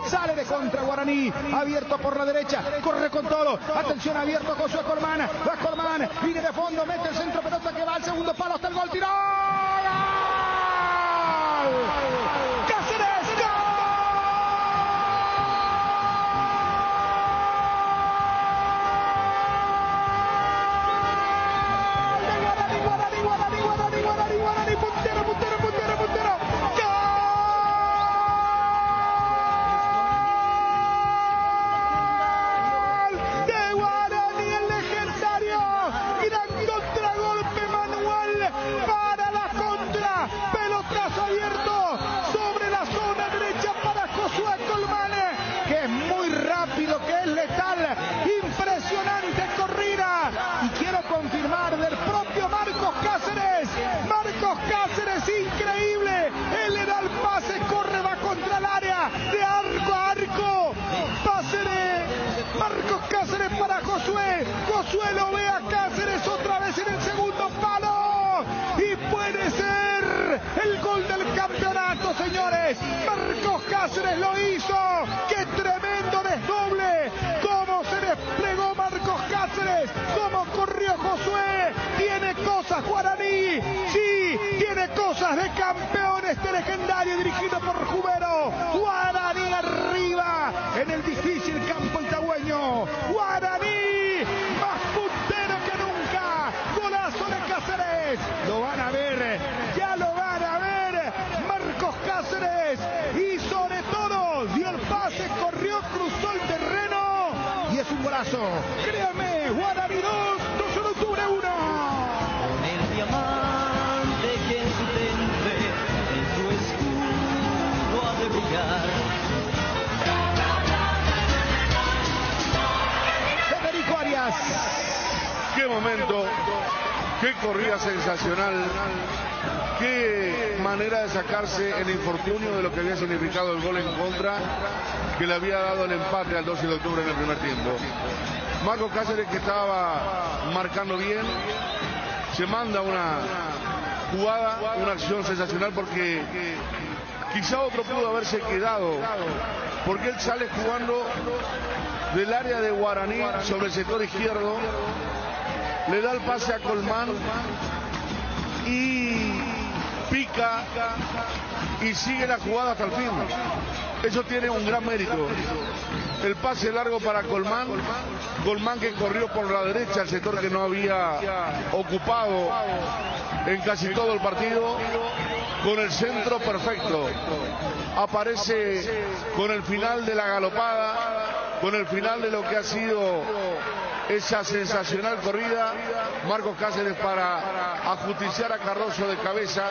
[SPEAKER 12] Sale de contra Guaraní, abierto por la derecha, corre con todo, atención, abierto Josué Colmán, va Colmán, viene de fondo, mete el centro, pelota que va al segundo palo, hasta el gol, tiró, ¡gol! ¡Cáceres, Guaraní, puntero, de Guaraní, el legendario, gran contragolpe manual Josué lo ve a Cáceres otra vez en el segundo palo. Y puede ser el gol del campeonato, señores. Marcos Cáceres lo hizo. ¡Qué tremendo desdoble! ¡Cómo se desplegó Marcos Cáceres! ¡Cómo corrió Josué! ¡Tiene cosas Guaraní! ¡Sí! ¡Tiene cosas de campeón este legendario dirigido por Jubero! ¡Guaraní arriba en el difícil campo itagüeño! ¡Guaraní! ¡Más puntero que nunca! ¡Golazo de Cáceres! Lo van a ver, ya lo van a ver. Marcos Cáceres y sobre todo dio el pase, corrió, cruzó el terreno y es un golazo. Créanme, Guaraní 2, 2 de octubre 1.
[SPEAKER 13] Con el diamante que en su temple, en su escudo ha de brillar.
[SPEAKER 12] Federico Arias.
[SPEAKER 14] Qué momento, qué corrida sensacional, qué manera de sacarse el infortunio de lo que había significado el gol en contra que le había dado el empate al 12 de octubre en el primer tiempo. Marcos Cáceres, que estaba marcando bien, se manda una jugada, una acción sensacional, porque quizá otro pudo haberse quedado, porque él sale jugando del área de Guaraní sobre el sector izquierdo, le da el pase a Colmán y pica y sigue la jugada hasta el fin. Eso tiene un gran mérito. El pase largo para Colmán, Colmán que corrió por la derecha, el sector que no había ocupado en casi todo el partido, con el centro perfecto. Aparece con el final de la galopada, con el final de lo que ha sido esa sensacional corrida, Marcos Cáceres para ajusticiar a Cardoso de cabeza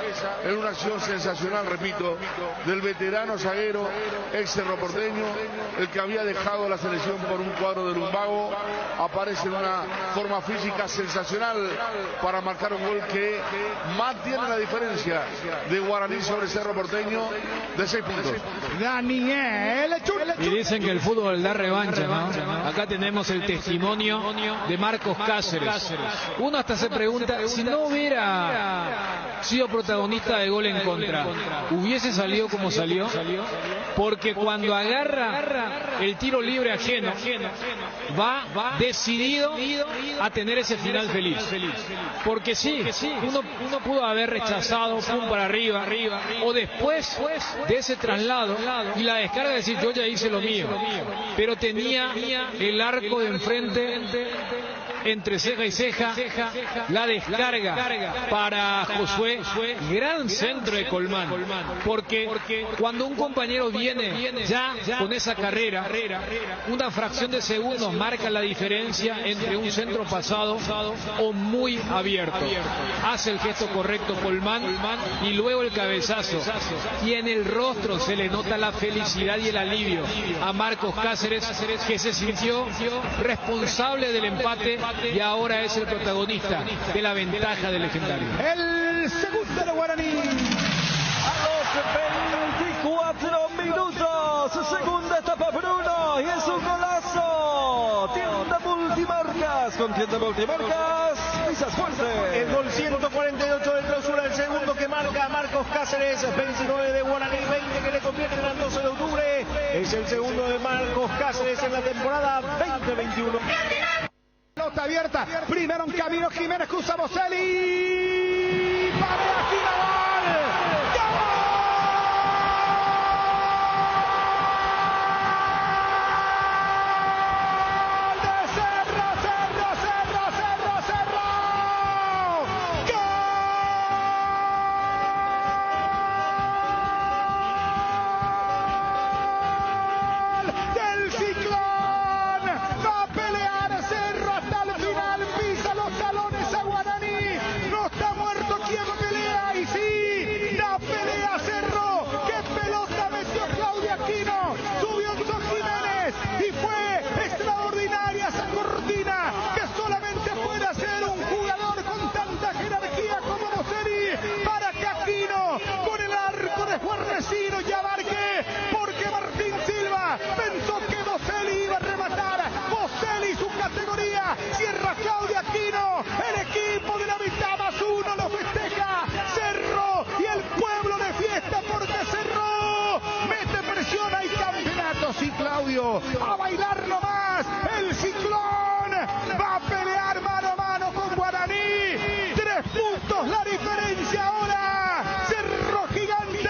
[SPEAKER 14] en una acción sensacional, repito, del veterano zaguero ex Cerro Porteño, el que había dejado la selección por un cuadro de lumbago. Aparece en una forma física sensacional para marcar un gol que mantiene la diferencia de Guaraní sobre Cerro Porteño de 6 puntos.
[SPEAKER 12] Daniel.
[SPEAKER 6] Y dicen que el fútbol da revancha, ¿no? Acá tenemos el testimonio de Marcos Cáceres. Uno hasta se pregunta, si no hubiera sido protagonista de gol en contra, ¿hubiese salido como salió? Porque cuando agarra el tiro libre ajeno, va decidido a tener ese final feliz. Porque sí, uno pudo haber rechazado, pum para arriba, o después de ese traslado y la descarga de decir, yo ya hice lo mío, pero tenía el arco de enfrente entre ceja y ceja, la descarga para Josué, gran centro de Colmán, porque cuando un compañero viene ya con esa carrera, una fracción de segundos marca la diferencia entre un centro pasado o muy abierto. Hace el gesto correcto Colmán y luego el cabezazo, y en el rostro se le nota la felicidad y el alivio a Marcos Cáceres, que se sintió responsable del empate y ahora es el protagonista de la ventaja del legendario.
[SPEAKER 12] El segundo de Guaraní.
[SPEAKER 13] A los 24 minutos, segunda etapa Bruno, y es un golazo. Tienda Multimarcas, con Tienda Multimarcas, pisas fuerte.
[SPEAKER 15] El gol 148 de clausura, el segundo que marca Marcos Cáceres, 29 de Guaraní, 20 que le convierten al 12 de octubre. Es el segundo de Marcos Cáceres en la temporada 2021.
[SPEAKER 12] Pelota abierta, primero en camino Jiménez, cruza Boselli, para minutos la diferencia ahora. Cerro Gigante,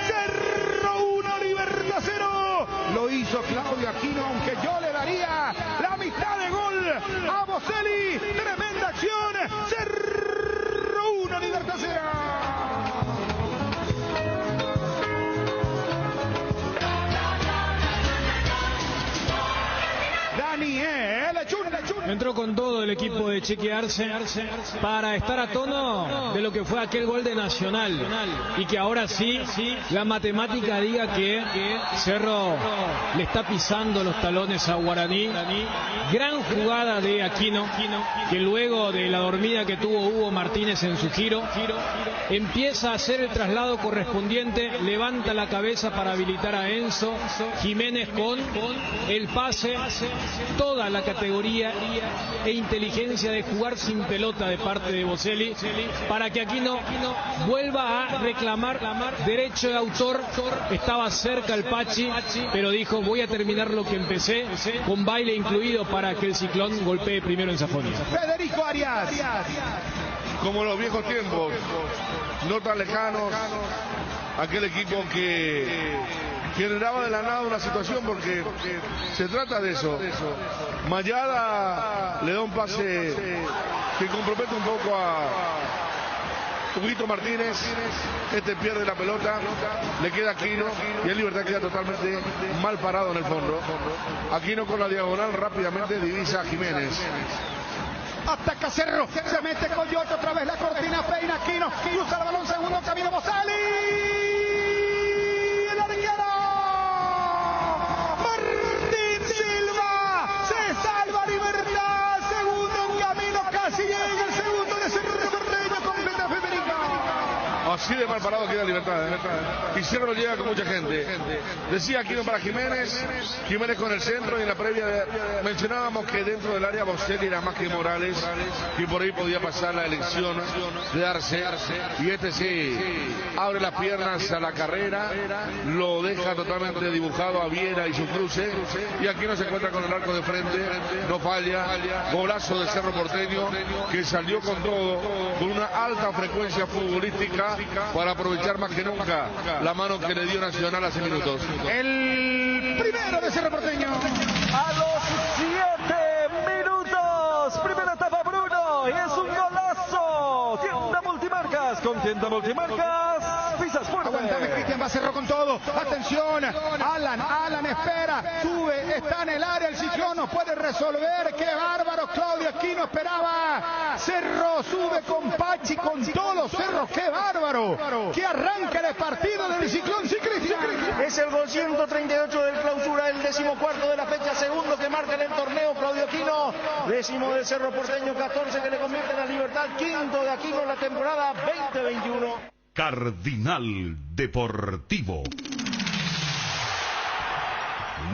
[SPEAKER 12] Cerro 1, Libertad 0. Lo hizo Claudio Aquino, aunque yo le daría la mitad de gol a Boselli. Tremenda acción. Cerro 1, Libertad 0.
[SPEAKER 6] Entró con todo el equipo de Chiqui Arce para estar a tono de lo que fue aquel gol de Nacional y que ahora sí la matemática diga que Cerro le está pisando los talones a Guaraní. Gran jugada de Aquino, que luego de la dormida que tuvo Hugo Martínez en su giro empieza a hacer el traslado correspondiente, levanta la cabeza para habilitar a Enzo Jiménez con el pase, toda la categoría e inteligencia de jugar sin pelota de parte de Boselli para que Aquino vuelva a reclamar derecho de autor. Estaba cerca el Pachi, pero dijo: voy a terminar lo que empecé, con baile incluido para que el Ciclón golpee primero en Sajonia.
[SPEAKER 12] Federico Arias.
[SPEAKER 14] Como los viejos tiempos, no tan lejanos, aquel equipo que generaba de la nada una situación, porque se trata de eso. Mayada le da un pase que compromete un poco a Huguito Martínez. Este pierde la pelota, le queda Aquino y el Libertad queda totalmente mal parado en el fondo. Aquino con la diagonal rápidamente divisa a Jiménez.
[SPEAKER 12] Ataca Cerro, se mete Coyote, otra vez la cortina, peina Aquino, cruza el balón, segundo camino Boselli. El arquero Martín Silva, se salva Libertad, segundo en camino, casi llega el segundo de Cerro Porteño, completa Federico.
[SPEAKER 14] Así de mal parado queda Libertad, y Cerro llega con mucha gente. Decía Aquino para Jiménez con el centro, y en la previa mencionábamos que dentro del área Boselli era más que Morales, y por ahí podía pasar la elección de Arce, y este sí abre las piernas a la carrera, lo deja totalmente dibujado a Viera y su cruce, y Aquino se encuentra con el arco de frente, no falla, golazo de Cerro Porteño, que salió con todo, con una alta frecuencia futbolística, para aprovechar más que nunca la mano que le dio Nacional hace minutos.
[SPEAKER 12] El primero de Cerro Porteño.
[SPEAKER 15] A los 7 minutos, primera etapa Bruno, y es un golazo. Tienda Multimarcas, con Tienda Multimarcas, pisas fuerte.
[SPEAKER 12] Aguantame, Cristian, va Cerro con todo. Atención, Alan espera, sube, está en el área, el Ciclón no puede resolver. Qué bárbaro, Claudio Aquino esperaba. Cerro sube con Pachi, con todo. Cerro, qué bárbaro. Que arranca el partido del Ciclón, sí, Cristian.
[SPEAKER 15] Es el gol 138 del Clausura, el 14º de la fecha, segundo que marca en el torneo Claudio Aquino, 10º del Cerro Porteño, 14 que le convierte en la Libertad, 5º de Aquino en la temporada 2021.
[SPEAKER 10] Cardinal Deportivo.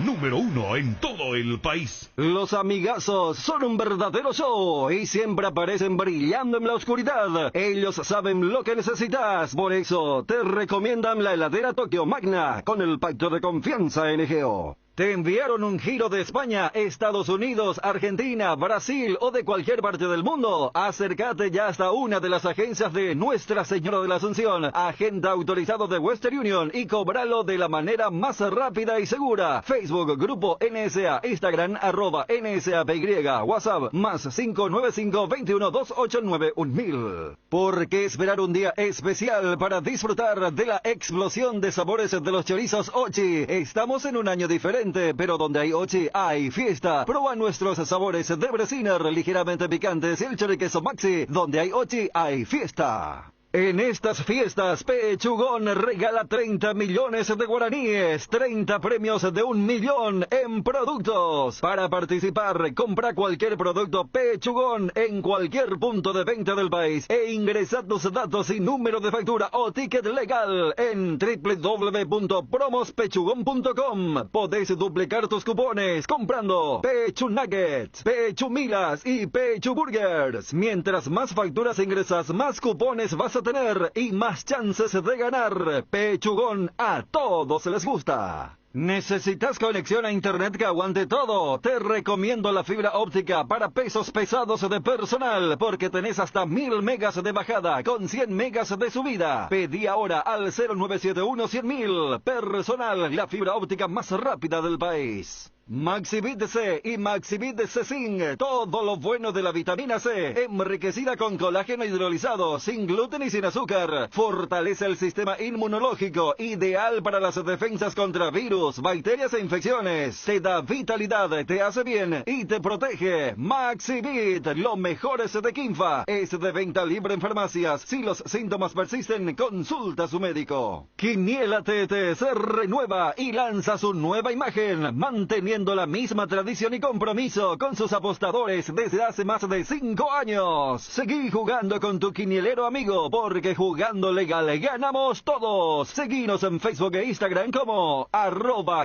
[SPEAKER 10] Número 1 en todo el país.
[SPEAKER 9] Los amigazos son un verdadero show y siempre aparecen brillando en la oscuridad. Ellos saben lo que necesitas, por eso te recomiendan la heladera Tokio Magna con el pacto de confianza NGO. ¿Te enviaron un giro de España, Estados Unidos, Argentina, Brasil o de cualquier parte del mundo? Acércate ya hasta una de las agencias de Nuestra Señora de la Asunción, agente autorizado de Western Union, y cobralo de la manera más rápida y segura. Facebook, Grupo NSA, Instagram, @NSAPY, WhatsApp, más 595-21-289-1000. ¿Por qué esperar un día especial para disfrutar de la explosión de sabores de los chorizos Ochi? Estamos en un año diferente, pero donde hay Ochi hay fiesta. Proba nuestros sabores de Bresiner ligeramente picantes y el choriqueso Maxi. Donde hay Ochi hay fiesta. En estas fiestas, Pechugón regala 30 millones de guaraníes, 30 premios de 1 millón en productos. Para participar, compra cualquier producto Pechugón en cualquier punto de venta del país e ingresa tus datos y número de factura o ticket legal en www.promospechugón.com. Podés duplicar tus cupones comprando Pechu Nuggets, Pechu Milas y Pechu Burgers. Mientras más facturas ingresas, más cupones vas a de tener y más chances de ganar. Pechugón a todos les gusta. ¿Necesitas conexión a internet que aguante todo? Te recomiendo la fibra óptica para pesos pesados de personal, porque tenés hasta 1000 megas de bajada con 100 megas de subida. Pedí ahora al 0971-100.000. Personal, la fibra óptica más rápida del país. Maxivit C y Maxivit C Zinc, todo lo bueno de la vitamina C, enriquecida con colágeno hidrolizado, sin gluten y sin azúcar. Fortalece el sistema inmunológico, ideal para las defensas contra virus, bacterias e infecciones. Te da vitalidad, te hace bien y te protege. Maxivit, lo mejor es de Quinfa, es de venta libre en farmacias. Si los síntomas persisten, consulta a su médico. Quiniela TT se renueva y lanza su nueva imagen, manteniendo la misma tradición y compromiso con sus apostadores desde hace más de 5 años. Seguí jugando con tu quinielero amigo, porque jugando legal ganamos todos. Seguinos en Facebook e Instagram como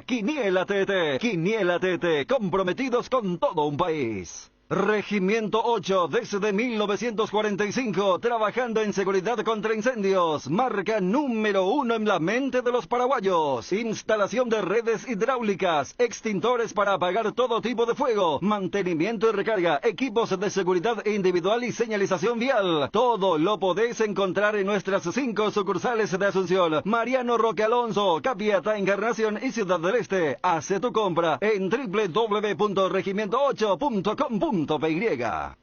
[SPEAKER 9] @QuinielaTT. Quiniela TT, comprometidos con todo un país. Regimiento 8, desde 1945, trabajando en seguridad contra incendios, marca número 1 en la mente de los paraguayos. Instalación de redes hidráulicas, extintores para apagar todo tipo de fuego, mantenimiento y recarga, equipos de seguridad individual y señalización vial. Todo lo podés encontrar en nuestras 5 sucursales de Asunción, Mariano Roque Alonso, Capiatá, Encarnación y Ciudad del Este. Hace tu compra en www.regimiento8.com.py.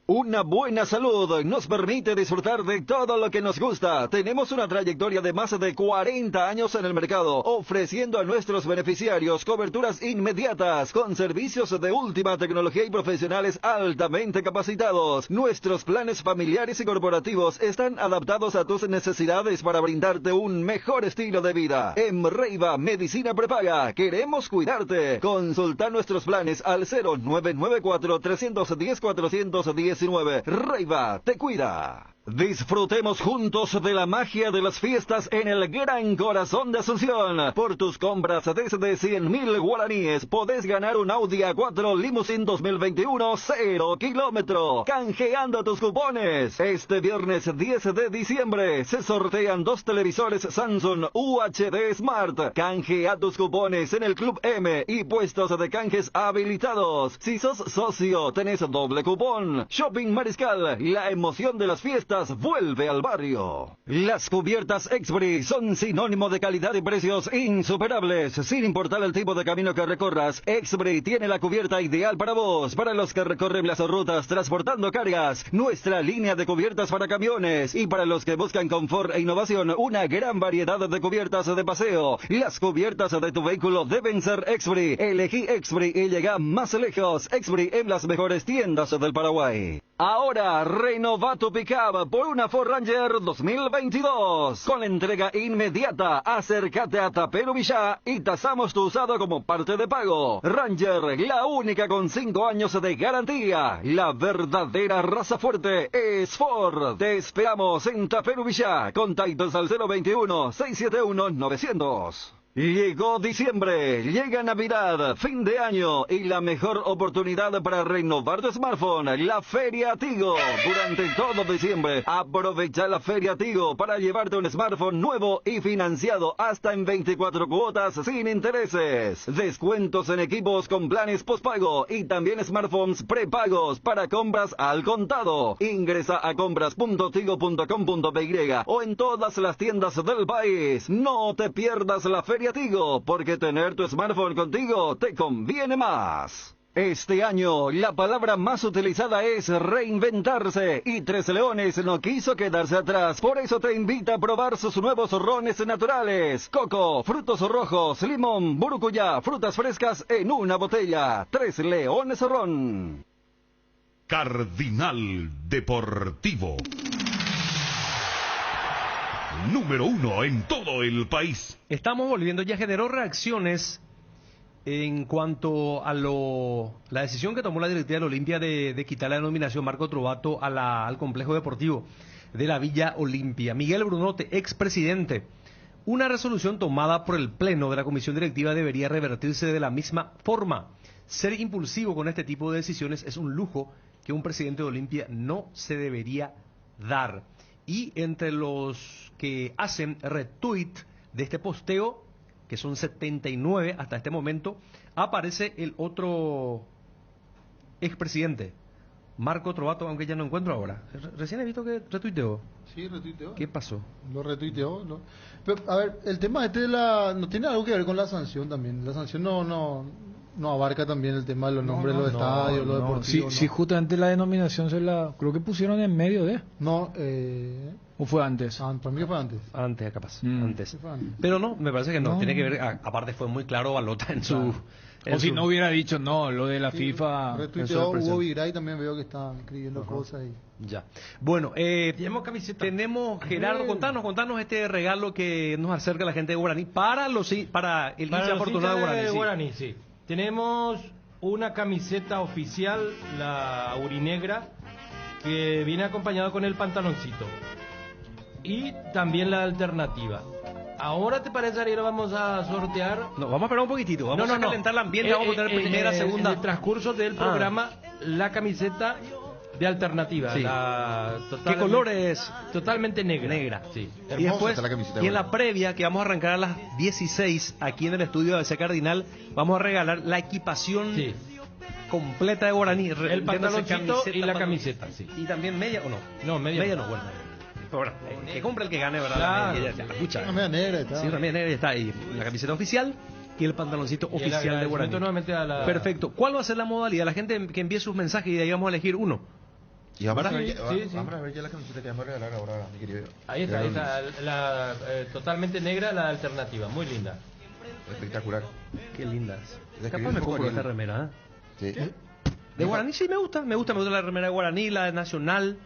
[SPEAKER 9] Una buena salud nos permite disfrutar de todo lo que nos gusta. Tenemos una trayectoria de más de 40 años en el mercado, ofreciendo a nuestros beneficiarios coberturas inmediatas con servicios de última tecnología y profesionales altamente capacitados. Nuestros planes familiares y corporativos están adaptados a tus necesidades para brindarte un mejor estilo de vida. En Reiva Medicina Prepaga queremos cuidarte. Consulta nuestros planes al 0994-310-419. Reiva te cuida. Disfrutemos juntos de la magia de las fiestas en el gran corazón de Asunción. Por tus compras desde 100.000 guaraníes podés ganar un Audi A4 Limousine 2021 0 kilómetro. Canjeando tus cupones. Este viernes 10 de diciembre se sortean 2 televisores Samsung UHD Smart. Canjea tus cupones en el Club M y puestos de canjes habilitados. Si sos socio, tenés doble cupón. Shopping Mariscal, la emoción de las fiestas vuelve al barrio. Las cubiertas Exbri son sinónimo de calidad y precios insuperables. Sin importar el tipo de camino que recorras, Exbri tiene la cubierta ideal para vos, para los que recorren las rutas transportando cargas, nuestra línea de cubiertas para camiones, y para los que buscan confort e innovación, una gran variedad de cubiertas de paseo. Las cubiertas de tu vehículo deben ser Exbri. Elegí Exbri y llega más lejos. Exbri en las mejores tiendas del Paraguay. Ahora renova tu pickup por una Ford Ranger 2022. Con entrega inmediata, acércate a Tapero Villá y tasamos tu usado como parte de pago. Ranger, la única con 5 años de garantía. La verdadera raza fuerte es Ford. Te esperamos en Tapero Villá. Contactos al 021-671-900. Llegó diciembre, llega Navidad, fin de año y la mejor oportunidad para renovar tu smartphone, la Feria Tigo. Durante todo diciembre, aprovecha la Feria Tigo para llevarte un smartphone nuevo y financiado hasta en 24 cuotas sin intereses. Descuentos en equipos con planes postpago y también smartphones prepagos para compras al contado. Ingresa a compras.tigo.com.py o en todas las tiendas del país. No te pierdas la Feria Tigo, porque tener tu smartphone contigo te conviene más. Este año, la palabra más utilizada es reinventarse, y Tres Leones no quiso quedarse atrás. Por eso te invita a probar sus nuevos rones naturales. Coco, frutos rojos, limón, burucuyá, frutas frescas en una botella. Tres Leones Ron.
[SPEAKER 10] Cardinal Deportivo. Número 1 en todo el país.
[SPEAKER 2] Estamos volviendo, ya generó reacciones en cuanto a la decisión que tomó la directiva de la Olimpia de quitar la denominación Marco Trovato al complejo deportivo de la Villa Olimpia. Miguel Brunote, expresidente. Una resolución tomada por el Pleno de la Comisión Directiva debería revertirse de la misma forma. Ser impulsivo con este tipo de decisiones es un lujo que un presidente de Olimpia no se debería dar. Y entre los que hacen retweet de este posteo, que son 79 hasta este momento, aparece el otro expresidente, Marco Trovato, aunque ya no encuentro ahora. Recién he visto que retuiteó.
[SPEAKER 3] Sí, retuiteó.
[SPEAKER 2] ¿Qué pasó?
[SPEAKER 3] Lo retuiteó. ¿No? Pero, a ver, el tema este de no tiene algo que ver con la sanción también. La sanción no abarca también el tema de los nombres de los estadios, los deportivos.
[SPEAKER 6] Sí, justamente la denominación creo que pusieron en medio de.
[SPEAKER 3] No,
[SPEAKER 6] ¿o fue antes?
[SPEAKER 3] Para mí fue antes.
[SPEAKER 2] Antes, capaz. Antes. Pero no, me parece que no. Tiene que ver, aparte fue muy claro Balota en su...
[SPEAKER 6] O si no hubiera dicho, no, lo de la FIFA...
[SPEAKER 3] Retuiteó Hugo Vigray, también veo que está escribiendo cosas y...
[SPEAKER 2] Ya. Bueno, tenemos, Gerardo, contanos este regalo que nos acerca la gente de Guaraní para el hincha afortunado de Guaraní.
[SPEAKER 8] Sí. Tenemos una camiseta oficial, la aurinegra, que viene acompañada con el pantaloncito. Y también la alternativa. Ahora, ¿te parece, Ariel? Vamos a sortear.
[SPEAKER 2] No, vamos a esperar un poquitito. Vamos a calentar el ambiente. Vamos a poner primera, segunda.
[SPEAKER 8] En el transcurso del programa, la camiseta de alternativa.
[SPEAKER 2] Sí. ¿Qué color es?
[SPEAKER 8] Totalmente negra.
[SPEAKER 2] Negra.
[SPEAKER 8] Sí.
[SPEAKER 2] Y después, y en la previa, que vamos a arrancar a las 16, aquí en el estudio de C Cardinal, vamos a regalar la equipación completa de Guaraní.
[SPEAKER 8] El pantaloncito y la camiseta. Sí.
[SPEAKER 2] ¿Y también media o no?
[SPEAKER 8] No, media
[SPEAKER 2] no, bueno. Pero bueno, que compre el que gane, ¿verdad?
[SPEAKER 8] Claro.
[SPEAKER 3] Una media negra está.
[SPEAKER 2] Sí, una media negra está ahí. La camiseta oficial y el pantaloncito oficial de Guaraní. Perfecto. ¿Cuál va a ser la modalidad? La gente que envíe sus mensajes y de ahí vamos a elegir uno.
[SPEAKER 4] Y vamos,
[SPEAKER 2] ¿verdad?
[SPEAKER 4] Vamos a ver ya la camiseta que vamos a regalar ahora, mi querido.
[SPEAKER 8] Ahí está, la totalmente negra, la alternativa. Muy linda.
[SPEAKER 4] Espectacular.
[SPEAKER 2] Qué linda. Capaz me compro esta remera,
[SPEAKER 4] ¿eh? Sí.
[SPEAKER 2] De Guaraní sí me gusta la remera de Guaraní, la de Nacional.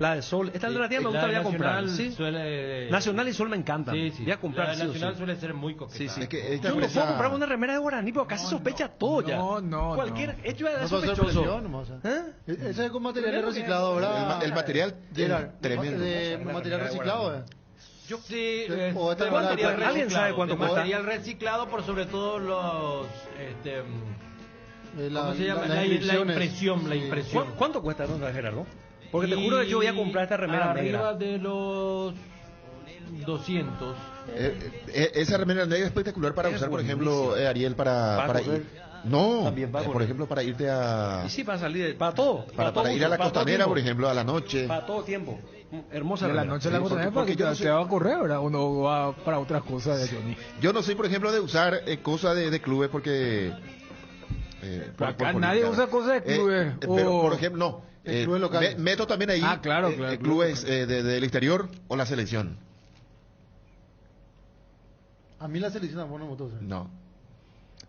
[SPEAKER 2] La de Sol, esta alternativa me gusta, voy a comprar. ¿Sí? Nacional y Sol me encantan.
[SPEAKER 8] Sí, sí.
[SPEAKER 2] Voy a comprar.
[SPEAKER 8] La de Nacional suele ser muy coqueta.
[SPEAKER 2] Sí, sí.
[SPEAKER 4] Es que
[SPEAKER 2] yo no puedo comprar una remera de Guaraní, pero acá se sospecha todo ya.
[SPEAKER 6] No.
[SPEAKER 2] Hecho es sospechoso.
[SPEAKER 3] Ese es con material reciclado, ¿verdad?
[SPEAKER 4] El material tremendo.
[SPEAKER 3] De material reciclado,
[SPEAKER 8] Sí,
[SPEAKER 2] ¿Alguien sabe cuánto cuesta?
[SPEAKER 8] Material reciclado, por sobre todo los... ¿cómo se llama? La impresión.
[SPEAKER 2] ¿Cuánto cuesta, don Gerardo? Porque te juro que yo voy a comprar esta remera negra.
[SPEAKER 8] Arriba de los 200.
[SPEAKER 4] Esa remera negra es espectacular para usar, por ejemplo, Ariel, para ir. No, por ejemplo, para irte a...
[SPEAKER 2] Y sí, para salir, para todo.
[SPEAKER 4] Para ir a la costanera, por ejemplo, a la noche.
[SPEAKER 2] Para todo tiempo. Hermosa
[SPEAKER 6] de la noche a la costanera, porque te va a correr, ¿verdad? Uno va para otras cosas de Johnny.
[SPEAKER 4] Yo no soy, por ejemplo, de usar cosas de clubes porque...
[SPEAKER 6] acá nadie usa cosas de clubes.
[SPEAKER 4] Pero, por ejemplo, no. Meto también ahí
[SPEAKER 6] claro,
[SPEAKER 4] clubes del exterior o la selección.
[SPEAKER 3] A mí la selección no me gustó.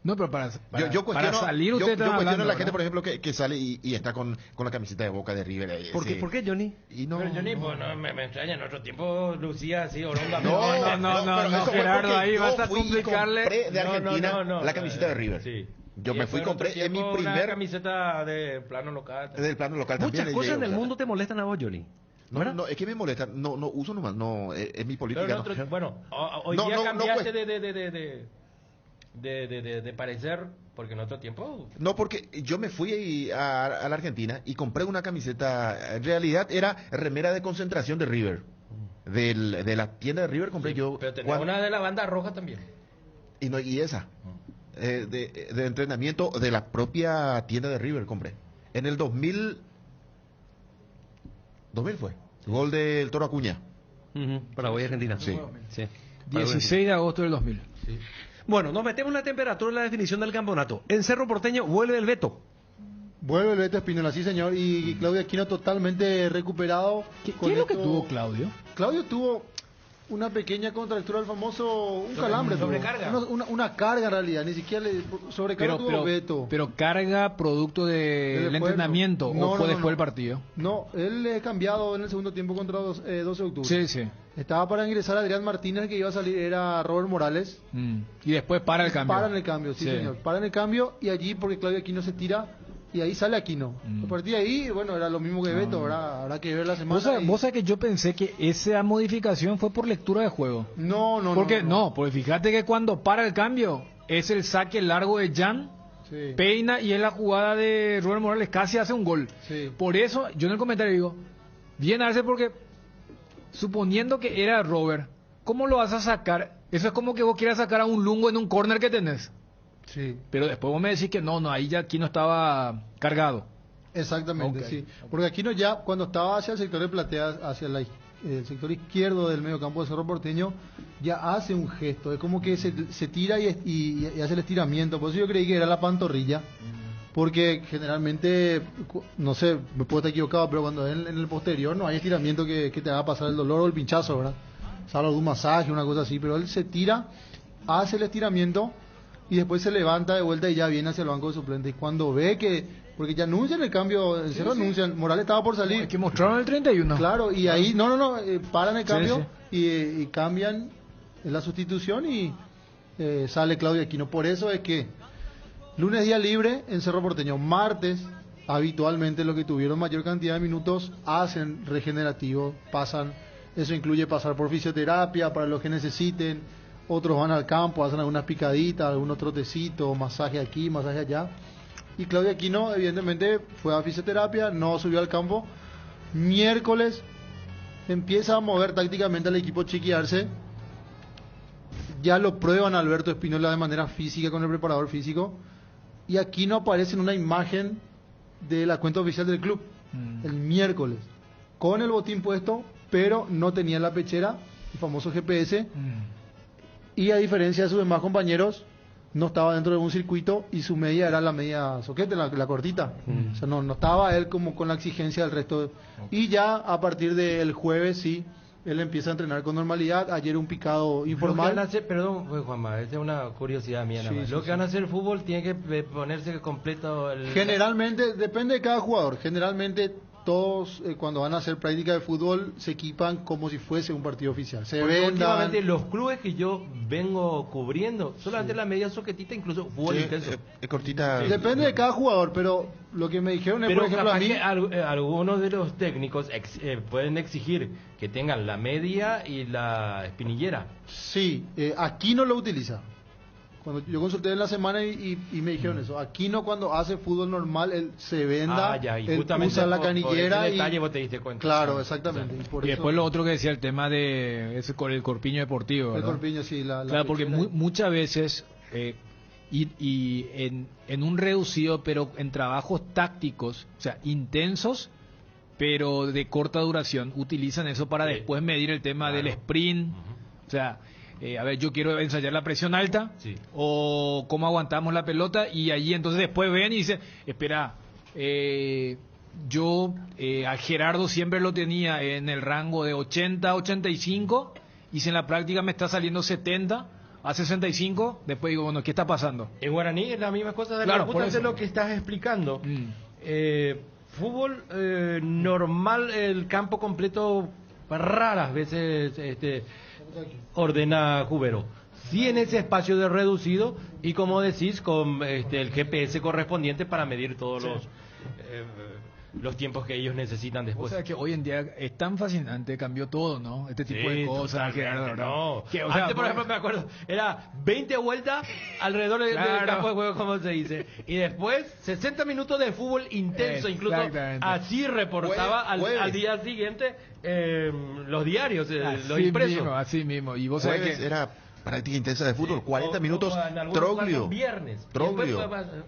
[SPEAKER 6] No, pero para salir
[SPEAKER 4] yo
[SPEAKER 6] usted está
[SPEAKER 4] cuestiono
[SPEAKER 6] hablando,
[SPEAKER 4] a la gente, por ejemplo, que sale y está con la camiseta de Boca de River.
[SPEAKER 2] ¿Por qué, Johnny?
[SPEAKER 8] Pero Johnny, pues no me extraña, en otro tiempo lucía así, oronda.
[SPEAKER 6] No, Gerardo, ahí vas a complicarle.
[SPEAKER 4] De Argentina la camiseta de River.
[SPEAKER 8] Sí.
[SPEAKER 4] Yo me fui y compré en mi primer...
[SPEAKER 8] camiseta de plano local.
[SPEAKER 4] Del plano local también.
[SPEAKER 2] Muchas cosas del mundo te molestan a vos, Johnny.
[SPEAKER 4] No, es que me molesta. No uso nomás. No, es mi política.
[SPEAKER 8] Pero bueno, hoy día cambiaste de parecer, porque en otro tiempo...
[SPEAKER 4] No, porque yo me fui a la Argentina y compré una camiseta. En realidad era remera de concentración de River. De la tienda de River compré yo.
[SPEAKER 8] Pero tenía una de la banda roja también.
[SPEAKER 4] Y esa. De entrenamiento de la propia tienda de River compré. En el 2000 fue. Gol del Toro Acuña.
[SPEAKER 2] Paraguay, Argentina.
[SPEAKER 4] Sí.
[SPEAKER 6] 16 de agosto del 2000.
[SPEAKER 2] Sí. Bueno, nos metemos en la temperatura y la definición del campeonato. En Cerro Porteño vuelve el Beto.
[SPEAKER 3] Vuelve el Beto Espínola, sí señor. Y Claudio Aquino totalmente recuperado.
[SPEAKER 6] ¿Qué es lo que tuvo Claudio?
[SPEAKER 3] Claudio tuvo una pequeña contractura, el famoso calambre.
[SPEAKER 8] Sobrecarga.
[SPEAKER 3] Una carga en realidad, ni siquiera sobrecarga tuvo Beto.
[SPEAKER 6] Pero carga producto del entrenamiento o fue después del partido.
[SPEAKER 3] No, él es cambiado en el segundo tiempo contra 12 de octubre.
[SPEAKER 6] Sí.
[SPEAKER 3] Estaba para ingresar Adrián Martínez, el que iba a salir era Robert Morales.
[SPEAKER 6] Y después para el cambio.
[SPEAKER 3] Para en el cambio, sí señor. Para en el cambio y allí porque Claudio Aquino se tira. Y ahí sale Aquino. A partir de ahí, bueno, era lo mismo que Beto, ¿verdad? Habrá que ver la semana.
[SPEAKER 6] ¿Vos sabés que yo pensé que esa modificación fue por lectura de juego?
[SPEAKER 3] No.
[SPEAKER 6] Porque fíjate que cuando para el cambio, es el saque largo de Jan, peina y es la jugada de Robert Morales, casi hace un gol.
[SPEAKER 3] Sí.
[SPEAKER 6] Por eso, yo en el comentario digo, bien a veces porque suponiendo que era Robert, ¿cómo lo vas a sacar? Eso es como que vos quieras sacar a un lungo en un corner que tenés.
[SPEAKER 3] Sí.
[SPEAKER 6] Pero después vos me decís que no, ahí ya Aquino estaba cargado.
[SPEAKER 3] Exactamente,
[SPEAKER 6] Okay.
[SPEAKER 3] sí. Porque Aquino ya, cuando estaba hacia el sector de platea, hacia el sector izquierdo del medio campo de Cerro Porteño, ya hace un gesto. Es como que se tira y hace el estiramiento. Por eso yo creí que era la pantorrilla. Porque generalmente, no sé, me puedo estar equivocado, pero cuando en el posterior no hay estiramiento que te haga pasar el dolor o el pinchazo, ¿verdad? Salvo de un masaje, una cosa así. Pero él se tira, hace el estiramiento y después se levanta de vuelta y ya viene hacia el banco de suplentes. Y cuando ve que, porque ya anuncian el cambio, en serio anuncian, Morales estaba por salir.
[SPEAKER 6] Es que mostraron el 31.
[SPEAKER 3] Claro, y ahí, paran el cambio y cambian la sustitución y sale Claudio Aquino. Por eso es que lunes día libre en Cerro Porteño, martes habitualmente los que tuvieron mayor cantidad de minutos hacen regenerativo, pasan, eso incluye pasar por fisioterapia para los que necesiten, otros van al campo, hacen algunas picaditas, algunos trotecitos, masaje aquí, masaje allá. Y Claudio Aquino evidentemente fue a fisioterapia, no subió al campo. Miércoles empieza a mover tácticamente al equipo, chiquearse. Ya lo prueban Alberto Espinola de manera física con el preparador físico. Y Aquino aparece en una imagen de la cuenta oficial del club el miércoles, con el botín puesto, pero no tenía la pechera, el famoso GPS. Y a diferencia de sus demás compañeros, no estaba dentro de un circuito y su media era la media soquete, la cortita. O sea, no estaba él como con la exigencia del resto. Y ya a partir del jueves, sí, él empieza a entrenar con normalidad. Ayer un picado informal.
[SPEAKER 8] Perdón, Juanma, esta es una curiosidad mía nada más. Lo que van a hacer el fútbol tiene que ponerse completo.
[SPEAKER 3] Generalmente, depende de cada jugador. Generalmente todos cuando van a hacer práctica de fútbol se equipan como si fuese un partido oficial.
[SPEAKER 8] Porque últimamente los clubes que yo vengo cubriendo, solamente la media soquetita, incluso fútbol intenso.
[SPEAKER 4] Cortita.
[SPEAKER 3] Depende de cada jugador, pero lo que me dijeron es,
[SPEAKER 8] Pero
[SPEAKER 3] por ejemplo, a mí...
[SPEAKER 8] que algunos de los técnicos pueden exigir que tengan la media y la espinillera.
[SPEAKER 3] Sí, Aquino lo utiliza. Cuando yo consulté en la semana y me dijeron eso. Aquino cuando hace fútbol normal, él se venda, él usa la canillera
[SPEAKER 8] ese detalle vos te diste cuenta.
[SPEAKER 3] Claro, exactamente.
[SPEAKER 6] Y después lo otro que decía el tema de ese con el corpiño deportivo, ¿verdad?
[SPEAKER 3] El corpiño, sí.
[SPEAKER 6] Claro, porque muchas veces y en un reducido, pero en trabajos tácticos, o sea, intensos, pero de corta duración, utilizan eso para después medir el tema del sprint, o sea... a ver, yo quiero ensayar la presión alta o cómo aguantamos la pelota y allí entonces después ven y dicen, espera, yo a Gerardo siempre lo tenía en el rango de 80 a 85 y si en la práctica me está saliendo 70 a 65, después digo, bueno, ¿qué está pasando?
[SPEAKER 8] En Guaraní es la misma cosa,
[SPEAKER 6] claro,
[SPEAKER 8] justamente lo que estás explicando. Fútbol normal, el campo completo raras veces ordena Jubero. Sí, en ese espacio de reducido y como decís con el GPS correspondiente para medir todos los tiempos que ellos necesitan después.
[SPEAKER 6] O sea que hoy en día es tan fascinante, cambió todo, ¿no? Este tipo de cosas, Gerardo,
[SPEAKER 8] no.
[SPEAKER 6] Que, o
[SPEAKER 8] Antes,
[SPEAKER 6] sea,
[SPEAKER 8] por ejemplo, me acuerdo, era 20 vueltas alrededor del campo de juego, como se dice. Y después 60 minutos de fútbol intenso, incluso así reportaba al día siguiente los diarios, los impresos.
[SPEAKER 6] Así mismo. Y vos
[SPEAKER 4] sabés
[SPEAKER 6] sabés
[SPEAKER 4] que era práctica intensa de fútbol, 40 minutos, Troglio,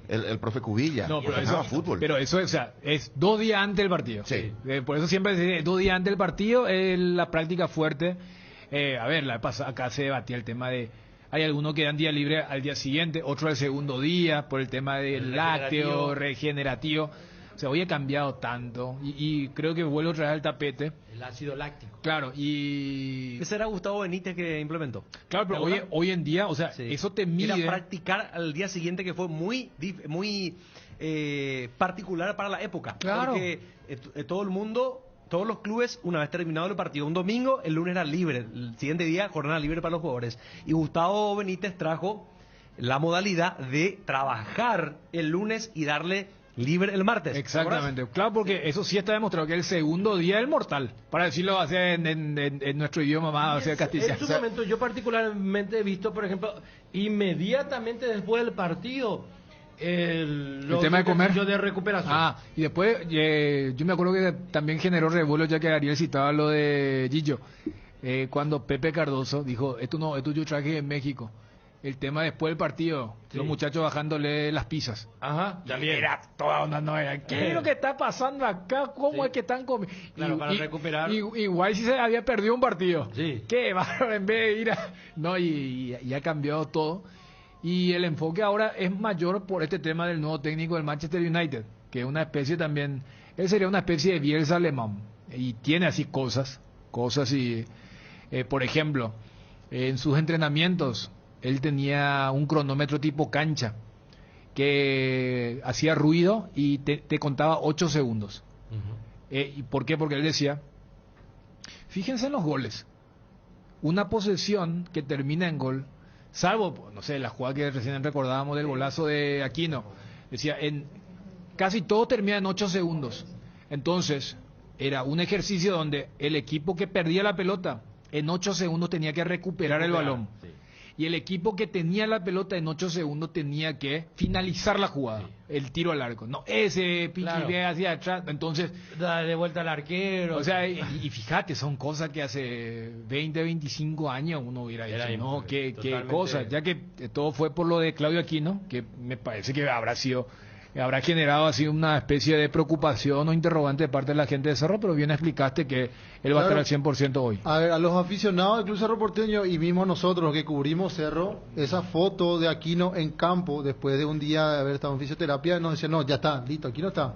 [SPEAKER 4] el profe Cubilla,
[SPEAKER 6] no, pero eso,
[SPEAKER 4] fútbol.
[SPEAKER 6] Pero eso, o sea, es 2 días antes del partido.
[SPEAKER 4] Sí.
[SPEAKER 6] Por eso siempre se dice 2 días antes del partido, la práctica fuerte. A ver, acá se debatía el tema de, hay algunos que dan día libre al día siguiente, otros al segundo día, por el tema del lácteo, regenerativo. O sea, hoy ha cambiado tanto y creo que vuelve otra vez al tapete.
[SPEAKER 8] El ácido láctico.
[SPEAKER 6] Claro, y...
[SPEAKER 2] Ese era Gustavo Benítez que implementó.
[SPEAKER 6] Claro, pero hoy en día, o sea, eso te mide...
[SPEAKER 2] Era practicar al día siguiente, que fue muy particular para la época.
[SPEAKER 6] Claro.
[SPEAKER 2] Porque todo el mundo... Todos los clubes, una vez terminado el partido, un domingo, el lunes era libre. El siguiente día, jornada libre para los jugadores. Y Gustavo Benítez trajo la modalidad de trabajar el lunes y darle libre el martes.
[SPEAKER 6] Exactamente, claro, porque eso sí está demostrado que el segundo día es el mortal, para decirlo así en nuestro idioma más, o sea, castellano.
[SPEAKER 8] En su momento, yo particularmente he visto, por ejemplo, inmediatamente después del partido, El
[SPEAKER 6] tema de comer.
[SPEAKER 8] de recuperación.
[SPEAKER 6] Y después yo me acuerdo que también generó revuelo, ya que Ariel citaba lo de Gillo, cuando Pepe Cardoso dijo, esto yo traje en México. El tema después del partido, los muchachos bajándole las pizzas.
[SPEAKER 8] Ajá, también.
[SPEAKER 6] Era toda una novela. ¿Qué es lo que está pasando acá? ¿Cómo es que están comiendo?
[SPEAKER 8] Claro, para recuperar.
[SPEAKER 6] Igual si se había perdido un partido.
[SPEAKER 8] Sí.
[SPEAKER 6] Qué bárbaro, en vez de ir a... No, y ha cambiado todo. Y el enfoque ahora es mayor por este tema del nuevo técnico del Manchester United, que es una especie también... Él sería una especie de Bielsa alemán. Y tiene así cosas y... por ejemplo, en sus entrenamientos... Él tenía un cronómetro tipo cancha que hacía ruido y te contaba 8 segundos. ¿Y por qué? Porque él decía, fíjense en los goles. Una posesión que termina en gol, salvo, no sé, la jugada que recién recordábamos del golazo de Aquino, decía, casi todo termina en 8 segundos. Entonces, era un ejercicio donde el equipo que perdía la pelota, en 8 segundos tenía que recuperar el balón. Sí. Y el equipo que tenía la pelota en 8 segundos tenía que finalizar la jugada, el tiro al arco. No, ese piquilea hacia atrás, entonces...
[SPEAKER 8] Da de vuelta al arquero.
[SPEAKER 6] O sea, y fíjate, son cosas que hace 20, 25 años uno hubiera dicho, ¿no? Qué cosa, ya que todo fue por lo de Claudio Aquino, que me parece que habrá generado así una especie de preocupación o interrogante de parte de la gente de Cerro, pero bien explicaste que él va a estar al 100% hoy.
[SPEAKER 3] A ver, a los aficionados del Club Cerro Porteño y mismo nosotros los que cubrimos Cerro, esa foto de Aquino en campo, después de un día de haber estado en fisioterapia, nos decían, no, ya está, listo, Aquino está.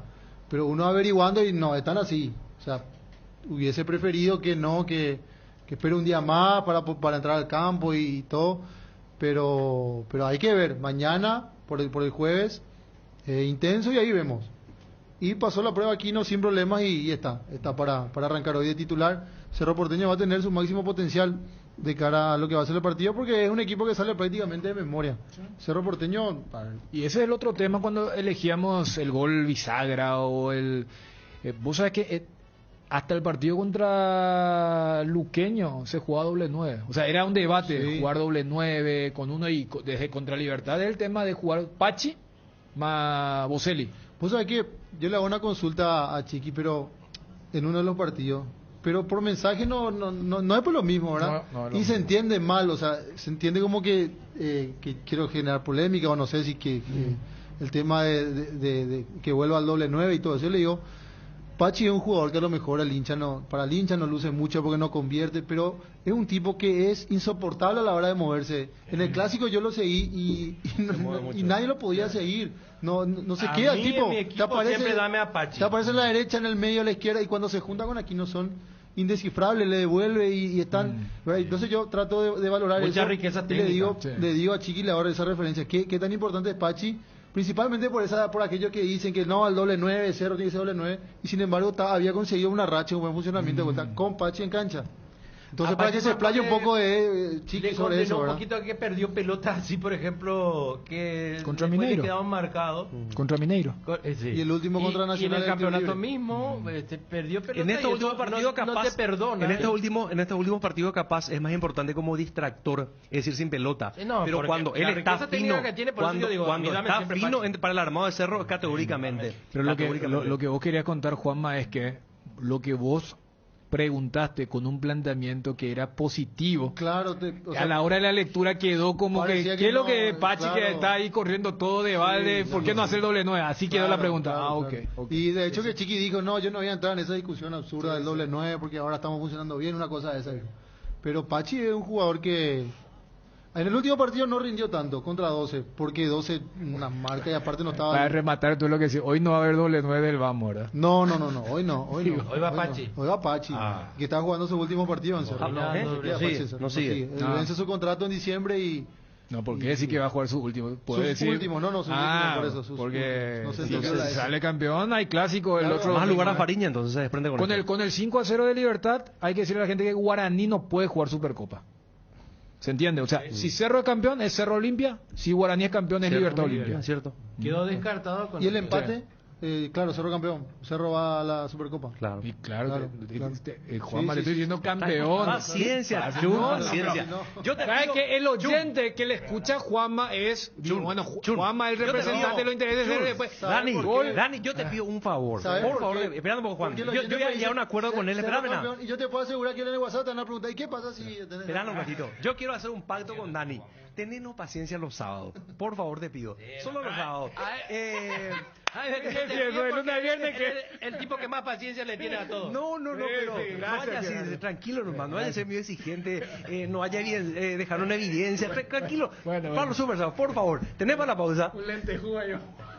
[SPEAKER 3] Pero uno averiguando y no, están así. O sea, hubiese preferido que no, que espere un día más para entrar al campo y todo, pero hay que ver, mañana, por el jueves, intenso y ahí vemos. Y pasó la prueba Aquino sin problemas y está para arrancar hoy de titular. Cerro Porteño va a tener su máximo potencial de cara a lo que va a ser el partido porque es un equipo que sale prácticamente de memoria. Cerro Porteño...
[SPEAKER 6] Y ese es el otro tema cuando elegíamos el gol bisagra o el... vos sabés que hasta el partido contra Luqueño se jugaba doble 9. O sea, era un debate jugar doble 9 con uno y desde contra Libertad es el tema de jugar Pachi más Boselli.
[SPEAKER 3] Vos sabés que yo le hago una consulta a Chiqui, pero en uno de los partidos, pero por mensaje no es por lo mismo, ¿verdad? No y se entiende mal, o sea, se entiende como que quiero generar polémica o no sé si el tema de que vuelva al doble 9 y todo eso. Yo le digo, Pachi es un jugador que a lo mejor para el hincha no luce mucho porque no convierte, pero es un tipo que es insoportable a la hora de moverse. En el clásico yo lo seguí y nadie lo podía seguir. No se queda el tipo.
[SPEAKER 8] Te
[SPEAKER 3] aparece en la derecha, en el medio, a la izquierda, y cuando se junta con Aquino son indescifrables, le devuelve y están... Entonces yo trato de valorar
[SPEAKER 8] mucha
[SPEAKER 3] eso.
[SPEAKER 8] Riqueza técnica.
[SPEAKER 3] Le digo a Chiqui ahora esa referencia. ¿Qué tan importante es Pachi? Principalmente por aquellos que dicen que no, al doble 9, Cerro tiene que ser doble 9, y sin embargo había conseguido una racha, un buen funcionamiento de vuelta con Pachi en cancha. Entonces, para que se explaye un poco de Chiqui sobre eso, ¿verdad?
[SPEAKER 8] Un poquito que perdió pelota así, por ejemplo, que
[SPEAKER 6] contra Mineiro
[SPEAKER 8] quedaban marcados.
[SPEAKER 6] Contra Mineiro.
[SPEAKER 3] Sí. Y el último contra Nacional.
[SPEAKER 8] Y en el campeonato mismo perdió pelota.
[SPEAKER 2] En estos últimos partidos capaz
[SPEAKER 8] no te perdona.
[SPEAKER 2] En estos últimos partidos capaz es más importante como distractor, es decir, sin pelota. Pero cuando él está fino, cuando está fino para el armado de Cerro categóricamente.
[SPEAKER 6] Pero lo que vos querías contar, Juanma, es que lo que vos preguntaste con un planteamiento que era positivo.
[SPEAKER 3] Claro,
[SPEAKER 6] a la hora de la lectura quedó como que ¿qué es lo que Pachi que está ahí corriendo todo de balde? ¿Por qué no hacer doble 9? Así quedó la pregunta. Okay.
[SPEAKER 3] Y de hecho que Chiqui dijo, no, yo no voy a entrar en esa discusión absurda del doble 9 porque ahora estamos funcionando bien, una cosa de esa. Pero Pachi es un jugador que en el último partido no rindió tanto contra 12, porque 12 una marca y aparte no estaba...
[SPEAKER 6] Para rematar tú lo que decís, hoy no va a haber doble 9 del Vamos, ¿verdad?
[SPEAKER 3] No, hoy no. Hoy
[SPEAKER 8] va Pachi.
[SPEAKER 3] Hoy va Pachi, que está jugando su último partido en Cerro.
[SPEAKER 2] No sigue.
[SPEAKER 3] Vence su contrato en diciembre y...
[SPEAKER 6] No, porque decir que va a jugar su último.
[SPEAKER 3] Su último, por eso.
[SPEAKER 6] Porque si sale campeón, hay clásico. El otro
[SPEAKER 2] más lugar a Fariña, entonces se desprende con
[SPEAKER 6] el 5-0 de Libertad, hay que decirle a la gente que Guaraní no puede jugar Supercopa. ¿Se entiende? O sea, si Cerro es campeón, es Cerro Olimpia. Si Guaraní es campeón, es Libertad Olimpia.
[SPEAKER 2] ¿Cierto?
[SPEAKER 8] Quedó descartado.
[SPEAKER 3] ¿Y el empate? Claro, Cerro campeón. Cerro va a la Supercopa.
[SPEAKER 2] Claro.
[SPEAKER 6] Y claro,
[SPEAKER 3] Claro.
[SPEAKER 6] Juanma,
[SPEAKER 3] Sí,
[SPEAKER 6] le estoy
[SPEAKER 3] sí,
[SPEAKER 6] diciendo campeón.
[SPEAKER 2] Paciencia,
[SPEAKER 6] No,
[SPEAKER 2] Chun,
[SPEAKER 6] no,
[SPEAKER 2] paciencia.
[SPEAKER 3] no.
[SPEAKER 2] Yo te
[SPEAKER 6] ¿Sabes
[SPEAKER 2] pido-
[SPEAKER 6] que el oyente que le escucha a Juanma es... bueno, Juanma es el
[SPEAKER 2] Yo te
[SPEAKER 6] representante de
[SPEAKER 2] pido-
[SPEAKER 6] los intereses
[SPEAKER 2] Chun,
[SPEAKER 6] de después.
[SPEAKER 2] Dani,
[SPEAKER 3] por qué?
[SPEAKER 2] Dani, yo te pido un favor.
[SPEAKER 3] ¿Sabes
[SPEAKER 2] Por
[SPEAKER 3] por
[SPEAKER 2] favor,
[SPEAKER 3] qué?
[SPEAKER 2] esperando un poco, Juan.
[SPEAKER 3] Porque
[SPEAKER 2] Yo
[SPEAKER 3] los oyentes
[SPEAKER 2] ya
[SPEAKER 3] me
[SPEAKER 2] llegué a un
[SPEAKER 3] dicen,
[SPEAKER 2] acuerdo con él,
[SPEAKER 3] Cerro
[SPEAKER 2] espérame.
[SPEAKER 3] campeón, y yo te puedo asegurar que en el WhatsApp te van a preguntar, ¿y qué pasa si...?
[SPEAKER 2] Esperando un ratito. Yo quiero hacer un pacto con Dani. Tenenos paciencia los sábados. Por favor, te pido. Solo los sábados.
[SPEAKER 8] El tipo que más paciencia le tiene a todos.
[SPEAKER 2] No, pero
[SPEAKER 6] sí,
[SPEAKER 2] no
[SPEAKER 6] gracias,
[SPEAKER 2] vaya así,
[SPEAKER 6] Gerardo.
[SPEAKER 2] tranquilo nomás, no vaya a ser muy exigente, no vaya a dejar una evidencia, tranquilo.
[SPEAKER 6] Bueno.
[SPEAKER 2] Para los super, por favor, tenemos la pausa.
[SPEAKER 6] Un lentejuga yo.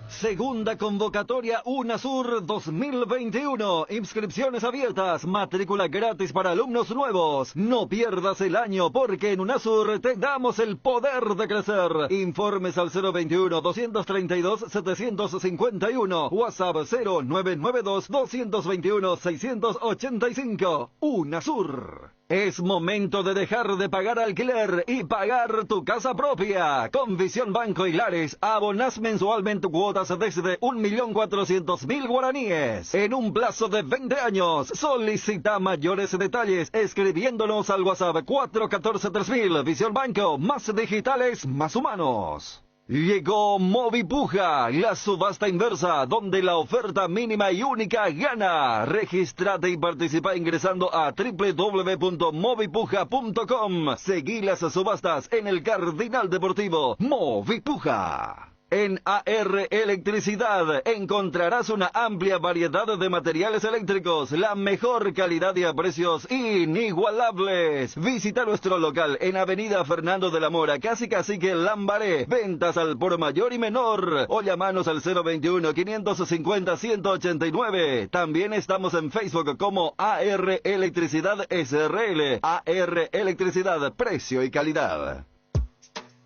[SPEAKER 11] Segunda convocatoria UNASUR 2021. Inscripciones abiertas, matrícula gratis para alumnos nuevos. No pierdas el año porque en UNASUR te damos el poder de crecer. Informes al 021-232-751. WhatsApp 0992-221-685. UNASUR. Es momento de dejar de pagar alquiler y pagar tu casa propia. Con Visión Banco Hilares, abonás mensualmente cuotas desde 1.400.000 guaraníes. En un plazo de 20 años, solicita mayores detalles escribiéndonos al WhatsApp 414-3000. Visión Banco, más digitales, más humanos. Llegó Movipuja, la subasta inversa, donde la oferta mínima y única gana. Regístrate y participa ingresando a www.movipuja.com. Seguí las subastas en el Cardinal Deportivo. Movipuja. En AR Electricidad encontrarás una amplia variedad de materiales eléctricos, la mejor calidad y a precios inigualables. Visita nuestro local en Avenida Fernando de la Mora, casi Cacique Lambaré. Ventas al por mayor y menor. O llamanos al 021-550-189. También estamos en Facebook como AR Electricidad SRL. AR Electricidad, precio y calidad.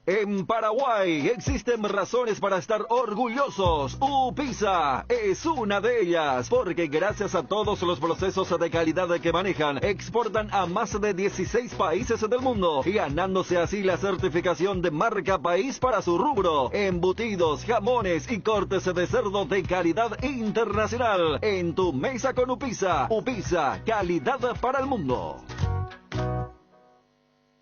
[SPEAKER 11] En Paraguay existen razones para estar orgullosos. UPISA es una de ellas, porque gracias a todos los procesos de calidad que manejan, exportan a más de 16 países del mundo, ganándose así la certificación de marca país para su rubro. Embutidos, jamones y cortes de cerdo de calidad internacional. En tu mesa con UPISA. UPISA, calidad para el mundo.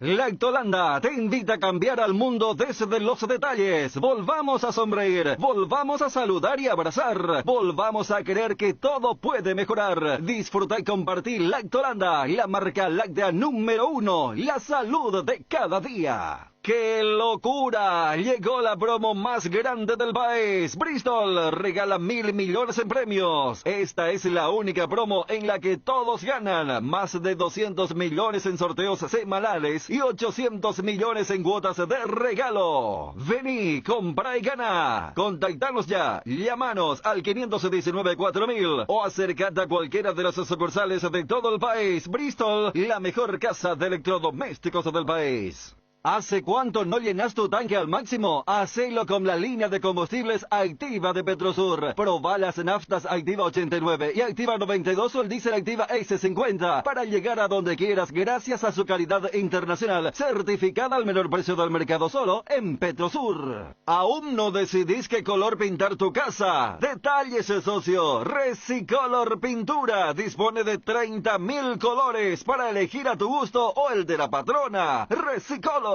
[SPEAKER 11] Lactolanda te invita a cambiar al mundo desde los detalles. Volvamos a sonreír, volvamos a saludar y abrazar, volvamos a creer que todo puede mejorar. Disfruta y compartir Lactolanda, la marca láctea número 1, la salud de cada día. ¡Qué locura! Llegó la promo más grande del país. Bristol regala 1.000 millones en premios. Esta es la única promo en la que todos ganan. Más de 200 millones en sorteos semanales y 800 millones en cuotas de regalo. Vení, compra y gana. Contactanos ya. Llámanos al 519-4000 o acércate a cualquiera de las sucursales de todo el país. Bristol, la mejor casa de electrodomésticos del país. ¿Hace cuánto no llenas tu tanque al máximo? Hacelo con la línea de combustibles Activa de Petrosur. Proba las naftas Activa 89 y Activa 92 o el diésel Activa S50 para llegar a donde quieras gracias a su calidad internacional, certificada al menor precio del mercado solo en Petrosur. ¿Aún no decidís qué color pintar tu casa? Detalles, socio. Resicolor Pintura dispone de 30.000 colores para elegir a tu gusto o el de la patrona. Resicolor.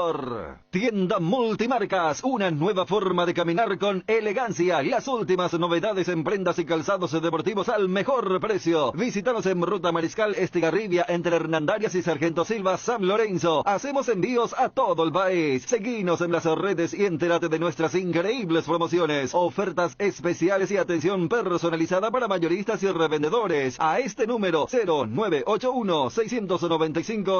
[SPEAKER 11] Tienda Multimarcas, una nueva forma de caminar con elegancia. Las últimas novedades en prendas y calzados deportivos al mejor precio. Visítanos en Ruta Mariscal Estigarribia entre Hernandarias y Sargento Silva, San Lorenzo. Hacemos envíos a todo el país. Seguinos en las redes y entérate de nuestras increíbles promociones, ofertas especiales y atención personalizada para mayoristas y revendedores. A este número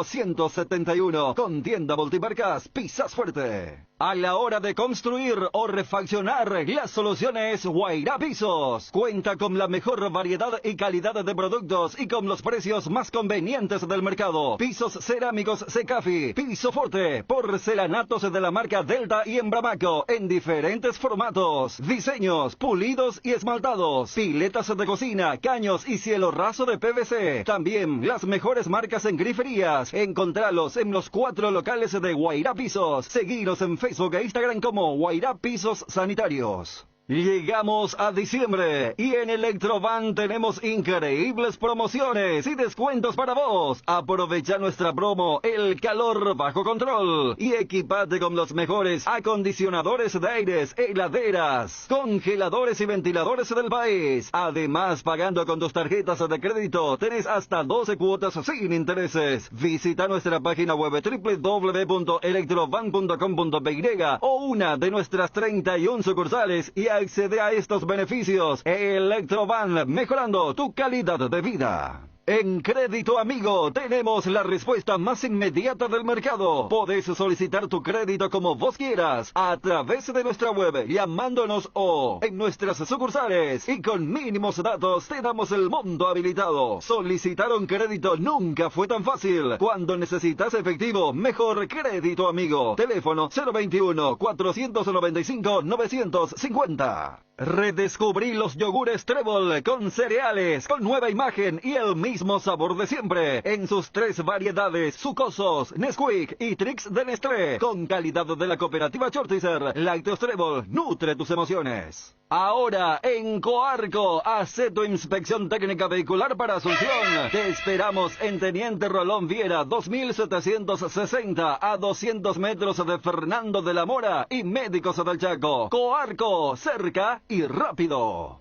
[SPEAKER 11] 0981-695-171. Con Tienda Multimarcas. Pisas fuerte. A la hora de construir o refaccionar, la solución es Guairá Pisos. Cuenta con la mejor variedad y calidad de productos y con los precios más convenientes del mercado. Pisos cerámicos Secafi, piso forte, porcelanatos de la marca Delta y Embramaco en diferentes formatos, diseños, pulidos y esmaltados, piletas de cocina, caños y cielo raso de PVC. También las mejores marcas en griferías. Encontralos en los 4 locales de Guairá Pisos. Seguinos en Facebook e Instagram como Guairá Pisos Sanitarios.
[SPEAKER 9] Llegamos a diciembre y en Electrovan tenemos increíbles promociones y descuentos para vos. Aprovecha nuestra promo El Calor Bajo Control y equipate con los mejores acondicionadores de aires, heladeras, congeladores y ventiladores del país. Además, pagando con tus tarjetas de crédito, tenés hasta 12 cuotas sin intereses. Visita nuestra página web www.electrovan.com.py o una de nuestras 31 sucursales y accede a estos beneficios. Electrovan, mejorando tu calidad de vida. En Crédito Amigo tenemos la respuesta más inmediata del mercado. Podés solicitar tu crédito como vos quieras, a través de nuestra web, llamándonos o en nuestras sucursales. Y con mínimos datos te damos el monto habilitado. Solicitar un crédito nunca fue tan fácil. Cuando necesitas efectivo, mejor Crédito Amigo. Teléfono 021-495-950. Redescubrí los yogures Trébol con cereales, con nueva imagen y el mismo sabor de siempre, en sus 3 variedades: sucosos, Nesquik y Trix de Nestlé, con calidad de la cooperativa Chortizer. Lácteos Trébol, nutre tus emociones. Ahora en Coarco, hace tu inspección técnica vehicular para Asunción. Te esperamos en Teniente Rolón Viera, 2760, a 200 metros de Fernando de la Mora y Médicos del Chaco. Coarco, cerca y rápido.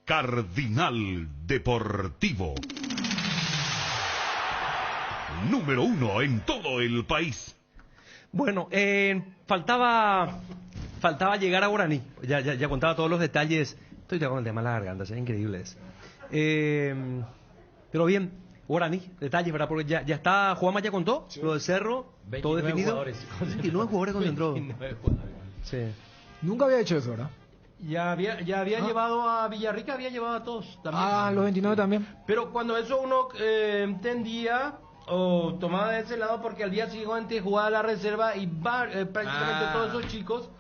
[SPEAKER 10] Cardinal Deportivo. Número 1 en todo el país.
[SPEAKER 2] Bueno, faltaba llegar a Guaraní. Ya contaba todos los detalles. Estoy ya con el tema de la garganta, es increíble eso. Pero bien, Guaraní, detalles, ¿verdad? Porque ya está, Juanma ya contó, sí. Lo del Cerro, todo definido. 29 jugadores concentró.
[SPEAKER 6] Sí. Nunca había hecho eso, ¿verdad?
[SPEAKER 8] Ya había llevado a Villarrica, había llevado a todos también.
[SPEAKER 6] Ah, los 29 también.
[SPEAKER 8] Pero cuando eso uno entendía o tomaba de ese lado, porque al día siguiente jugaba la reserva y prácticamente todos esos chicos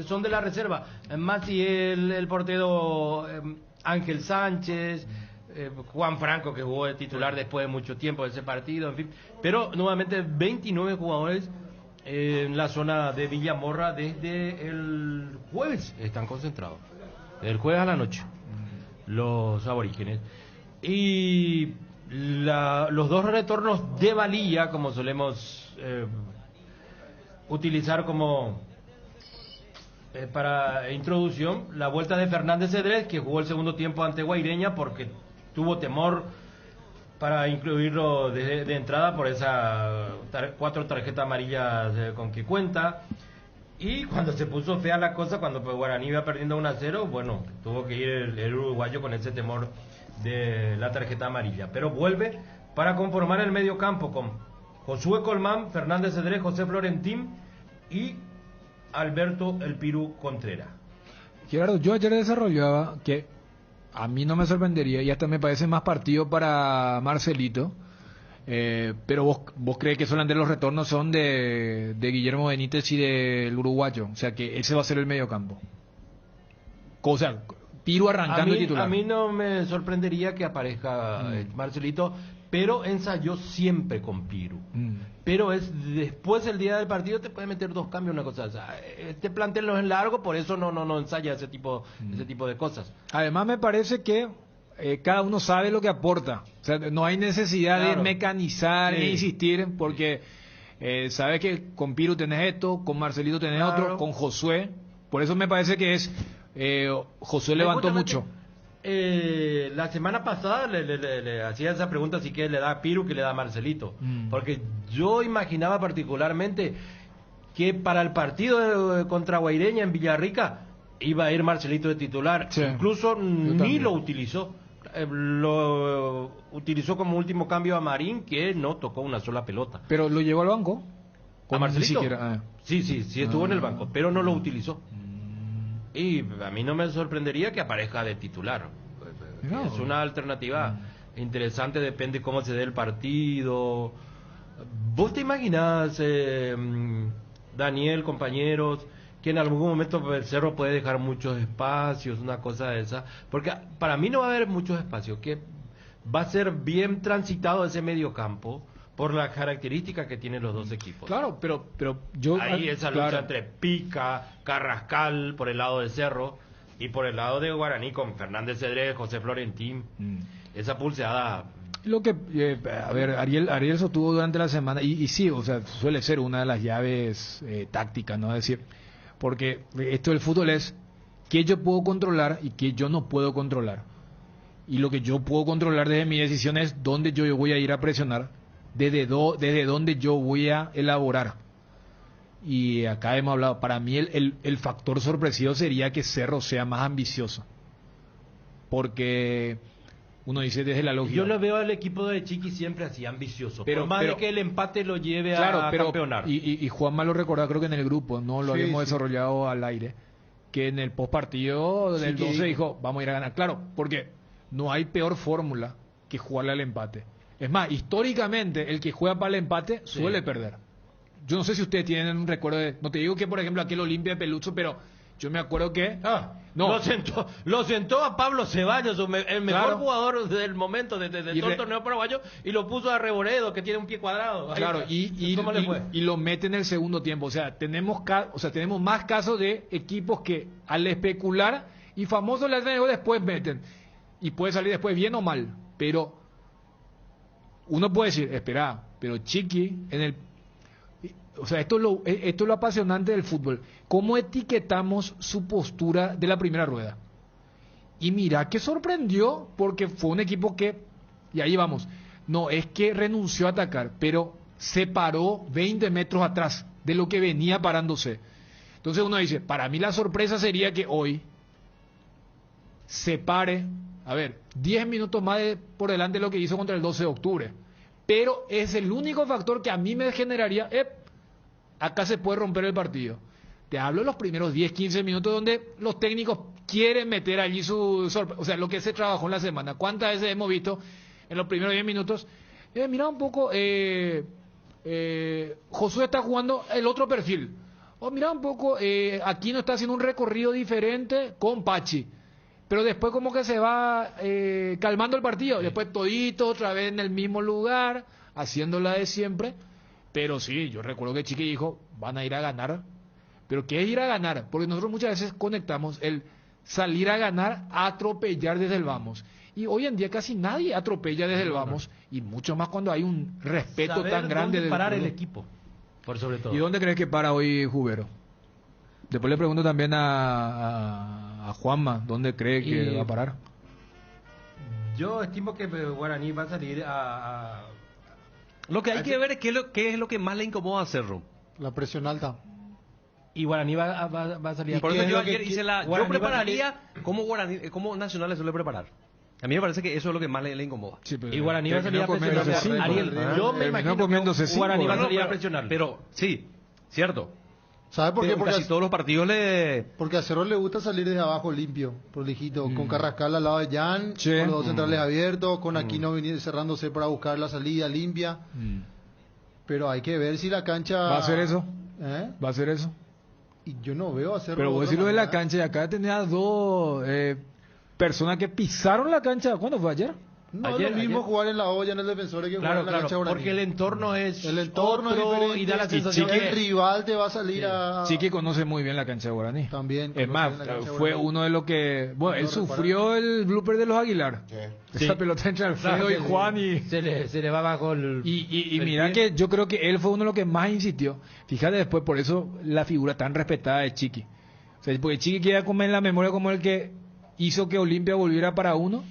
[SPEAKER 8] son de la reserva. Maciel, el portero Ángel Sánchez, Juan Franco, que jugó de titular después de mucho tiempo de ese partido, en fin. Pero nuevamente 29 jugadores en la zona de Villamorra desde el jueves están concentrados. El jueves a la noche, los aborígenes. Y los 2 retornos de Valilla, como solemos utilizar como para introducción, la vuelta de Fernández Cedrés, que jugó el segundo tiempo ante Guaireña porque tuvo temor para incluirlo de entrada por esa 4 tarjetas amarillas con que cuenta. Y cuando se puso fea la cosa, cuando Guaraní iba perdiendo 1-0, bueno, tuvo que ir el uruguayo con ese temor de la tarjeta amarilla. Pero vuelve para conformar el medio campo con Josué Colmán, Fernández Cedrés, José Florentín y Alberto El Piru Contreras.
[SPEAKER 6] Gerardo, yo ayer desarrollaba que a mí no me sorprendería, y hasta me parece más partido para Marcelito, pero vos crees que solamente los retornos son de Guillermo Benítez y del uruguayo, o sea que ese va a ser el mediocampo. O sea, Piru arrancando el titular.
[SPEAKER 8] A mí no me sorprendería que aparezca Marcelito, pero ensayó siempre con Piru. Pero después el día del partido te puede meter 2 cambios, una cosa. O sea, este plantel no es largo, por eso no ensaya ese tipo de cosas.
[SPEAKER 6] Además me parece que cada uno sabe lo que aporta. O sea, no hay necesidad de mecanizar e insistir, porque sabes que con Piru tenés esto, con Marcelito tenés otro, con Josué. Por eso me parece que Josué levantó mucho.
[SPEAKER 8] La semana pasada le hacía esa pregunta, si que le da a Piru, que le da a Marcelito, porque yo imaginaba particularmente que para el partido contra Guaireña en Villarrica iba a ir Marcelito de titular, incluso ni lo utilizó, lo utilizó como último cambio a Marín, que no tocó una sola pelota.
[SPEAKER 6] Pero lo llevó al banco.
[SPEAKER 8] ¿A Marcelito? Sí estuvo en el banco, pero no lo utilizó. Y a mí no me sorprendería que aparezca de titular. Es una alternativa interesante, depende cómo se dé el partido. ¿Vos te imaginás, Daniel, compañeros, que en algún momento el Cerro puede dejar muchos espacios, una cosa de esa? Porque para mí no va a haber muchos espacios, que va a ser bien transitado ese medio campo por las características que tienen los 2 equipos.
[SPEAKER 6] Claro, pero yo...
[SPEAKER 8] Ahí esa lucha entre Pica, Carrascal por el lado del Cerro
[SPEAKER 5] Y por el lado de Guaraní, con Fernández Cedrés, José Florentín, esa pulseada...
[SPEAKER 6] Lo que, a ver, Ariel sostuvo durante la semana, y sí, o sea, suele ser una de las llaves tácticas, ¿no? Es decir, porque esto del fútbol es qué yo puedo controlar y qué yo no puedo controlar. Y lo que yo puedo controlar desde mi decisión es dónde yo voy a ir a presionar, desde dónde yo voy a elaborar. Y acá hemos hablado, para mí el factor sorpresivo sería que Cerro sea más ambicioso. Porque uno dice desde la lógica.
[SPEAKER 5] Yo lo veo al equipo de Chiqui siempre así, ambicioso. Por más de que el empate lo lleve a campeonar.
[SPEAKER 6] Y Juanma lo recordaba, creo que en el grupo, no lo habíamos desarrollado al aire, que en el postpartido del 12 dijo, vamos a ir a ganar. Claro, porque no hay peor fórmula que jugarle al empate. Es más, históricamente, el que juega para el empate suele perder. Yo no sé si ustedes tienen un recuerdo de... No te digo que, por ejemplo, aquel Olimpia de Pelucho, pero yo me acuerdo que...
[SPEAKER 5] Lo sentó a Pablo Ceballos, el mejor jugador del momento, desde todo el torneo paraguayo, y lo puso a Reboredo, que tiene un pie cuadrado.
[SPEAKER 6] Claro,
[SPEAKER 5] ¿Cómo le fue?
[SPEAKER 6] Y lo mete en el segundo tiempo. O sea, tenemos más casos de equipos que al especular y famosos le hacen después meten. Y puede salir después bien o mal. Pero uno puede decir, espera, pero Chiqui en el... O sea, esto es lo apasionante del fútbol. ¿Cómo etiquetamos su postura de la primera rueda? Y mira que sorprendió, porque fue un equipo que, y ahí vamos, no es que renunció a atacar, pero se paró 20 metros atrás de lo que venía parándose. Entonces uno dice, para mí la sorpresa sería que hoy se pare, 10 minutos más por delante de lo que hizo contra el 12 de octubre. Pero es el único factor que a mí me generaría, acá se puede romper el partido. Te hablo de los primeros 10, 15 minutos donde los técnicos quieren meter allí o sea, lo que se trabajó en la semana. ¿Cuántas veces hemos visto en los primeros 10 minutos? Mira un poco, Josué está jugando el otro perfil. Mira un poco, Aquino está haciendo un recorrido diferente con Pachi. Pero después como que se va calmando el partido. Después todito otra vez en el mismo lugar, haciéndola de siempre. Pero sí, yo recuerdo que Chiqui dijo, van a ir a ganar. ¿Pero qué es ir a ganar? Porque nosotros muchas veces conectamos el salir a ganar a atropellar desde el vamos. Y hoy en día casi nadie atropella desde el vamos. Y mucho más cuando hay un respeto
[SPEAKER 5] Saber
[SPEAKER 6] tan grande.
[SPEAKER 5] Dónde parar el equipo, por sobre todo.
[SPEAKER 6] ¿Y dónde crees que para hoy Jubero? Después le pregunto también a Juanma, ¿dónde cree que va a parar?
[SPEAKER 5] Yo estimo que Guaraní va a salir a...
[SPEAKER 2] Lo que hay que ver es qué es lo que más le incomoda a Cerro.
[SPEAKER 3] La presión alta.
[SPEAKER 5] Y Guaraní va a salir.
[SPEAKER 2] Por eso yo ayer hice yo prepararía
[SPEAKER 5] Guaraní
[SPEAKER 2] como Nacional le suele preparar. A mí me parece que eso es lo que más le incomoda.
[SPEAKER 6] Sí, pero
[SPEAKER 5] y Guaraní va a salir a presionar. Ariel, yo me imagino que Guaraní va a salir a presionar.
[SPEAKER 2] Pero sí, cierto.
[SPEAKER 3] ¿Sabe por qué? Porque
[SPEAKER 2] casi todos los partidos
[SPEAKER 3] Porque a Cerro le gusta salir desde abajo limpio, prolijito, con Carrascal al lado de Jan, con los dos centrales abiertos, con Aquino cerrándose para buscar la salida limpia. Pero hay que ver si la cancha...
[SPEAKER 6] ¿Va a hacer eso? ¿Va a hacer eso?
[SPEAKER 3] Y yo no veo a Cerro...
[SPEAKER 6] Pero vos decirlo de la cancha, y acá tenía dos personas que pisaron la cancha. ¿Cuándo fue? ¿Ayer?
[SPEAKER 3] No es lo mismo jugar en la olla en el Defensor que jugar en la cancha Guaraní.
[SPEAKER 5] Porque el entorno es
[SPEAKER 3] diferente
[SPEAKER 5] y da la sensación
[SPEAKER 3] que el rival te va a salir a...
[SPEAKER 6] Chiqui conoce muy bien la cancha de Guaraní.
[SPEAKER 3] También.
[SPEAKER 6] Es más, fue uno de los que... Bueno, él sufrió el blooper de los Aguilar. Esa pelota entre Alfredo y Juan y...
[SPEAKER 5] Se le va bajo el...
[SPEAKER 6] Y mira que yo creo que él fue uno de los que más insistió. Fíjate después, por eso la figura tan respetada de Chiqui. O sea, porque Chiqui queda como en la memoria como el que hizo que Olimpia volviera para uno.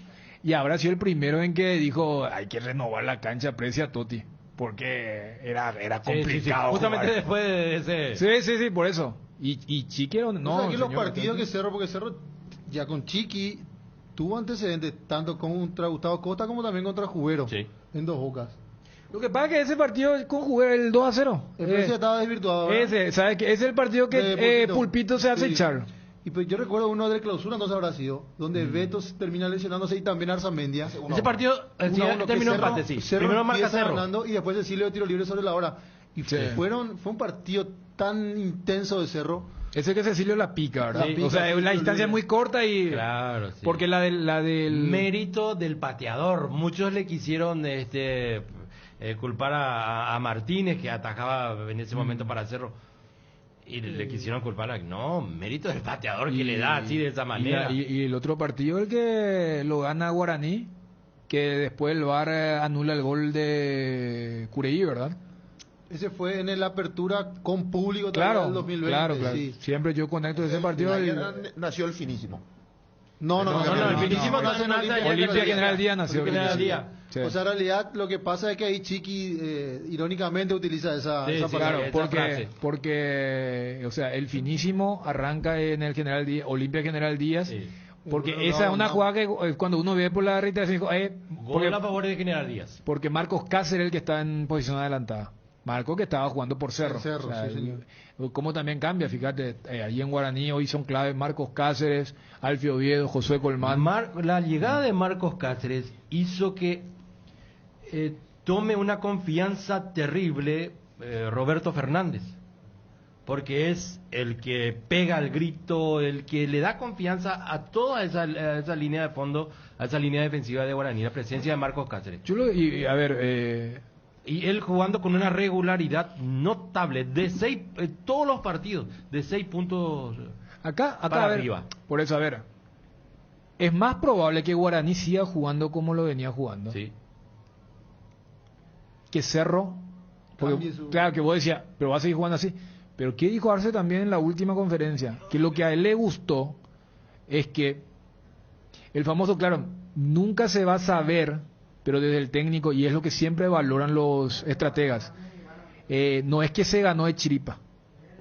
[SPEAKER 6] Y habrá sido el primero en que dijo, hay que renovar la cancha, aprecia a Totti, porque era complicado.
[SPEAKER 5] Sí. Justamente después de ese...
[SPEAKER 6] Sí, por eso. Y Chiqui, no.
[SPEAKER 3] O sea, que los partidos que Cerro, porque Cerro ya con Chiqui tuvo antecedentes, tanto contra Gustavo Costa como también contra Jubero, en Dos Bocas.
[SPEAKER 6] Lo que pasa es que ese partido con Jubero, el 2-0.
[SPEAKER 3] Ese estaba desvirtuado.
[SPEAKER 6] ¿Sabes qué? Ese es el partido que Pulpito se hace echar.
[SPEAKER 3] Y pues yo recuerdo uno de clausura, no se habrá sido, donde Beto termina lesionándose y también Arzamendia.
[SPEAKER 5] Ese partido terminó empate, sí.
[SPEAKER 3] Primero marca Cerro ganando y después Cecilio de tiro libre sobre la hora. Y fue un partido tan intenso de Cerro.
[SPEAKER 6] Ese que Cecilio la pica, ¿verdad?
[SPEAKER 3] La pica,
[SPEAKER 6] o sea, la distancia es muy corta y...
[SPEAKER 5] Claro, sí.
[SPEAKER 6] Porque la del...
[SPEAKER 5] Mérito del pateador. Muchos le quisieron culpar a Martínez, que atajaba en ese momento para Cerro.
[SPEAKER 8] Y le quisieron culpar no, mérito del pateador que le da así de esa manera.
[SPEAKER 6] Y el otro partido, el que lo gana Guaraní, que después el VAR anula el gol de Cureí, ¿verdad?
[SPEAKER 3] Ese fue en el apertura con público también
[SPEAKER 6] Claro,
[SPEAKER 3] del 2020.
[SPEAKER 6] claro.
[SPEAKER 3] Sí.
[SPEAKER 6] Siempre yo conecto ese partido.
[SPEAKER 4] Ayer nació el finísimo.
[SPEAKER 3] No,
[SPEAKER 6] el finísimo nace en Olimpia General Díaz nació.
[SPEAKER 3] O sea, en realidad lo que pasa es que ahí Chiqui irónicamente utiliza esa palabra.
[SPEAKER 6] Claro, porque, o sea, el finísimo arranca en el General Díaz, Olimpia General Díaz. Sí. Porque esa es una jugada que cuando uno ve por la reiteración,
[SPEAKER 8] gol a favor de General Díaz.
[SPEAKER 6] Porque Marcos Cáceres el que está en posición adelantada. Marcos que estaba jugando por Cerro.
[SPEAKER 3] O sea,
[SPEAKER 6] cómo también cambia, fíjate, ahí en Guaraní hoy son claves Marcos Cáceres, Alfio Oviedo, Josué Colmán.
[SPEAKER 8] La llegada de Marcos Cáceres hizo que tome una confianza terrible Roberto Fernández, porque es el que pega el grito, el que le da confianza a toda esa línea de fondo, a esa línea defensiva de Guaraní, la presencia de Marcos Cáceres. Y él jugando con una regularidad notable de 6, todos los partidos, de 6 puntos
[SPEAKER 6] acá
[SPEAKER 8] para
[SPEAKER 6] ver,
[SPEAKER 8] arriba.
[SPEAKER 6] Por eso, es más probable que Guaraní siga jugando como lo venía jugando.
[SPEAKER 8] Sí.
[SPEAKER 6] Que Cerro, claro que vos decías, pero va a seguir jugando así. Pero ¿qué dijo Arce también en la última conferencia? Que lo que a él le gustó es que el famoso, claro, nunca se va a saber, pero desde el técnico, y es lo que siempre valoran los estrategas, no es que se ganó de chiripa,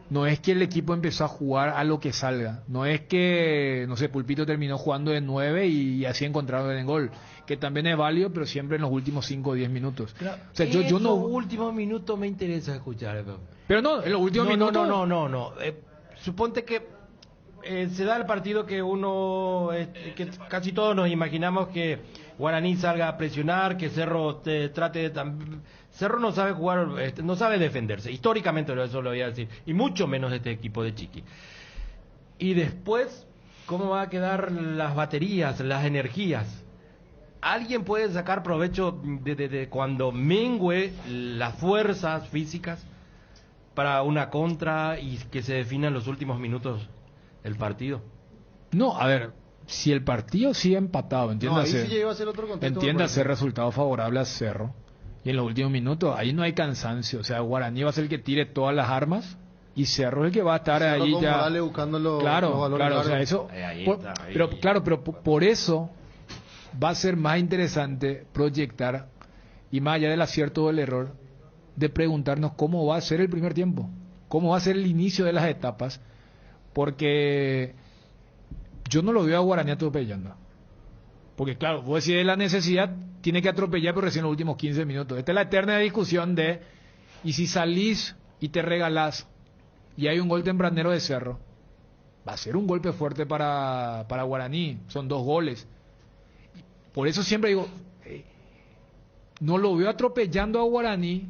[SPEAKER 6] no es que el equipo empezó a jugar a lo que salga, no es que, no sé, Pulpito terminó jugando de 9 y así encontraron el gol, que también es válido, pero siempre en los últimos 5 o 10 minutos.
[SPEAKER 8] Claro,
[SPEAKER 6] o sea, yo no...
[SPEAKER 8] los últimos minutos me interesa escuchar.
[SPEAKER 6] Pero no, en los últimos minutos...
[SPEAKER 8] No. Suponte que se da el partido que que casi todos nos imaginamos que Guaraní salga a presionar, que Cerro trate de... Cerro no sabe jugar, no sabe defenderse, históricamente eso lo voy a decir, y mucho menos este equipo de Chiqui. Y después, ¿cómo va a quedar las baterías, las energías? ¿Alguien puede sacar provecho de cuando mengüe las fuerzas físicas para una contra y que se definan los últimos minutos el partido?
[SPEAKER 6] No, si el partido sigue empatado, entiéndase resultado favorable a Cerro, y en los últimos minutos ahí no hay cansancio, o sea, Guaraní va a ser el que tire todas las armas y Cerro es el que va a estar ahí ya
[SPEAKER 3] buscando los
[SPEAKER 6] claro, o sea, eso pero por eso va a ser más interesante proyectar, y más allá del acierto o del error, de preguntarnos cómo va a ser el primer tiempo, cómo va a ser el inicio de las etapas, porque yo no lo veo a Guaraní atropellando. Porque claro, vos decís de la necesidad, tiene que atropellar, pero recién en los últimos 15 minutos. Esta es la eterna discusión de, y si salís y te regalás, y hay un gol tempranero de Cerro, va a ser un golpe fuerte para Guaraní, son 2 goles. Por eso siempre digo, no lo veo atropellando a Guaraní,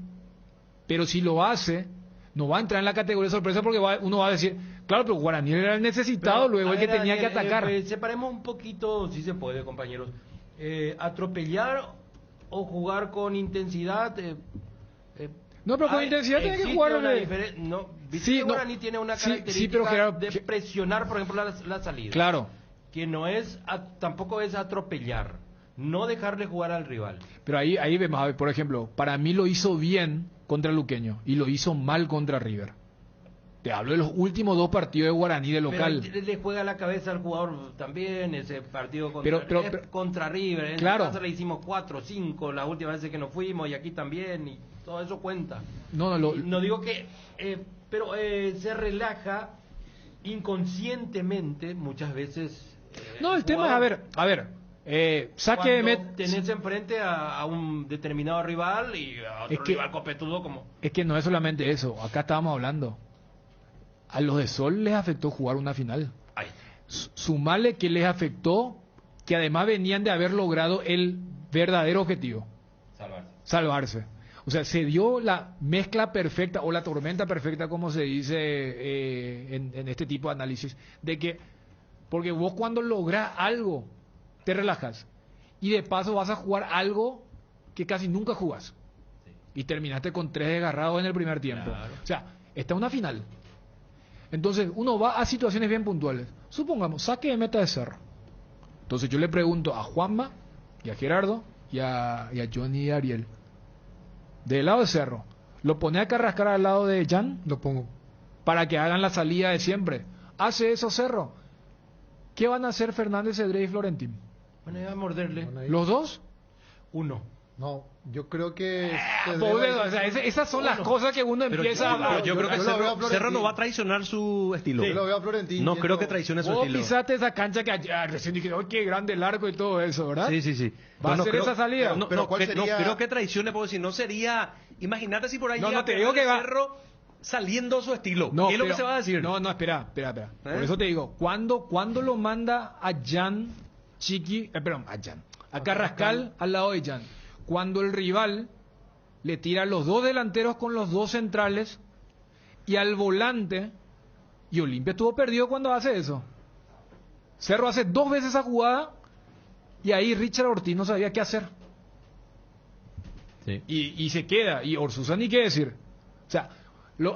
[SPEAKER 6] pero si lo hace, no va a entrar en la categoría de sorpresa, porque uno va a decir, claro, pero Guaraní era el necesitado, pero, luego el que tenía que atacar.
[SPEAKER 8] Separemos un poquito, si se puede, compañeros. Atropellar o jugar con intensidad.
[SPEAKER 6] No, pero con intensidad tiene que jugar.
[SPEAKER 8] Guaraní tiene una característica de presionar, por ejemplo, la salida.
[SPEAKER 6] Claro.
[SPEAKER 8] Que no es, tampoco es atropellar, no dejarle jugar al rival.
[SPEAKER 6] Pero ahí vemos, por ejemplo, para mí lo hizo bien contra Luqueño y lo hizo mal contra River. Te hablo de los últimos 2 partidos de Guaraní de local.
[SPEAKER 8] Pero le juega la cabeza al jugador también ese partido contra River. En
[SPEAKER 6] claro.
[SPEAKER 8] casa le hicimos 4, 5 las últimas veces que nos fuimos, y aquí también, y todo eso cuenta. No digo que... pero se relaja inconscientemente muchas veces.
[SPEAKER 6] No, el tema es, a ver,
[SPEAKER 8] tenés enfrente a un determinado rival y a otro rival copetudo como...
[SPEAKER 6] Es que no es solamente eso, acá estábamos hablando. A los de Sol les afectó jugar una final. Sumale que les afectó que además venían de haber logrado el verdadero objetivo. Salvarse. O sea, se dio la mezcla perfecta o la tormenta perfecta, como se dice en este tipo de análisis, de que, porque vos cuando lográs algo, te relajas. Y de paso vas a jugar algo que casi nunca jugás. Y terminaste con 3 desgarrados en el primer tiempo. Claro. O sea, está una final. Entonces, uno va a situaciones bien puntuales. Supongamos, saque de meta de Cerro. Entonces, yo le pregunto a Juanma, y a Gerardo, y a Johnny y a Ariel. Del lado de Cerro, ¿lo pone a Carrascal al lado de Jan?
[SPEAKER 3] Lo pongo.
[SPEAKER 6] Para que hagan la salida de siempre. ¿Hace eso Cerro? ¿Qué van a hacer Fernández, Cedrés y Florentín?
[SPEAKER 8] Bueno, iba a morderle.
[SPEAKER 6] ¿Los dos?
[SPEAKER 8] Uno.
[SPEAKER 3] No, yo creo que...
[SPEAKER 6] Esas son las cosas que uno empieza a...
[SPEAKER 2] Yo creo que Cerro no va a traicionar su estilo.
[SPEAKER 3] Yo lo veo a Florentín.
[SPEAKER 2] No creo que traicione su
[SPEAKER 6] Vos
[SPEAKER 2] estilo.
[SPEAKER 6] pisaste esa cancha que recién dije, ¡oh, qué grande el arco y todo eso!, ¿verdad?
[SPEAKER 2] Sí.
[SPEAKER 6] ¿Va a ser esa salida?
[SPEAKER 2] No creo que traicione, porque si no sería... Imagínate si por ahí llega
[SPEAKER 6] te digo que va...
[SPEAKER 2] Cerro saliendo su estilo.
[SPEAKER 6] No,
[SPEAKER 2] ¿Qué es lo que se va a decir?
[SPEAKER 6] No, espera. Por eso te digo, ¿cuándo lo manda a Jan, a Carrascal al lado de Jan? Cuando el rival le tira a los dos delanteros con los dos centrales y al volante, y Olimpia estuvo perdido cuando hace eso. Cerro hace 2 veces esa jugada y ahí Richard Ortiz no sabía qué hacer.
[SPEAKER 5] Sí.
[SPEAKER 6] Y se queda, y Orsusa ni qué decir. O sea,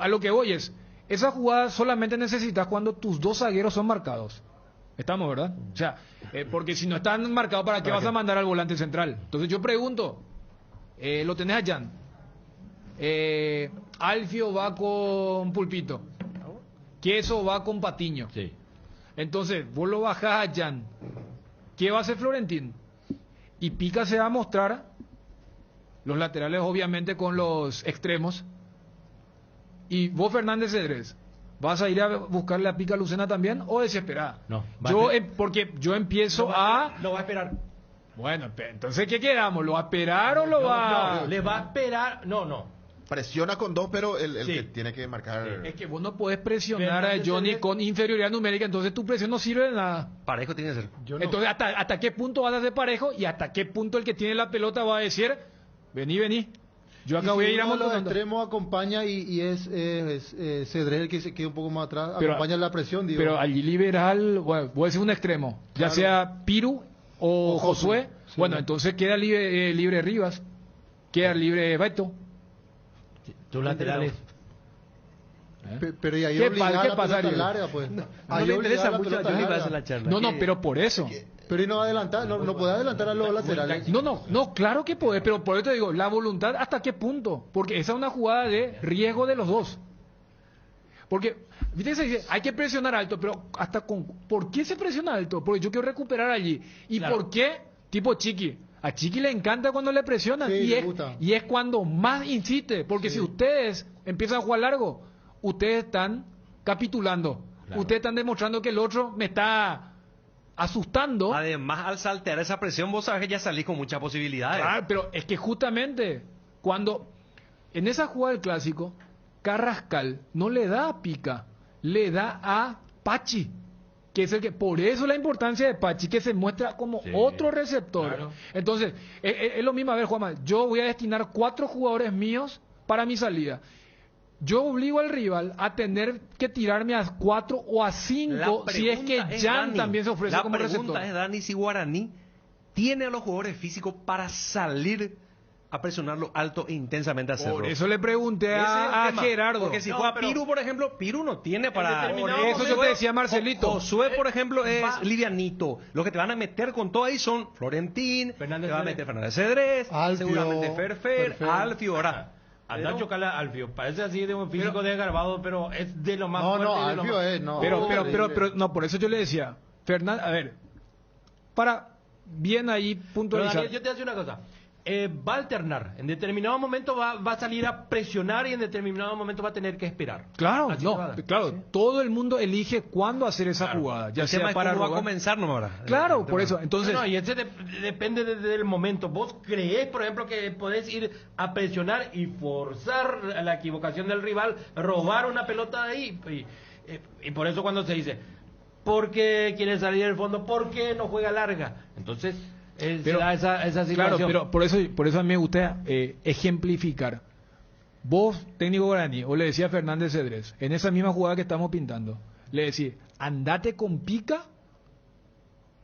[SPEAKER 6] a lo que voy es, esa jugada solamente necesitas cuando tus dos zagueros son marcados. Estamos, ¿verdad? O sea, porque si no están marcados, ¿para qué vas a mandar al volante central? Entonces yo pregunto, lo tenés a Jan, Alfio va con Pulpito, Queso va con Patiño.
[SPEAKER 5] Sí.
[SPEAKER 6] Entonces vos lo bajás a Jan, ¿qué va a hacer Florentín? Y Pica se va a mostrar, los laterales obviamente con los extremos, y vos Fernández Cedrés, ¿vas a ir a buscarle a Pica Lucena también o desesperada?
[SPEAKER 5] No.
[SPEAKER 6] Porque yo empiezo a...
[SPEAKER 8] Lo va a esperar.
[SPEAKER 6] Bueno, entonces ¿qué quedamos? ¿Lo va a esperar o lo va...?
[SPEAKER 8] No, le va a esperar... No.
[SPEAKER 4] Presiona con 2, pero el que tiene que marcar...
[SPEAKER 6] Es que vos no podés presionar a
[SPEAKER 8] Fernández
[SPEAKER 6] Johnny
[SPEAKER 8] Cedrés
[SPEAKER 6] con inferioridad numérica, entonces tu presión no sirve de nada.
[SPEAKER 2] Parejo tiene que ser.
[SPEAKER 6] Entonces, ¿hasta qué punto vas a ser parejo? Y ¿hasta qué punto el que tiene la pelota va a decir, vení? Yo acá voy a ir a
[SPEAKER 3] los
[SPEAKER 6] amontonando.
[SPEAKER 3] extremos acompaña y es Cedrés el que se queda un poco más atrás,
[SPEAKER 6] Pero-
[SPEAKER 3] acompaña la presión, digo.
[SPEAKER 6] Pero allí liberal, bueno, voy a decir un extremo, ya
[SPEAKER 3] Claro.
[SPEAKER 6] sea Piru o Josué.
[SPEAKER 3] Sí.
[SPEAKER 6] Bueno, entonces queda libre Rivas, queda libre Beto.
[SPEAKER 8] Tus laterales.
[SPEAKER 3] Pero y ahí
[SPEAKER 6] ¿Qué
[SPEAKER 3] obligar
[SPEAKER 6] pasa,
[SPEAKER 3] la pelota
[SPEAKER 6] Ariel?
[SPEAKER 3] larga, pues.
[SPEAKER 2] No
[SPEAKER 3] Ahí
[SPEAKER 2] le
[SPEAKER 3] obligar
[SPEAKER 2] interesa
[SPEAKER 3] la
[SPEAKER 2] mucho a
[SPEAKER 3] pelota
[SPEAKER 2] Johnny
[SPEAKER 3] larga.
[SPEAKER 2] para hacer la charla.
[SPEAKER 6] No, pero por eso.
[SPEAKER 3] Pero y no va a adelantar, no puede adelantar a los laterales.
[SPEAKER 6] No, claro que podés, pero por eso te digo, la voluntad, ¿hasta qué punto? Porque esa es una jugada de riesgo de los dos. Porque, viste, se dice, hay que presionar alto, pero ¿por qué se presiona alto? Porque yo quiero recuperar allí. ¿Y
[SPEAKER 8] Claro.
[SPEAKER 6] por qué? Tipo Chiqui. A Chiqui le encanta cuando le presionan.
[SPEAKER 3] Sí,
[SPEAKER 6] y,
[SPEAKER 3] le
[SPEAKER 6] es,
[SPEAKER 3] gusta.
[SPEAKER 6] y es cuando más insiste. Porque si ustedes empiezan a jugar largo, ustedes están capitulando.
[SPEAKER 5] Claro.
[SPEAKER 6] Ustedes están demostrando que el otro me está asustando.
[SPEAKER 2] Además, al saltear esa presión, vos sabés que ya salís con muchas posibilidades.
[SPEAKER 6] Claro, pero es que justamente cuando en esa jugada del clásico, Carrascal no le da a Pica, le da a Pachi, que es el que, por eso la importancia de Pachi, que se muestra como
[SPEAKER 5] Sí,
[SPEAKER 6] otro receptor.
[SPEAKER 5] claro.
[SPEAKER 6] Entonces, es lo mismo, a ver, Juanma, yo voy a destinar 4 jugadores míos para mi salida. Yo obligo al rival a tener que tirarme a 4 o a 5 si es que Jan
[SPEAKER 2] Dani,
[SPEAKER 6] también se ofrece como
[SPEAKER 2] La
[SPEAKER 6] receptor.
[SPEAKER 2] pregunta es, Dani, si Guaraní tiene a los jugadores físicos para salir a presionarlo alto e intensamente a Cerro.
[SPEAKER 6] Por eso le pregunté
[SPEAKER 2] Ese es el
[SPEAKER 6] a
[SPEAKER 2] tema.
[SPEAKER 6] Gerardo.
[SPEAKER 2] Porque si juega Piru, por ejemplo, Piru no tiene para...
[SPEAKER 8] determinado
[SPEAKER 6] Por eso yo te decía, Marcelito.
[SPEAKER 2] Josué, por ejemplo, es livianito. Los que te van a meter con todo ahí son Florentín,
[SPEAKER 8] Fernández
[SPEAKER 2] te va a
[SPEAKER 8] Cedrés.
[SPEAKER 2] meter Fernández Cedrés,
[SPEAKER 3] Alfio,
[SPEAKER 2] seguramente Ferfer, Alfio, ahora.
[SPEAKER 8] Anda a chocarle a Alfio. Parece así de un físico desgarbado, pero es de lo más
[SPEAKER 3] No,
[SPEAKER 8] fuerte. y de lo
[SPEAKER 3] Alfio
[SPEAKER 8] más...
[SPEAKER 3] es, no.
[SPEAKER 6] Pero, no, por eso yo le decía, Fernández, a ver, para bien ahí
[SPEAKER 8] Pero
[SPEAKER 6] puntualizar.
[SPEAKER 8] Daniel, yo te voy a decir una cosa. Va a alternar. En determinado momento va a salir a presionar y en determinado momento va a tener que esperar.
[SPEAKER 6] Claro,
[SPEAKER 8] Así
[SPEAKER 6] no,
[SPEAKER 8] va.
[SPEAKER 6] claro, todo el mundo elige cuándo hacer esa jugada, ya
[SPEAKER 2] El
[SPEAKER 6] sea
[SPEAKER 2] tema es
[SPEAKER 6] para
[SPEAKER 2] cómo va a
[SPEAKER 6] robar.
[SPEAKER 2] comenzar, no ahora.
[SPEAKER 6] Claro, por eso, entonces,
[SPEAKER 8] No, y ese depende del momento. ¿Vos creés, por ejemplo, que podés ir a presionar y forzar la equivocación del rival, robar una pelota de ahí? Y por eso cuando se dice, ¿por qué quiere salir del fondo? ¿Por qué no juega larga? Entonces, se da esa situación.
[SPEAKER 6] claro, pero por eso a mí me gusta ejemplificar. Vos, técnico guaraní, o le decía a Fernández Cedrés, en esa misma jugada que estamos pintando, le decís, andate con Pica,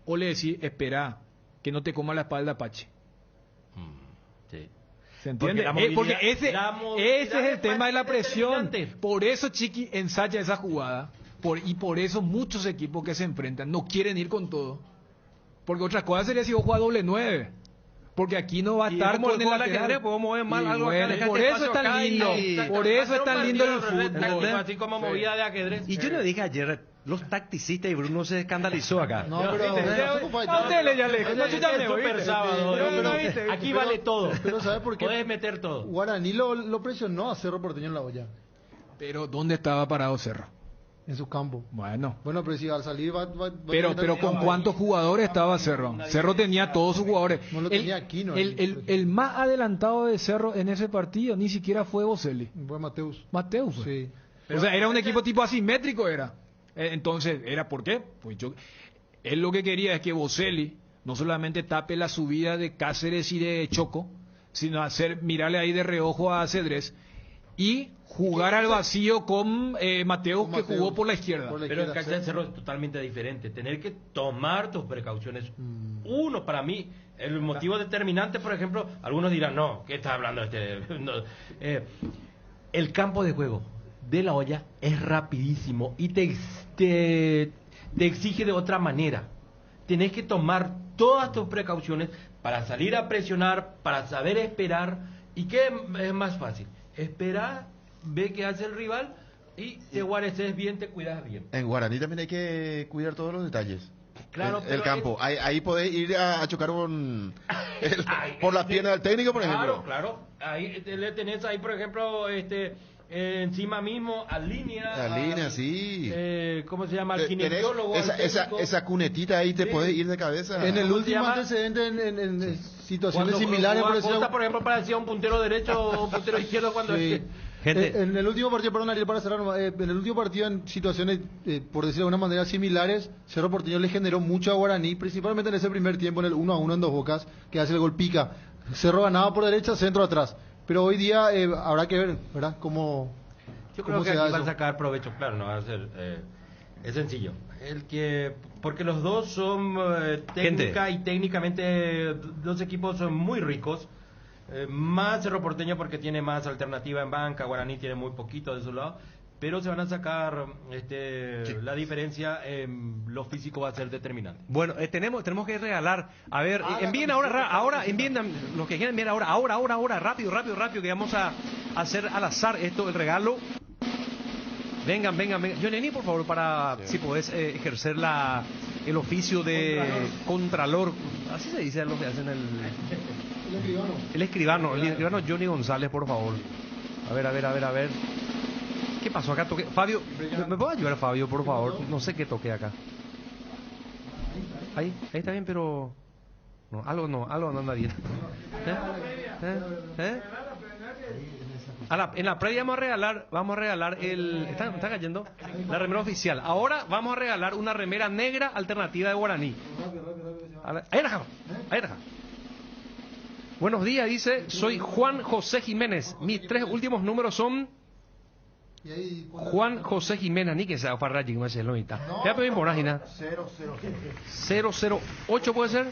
[SPEAKER 6] o le decís, espera, que no te coma la espalda Pachi.
[SPEAKER 5] Sí.
[SPEAKER 6] ¿Se entiende? Porque ese es el tema de la presión. Por eso Chiqui ensaya esa jugada Y por eso muchos equipos que se enfrentan no quieren ir con todo. Porque otra cosa sería si vos jugás doble 9. Porque aquí no va a estar con el lateral.
[SPEAKER 2] Podemos mover mal algo
[SPEAKER 6] bueno,
[SPEAKER 2] acá,
[SPEAKER 6] por eso es tan lindo. Por eso es tan lindo el fútbol.
[SPEAKER 8] Así como movida de ajedrez.
[SPEAKER 2] Y yo le dije ayer, los tacticistas, y Bruno se escandalizó acá.
[SPEAKER 3] No, pero
[SPEAKER 6] a usted ya lejos. Yo ya me voy.
[SPEAKER 8] Super sábado. Aquí vale todo.
[SPEAKER 3] Pero ¿sabes por qué?
[SPEAKER 8] Puedes meter todo.
[SPEAKER 3] Guaraní lo presionó a Cerro Porteño en la olla.
[SPEAKER 6] Pero ¿dónde estaba parado Cerro?
[SPEAKER 3] En su campo.
[SPEAKER 6] Bueno,
[SPEAKER 3] pero si al salir va
[SPEAKER 6] pero ¿con cuántos jugadores estaba Cerro? Cerro tenía todos sus jugadores.
[SPEAKER 3] No lo tenía aquí, ¿no?
[SPEAKER 6] El más adelantado de Cerro en ese partido ni siquiera fue Boselli.
[SPEAKER 3] Fue Mateus.
[SPEAKER 6] Mateus.
[SPEAKER 3] Sí.
[SPEAKER 6] O sea, era un equipo tipo asimétrico, era. Entonces, ¿era por qué? Pues él lo que quería es que Boselli no solamente tape la subida de Cáceres y de Choco, sino mirarle ahí de reojo a Cedrés y jugar al vacío con Mateus, que jugó por la izquierda.
[SPEAKER 8] Pero en cancha de Cerro es totalmente diferente. Tener que tomar tus precauciones. Uno, para mí, el motivo determinante, por ejemplo, algunos dirán, no, ¿qué estás hablando? No, el campo de juego de la olla es rapidísimo y te exige de otra manera. Tenés que tomar todas tus precauciones para salir a presionar, para saber esperar. ¿Y qué es más fácil? Esperar, ve qué hace el rival y te guareces bien, te cuidas bien.
[SPEAKER 4] En Guaraní también hay que cuidar todos los detalles.
[SPEAKER 8] Claro,
[SPEAKER 4] el campo. Ahí podés ir a chocar por la pierna del técnico, por ejemplo.
[SPEAKER 8] Claro. Ahí le tenés ahí, por ejemplo, encima mismo a línea.
[SPEAKER 4] Sí.
[SPEAKER 8] ¿Cómo se llama? Al kinesiólogo.
[SPEAKER 4] Esa cunetita ahí te puede ir de cabeza.
[SPEAKER 3] En el último antecedente, en situaciones similares,
[SPEAKER 8] por ejemplo, parecía un puntero derecho o un puntero izquierdo cuando...
[SPEAKER 3] Sí. En el último partido, perdón, Ariel, para cerrar, en el último partido, en situaciones, por decirlo de alguna manera, similares, Cerro Porteño le generó mucho a Guaraní, principalmente en ese primer tiempo, en el 1-1 en Dos Bocas, que hace el gol pica. Cerro ganaba por derecha, centro atrás. Pero hoy día habrá que ver, ¿verdad?
[SPEAKER 8] Yo creo que aquí van a sacar provecho, claro, no va a ser... es sencillo. Porque los dos son técnica y técnicamente dos equipos son muy ricos. Más Cerro Porteño porque tiene más alternativa en banca, Guaraní tiene muy poquito de su lado, pero se van a sacar la diferencia, lo físico va a ser determinante.
[SPEAKER 2] Bueno, tenemos que regalar, a ver, envíen ahora, envíen los que quieran enviar ahora, rápido, que vamos a hacer al azar el regalo. Vengan. Yoneni, por favor, si podés ejercer el oficio de contralor, así se dice a los que hacen el escribano Johnny González, por favor. A ver. ¿Qué pasó acá? Fabio, ¿me puede ayudar, Fabio, por favor? No sé qué toqué acá. Ahí está bien, pero... No, algo no anda bien. En la previa vamos a regalar ¿Está cayendo? La remera oficial. Ahora vamos a regalar una remera negra alternativa de Guaraní. Ahí está. Buenos días, dice, soy Juan José Jiménez. Mis 3 últimos números son Juan José Jiménez, ni que sea Farraji, como dice el nomita. Ya pedí por página. 008 puede ser.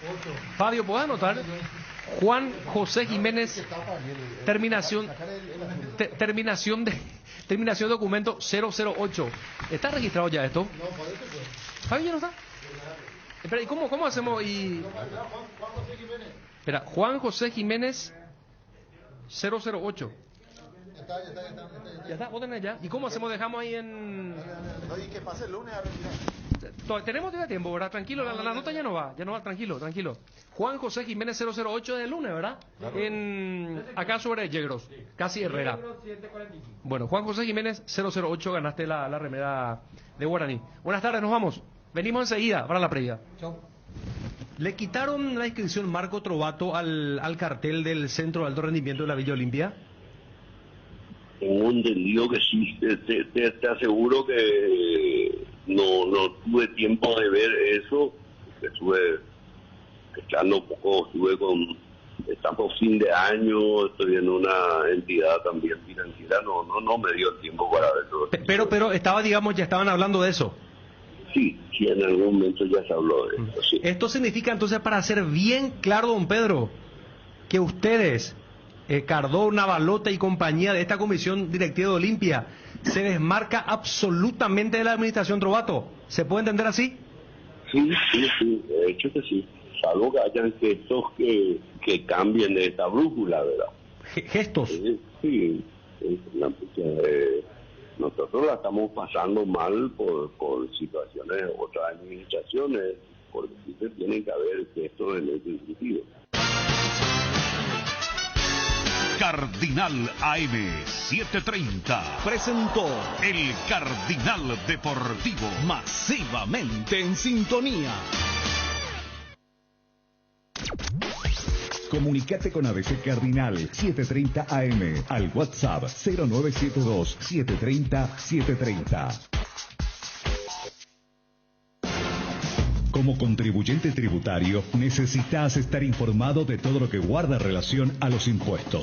[SPEAKER 2] Fabio, ¿puedes anotar? Juan José Jiménez, terminación de documento 008. ¿Está registrado ya esto? Fabio ya no está. Espera, ¿y cómo hacemos? Espera, Juan José Jiménez 008. Ya está, vos tenés ya. ¿Y cómo hacemos? Dejamos ahí en...
[SPEAKER 4] No, y que pase el lunes a retirar.
[SPEAKER 2] Tenemos tiempo, ¿verdad? Tranquilo, la nota ya no va, tranquilo. Juan José Jiménez 008 del lunes, ¿verdad? Claro. Acá sobre Yegros, casi Herrera. Bueno, Juan José Jiménez 008, ganaste la remera de Guaraní. Buenas tardes, nos vamos. Venimos enseguida para la previa. Chao. ¿Le quitaron la inscripción Marco Trovato al cartel del Centro de Alto Rendimiento de la Villa Olimpia?
[SPEAKER 7] Tengo entendido que sí, te aseguro que no tuve tiempo de ver eso, estuve estamos fin de año, estoy en una entidad también financiera, no me dio tiempo para verlo.
[SPEAKER 2] Pero ya estaban hablando de eso.
[SPEAKER 7] Sí, en algún momento ya se habló de eso, sí.
[SPEAKER 2] Esto significa entonces, para ser bien claro, don Pedro, que ustedes, Cardona, Balota y compañía de esta comisión directiva de Olimpia, se desmarca absolutamente de la administración Trovato. ¿Se puede entender así?
[SPEAKER 7] Sí, de hecho que sí. Salvo que hayan gestos que cambien de esta brújula, ¿verdad?
[SPEAKER 2] ¿Gestos?
[SPEAKER 7] Sí. Nosotros la estamos pasando mal por situaciones de otras administraciones, porque sí se tienen que haber gestos en ese sentido.
[SPEAKER 10] Cardinal AM 730 presentó el Cardinal Deportivo, masivamente en sintonía.
[SPEAKER 16] Comunicate con ABC Cardinal 730 AM al WhatsApp 0972 730 730. Como contribuyente tributario, necesitas estar informado de todo lo que guarda relación a los impuestos.